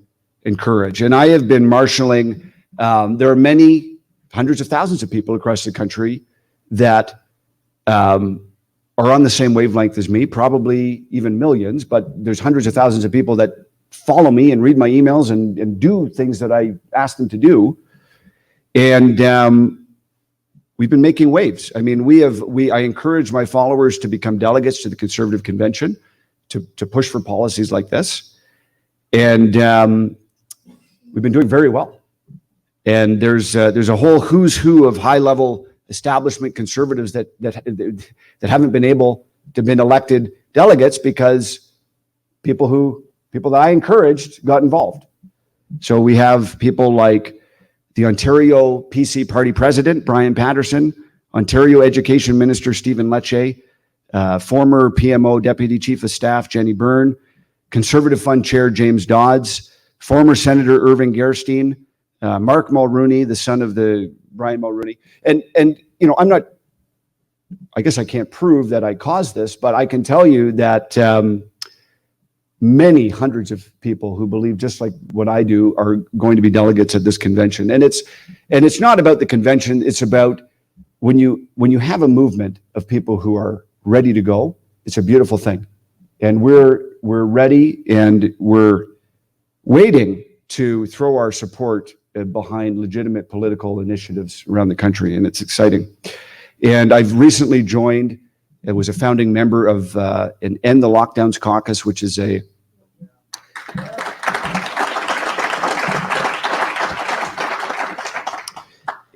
encourage. And I have been marshaling, there are many hundreds of thousands of people across the country that are on the same wavelength as me, probably even millions, but there's hundreds of thousands of people that follow me and read my emails and do things that I ask them to do. And we've been making waves. I mean, I encourage my followers to become delegates to the Conservative Convention to push for policies like this. And we've been doing very well. And there's a whole who's who of high-level establishment conservatives that haven't been able to been elected delegates because people that I encouraged got involved. So we have people like the Ontario PC Party President, Brian Patterson, Ontario Education Minister, Stephen Lecce, former PMO Deputy Chief of Staff, Jenny Byrne, Conservative Fund Chair, James Dodds, former Senator Irving Gerstein, Mark Mulrooney, the son of the Brian Mulrooney. And I'm not I guess I can't prove that I caused this, but I can tell you that many hundreds of people who believe just like what I do are going to be delegates at this convention. And it's not about the convention. It's about when you have a movement of people who are ready to go, it's a beautiful thing. And we're ready, and we're waiting to throw our support behind legitimate political initiatives around the country, and it's exciting. And I've recently joined, I was a founding member of an End the Lockdowns Caucus, which is a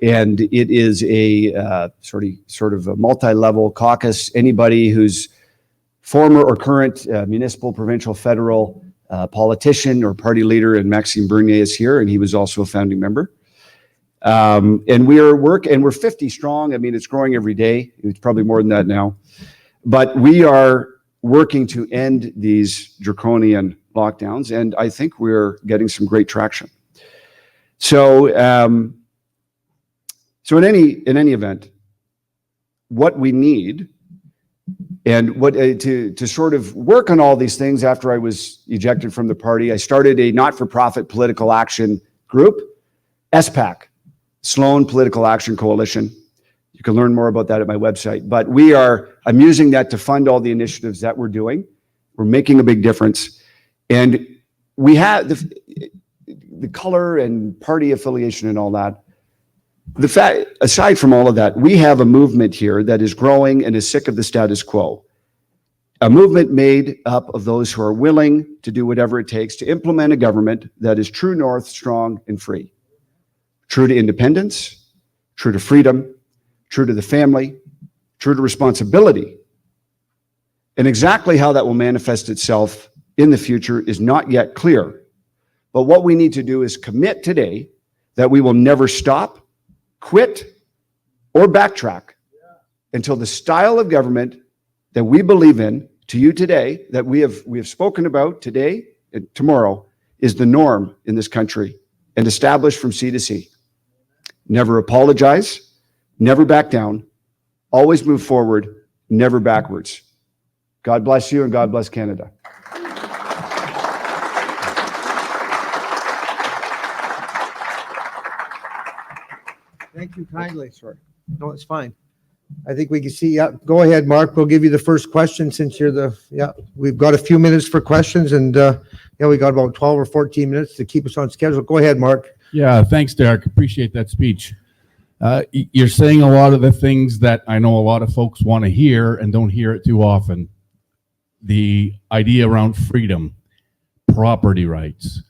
and it is a sort of a multi-level caucus. Anybody who's former or current municipal, provincial, federal politician or party leader, and Maxime Bernier is here, and he was also a founding member. And we're 50 strong. I mean, it's growing every day. It's probably more than that now. But we are working to end these draconian lockdowns, and I think we're getting some great traction. So, in any event, what we need, and what to sort of work on all these things after I was ejected from the party, I started a not-for-profit political action group, SPAC, Sloan Political Action Coalition. You can learn more about that at my website. But I'm using that to fund all the initiatives that we're doing. We're making a big difference. And we have the color and party affiliation and all that. The fact, aside from all of that, we have a movement here that is growing and is sick of the status quo. A movement made up of those who are willing to do whatever it takes to implement a government that is true north, strong, and free. True to independence, true to freedom, true to the family, true to responsibility. And exactly how that will manifest itself in the future is not yet clear. But what we need to do is commit today that we will never stop, quit, or backtrack until the style of government that we believe in, to you today, that we have spoken about today and tomorrow, is the norm in this country and established from sea to sea. Never apologize, never back down, always move forward, never backwards. God bless you, and God bless Canada. Thank you kindly, sir. No, it's fine. I think we can see, yeah, go ahead, Mark. We'll give you the first question since you're we've got a few minutes for questions, and we got about 12 or 14 minutes to keep us on schedule. Go ahead, Mark. Yeah, thanks, Derek. Appreciate that speech. You're saying a lot of the things that I know a lot of folks want to hear and don't hear it too often. The idea around freedom, property rights,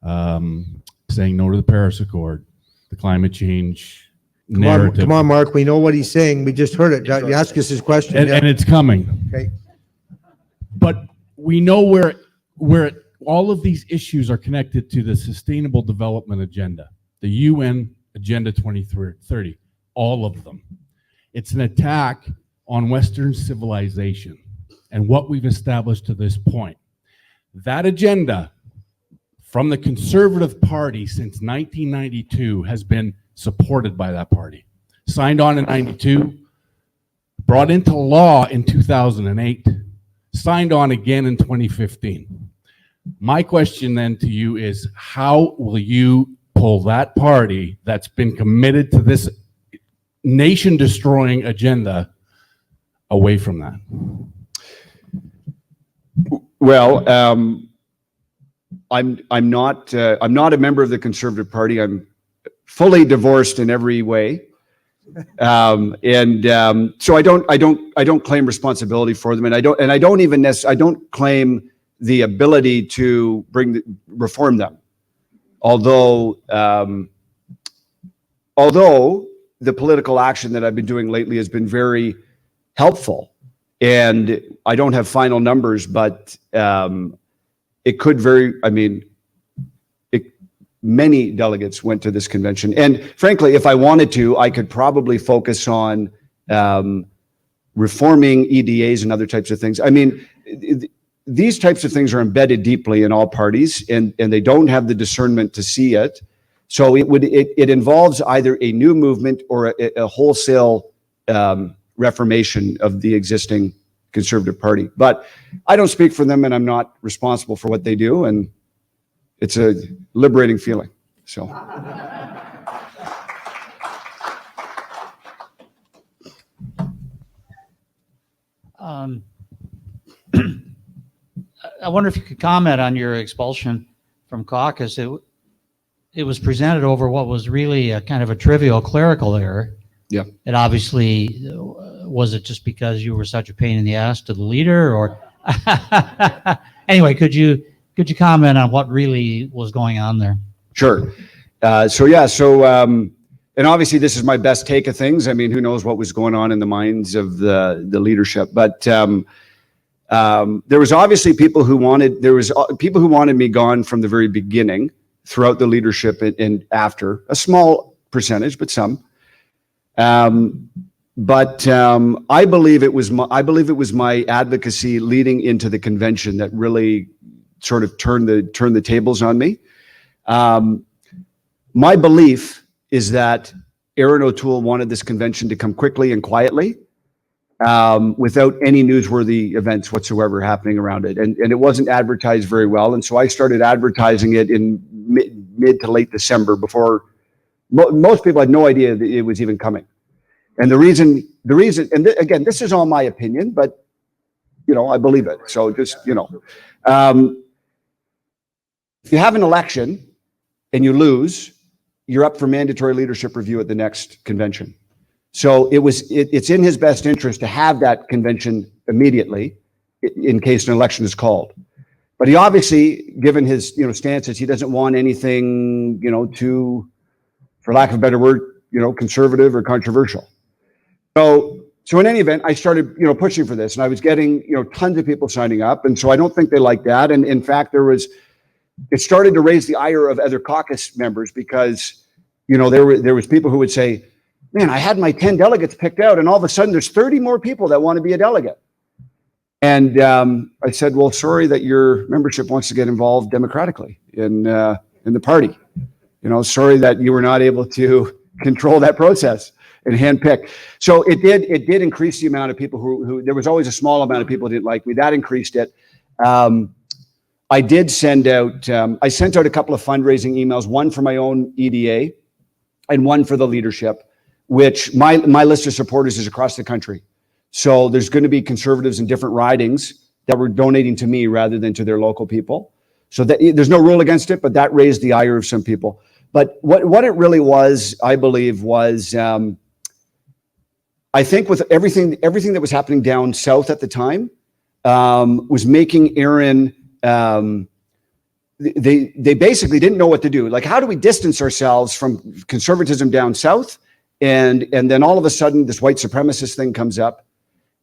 saying no to the Paris Accord, the climate change narrative. Come on, Mark. We know what he's saying. We just heard it. You ask us his question. And it's coming. Okay. But we know where all of these issues are connected to the Sustainable Development Agenda, the UN Agenda 2030, all of them. It's an attack on Western civilization and what we've established to this point. That agenda from the Conservative Party since 1992 has been supported by that party. Signed on in 92, brought into law in 2008, signed on again in 2015. My question then to you is, how will you pull that party that's been committed to this nation-destroying agenda away from that? Well, I'm not a member of the Conservative Party. I'm fully divorced in every way, so I don't claim responsibility for them, and I don't claim the ability to reform them. Although the political action that I've been doing lately has been very helpful, and I don't have final numbers, but it could many delegates went to this convention. And frankly, if I wanted to, I could probably focus on reforming EDAs and other types of things. I mean, these types of things are embedded deeply in all parties, and they don't have the discernment to see it. So it involves either a new movement or a wholesale reformation of the existing Conservative Party. But I don't speak for them, and I'm not responsible for what they do, and it's a liberating feeling. So. I wonder if you could comment on your expulsion from caucus. It was presented over what was really a kind of a trivial clerical error. Yeah. It obviously, was it just because you were such a pain in the ass to the leader, or anyway, could you comment on what really was going on there? Sure. And obviously this is my best take of things. I mean, who knows what was going on in the minds of the leadership, but there was obviously people who wanted me gone from the very beginning, throughout the leadership and after, a small percentage, but some. I believe it was my advocacy leading into the convention that really sort of turned the tables on me. My belief is that Aaron O'Toole wanted this convention to come quickly and quietly, without any newsworthy events whatsoever happening around it. And it wasn't advertised very well. And so I started advertising it in mid to late December, before most people had no idea that it was even coming. And the reason, again, this is all my opinion, but I believe it. So just, if you have an election and you lose, you're up for mandatory leadership review at the next convention. So it's in his best interest to have that convention immediately in case an election is called. But he obviously, given his stances, he doesn't want anything too, for lack of a better word, conservative or controversial. So in any event, I started pushing for this, and I was getting tons of people signing up, and so I don't think they liked that. And in fact, it started to raise the ire of other caucus members, because there was people who would say, man, I had my 10 delegates picked out, and all of a sudden there's 30 more people that want to be a delegate. And I said, well, sorry that your membership wants to get involved democratically in the party. Sorry that you were not able to control that process and handpick. So it did increase the amount of people who there was always a small amount of people who didn't like me. That increased it. I did send out, I sent out a couple of fundraising emails, one for my own EDA and one for the leadership, which my list of supporters is across the country. So there's going to be conservatives in different ridings that were donating to me rather than to their local people. So there's no rule against it, but that raised the ire of some people. But what it really was, I believe, was I think with everything that was happening down south at the time, was making Aaron, they basically didn't know what to do. Like, how do we distance ourselves from conservatism down south? And then all of a sudden this white supremacist thing comes up,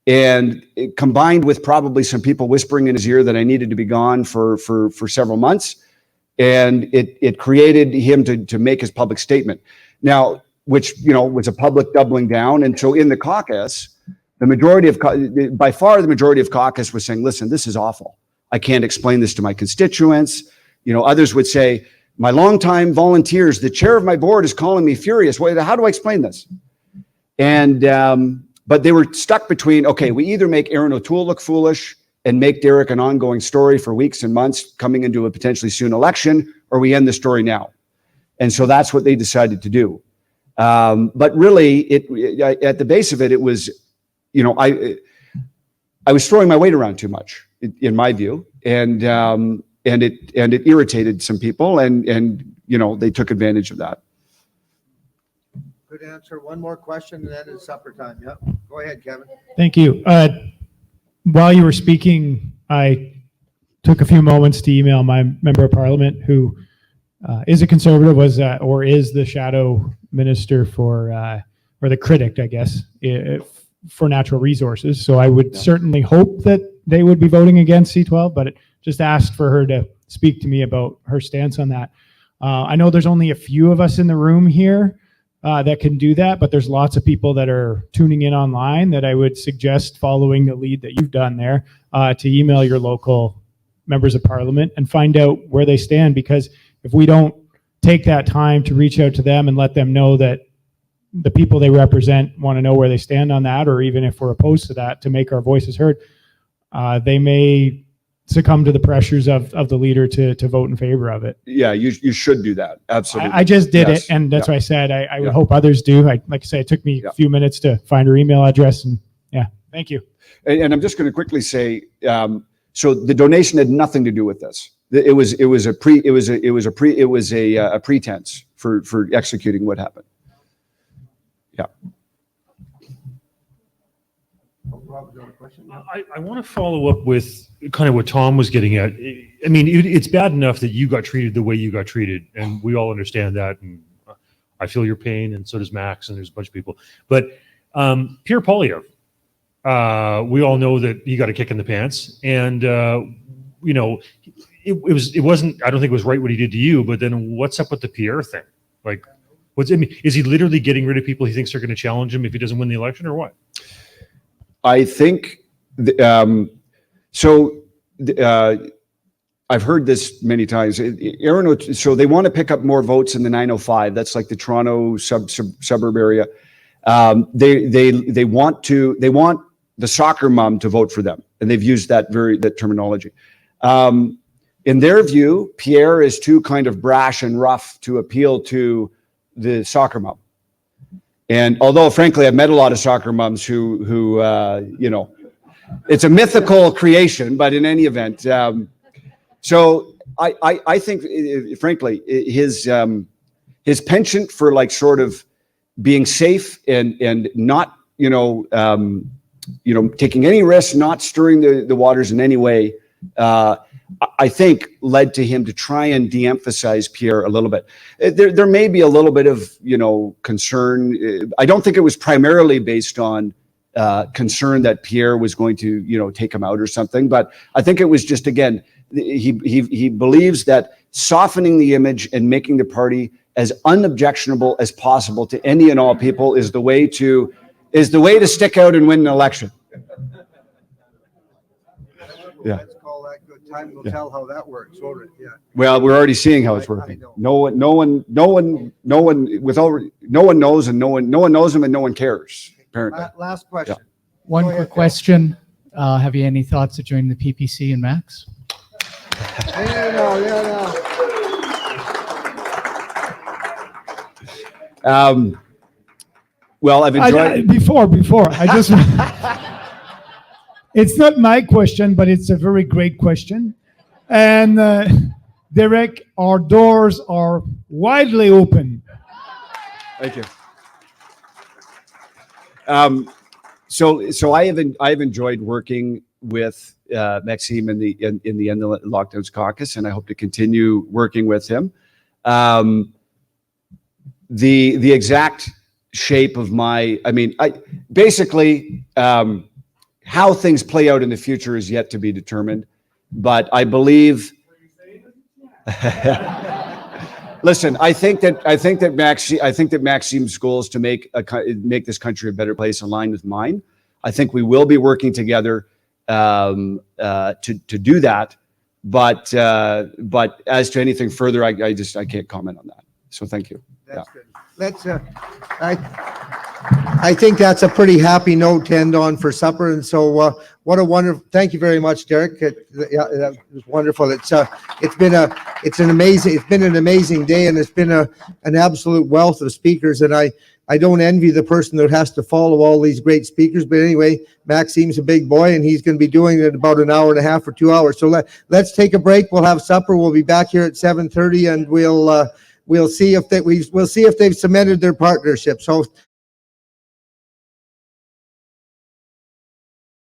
and it, combined with probably some people whispering in his ear that I needed to be gone for several months. And it created him to make his public statement. Now, which, was a public doubling down. And so in the caucus, by far the majority of caucus was saying, listen, this is awful. I can't explain this to my constituents. Others would say, my longtime volunteers, the chair of my board is calling me furious. How do I explain this? And, but they were stuck between, okay, we either make Aaron O'Toole look foolish and make Derek an ongoing story for weeks and months coming into a potentially soon election, or we end the story now. And so that's what they decided to do. But really, at the base of it, it was, I was throwing my weight around too much, in my view, and it irritated some people, and they took advantage of that. Good answer. One more question, and then it's supper time. Yep. Go ahead, Kevin. Thank you. While you were speaking, I took a few moments to email my member of parliament, who is a conservative, or is the shadow minister for, or the critic, I guess, for natural resources. So I would certainly hope that they would be voting against C12, but just asked for her to speak to me about her stance on that. I know there's only a few of us in the room here that can do that, but there's lots of people that are tuning in online that I would suggest, following the lead that you've done there, to email your local members of parliament and find out where they stand. Because if we don't take that time to reach out to them and let them know that the people they represent want to know where they stand on that, or even if we're opposed to that, to make our voices heard, they may succumb to the pressures of the leader to vote in favor of it. Yeah, you should do that. Absolutely. I just did Yes. it, and that's Yeah. why I said I would Yeah. hope others do. Like I say, it took me Yeah. a few minutes to find her email address, and yeah, thank you. And I'm just going to quickly say, so the donation had nothing to do with this. It was a pretense for executing what happened. Yeah. I want to follow up with kind of what Tom was getting at. I mean, it's bad enough that you got treated the way you got treated, and we all understand that. And I feel your pain, and so does Max, and there's a bunch of people. But Pierre Poilievre, we all know that he got a kick in the pants, and you know, it wasn't. I don't think it was right what he did to you. But then, what's up with the Pierre thing? Like, I mean, is he literally getting rid of people he thinks are going to challenge him if he doesn't win the election, or what? I think, I've heard this many times. So they want to pick up more votes in the 905. That's like the Toronto suburb area. They want the soccer mom to vote for them, and they've used that terminology. In their view, Pierre is too kind of brash and rough to appeal to the soccer mom. And although, frankly, I've met a lot of soccer moms who you know, it's a mythical creation, but in any event, so I think, frankly, his penchant for like sort of being safe and not, taking any risks, not stirring the waters in any way, I think led to him to try and de-emphasize Pierre a little bit. There may be a little bit of, concern. I don't think it was primarily based on concern that Pierre was going to, take him out or something. But I think it was just, again, he believes that softening the image and making the party as unobjectionable as possible to any and all people is the way to stick out and win an election. Yeah. Let's call that good. Time will tell how that works, won't it? Yeah. Well, we're already seeing how it's working. No one knows, and no one knows him, and no one cares. Apparently. Last question. One Go quick ahead, question. Have you any thoughts of joining the PPC and Max? Well, I've enjoyed. Before, I just. It's not my question, but it's a very great question. And Derek, our doors are widely open. Thank you. So I've enjoyed working with Maxime in the End the Lockdowns Caucus, and I hope to continue working with him. The exact shape of how things play out in the future is yet to be determined, but I believe. Listen, I think that Maxime's goal is to make this country a better place, aligned with mine. I think we will be working together to do that. But as to anything further, I can't comment on that. So thank you. That's good. Let's. I think that's a pretty happy note to end on for supper. And so, what a wonderful! Thank you very much, Derek. That was wonderful. It's been an amazing day, and it's been an absolute wealth of speakers. And I don't envy the person that has to follow all these great speakers. But anyway, Maxime's a big boy, and he's going to be doing it in about an hour and a half or 2 hours. So let's take a break. We'll have supper. We'll be back here at 7:30, and we'll see if they've cemented their partnership. So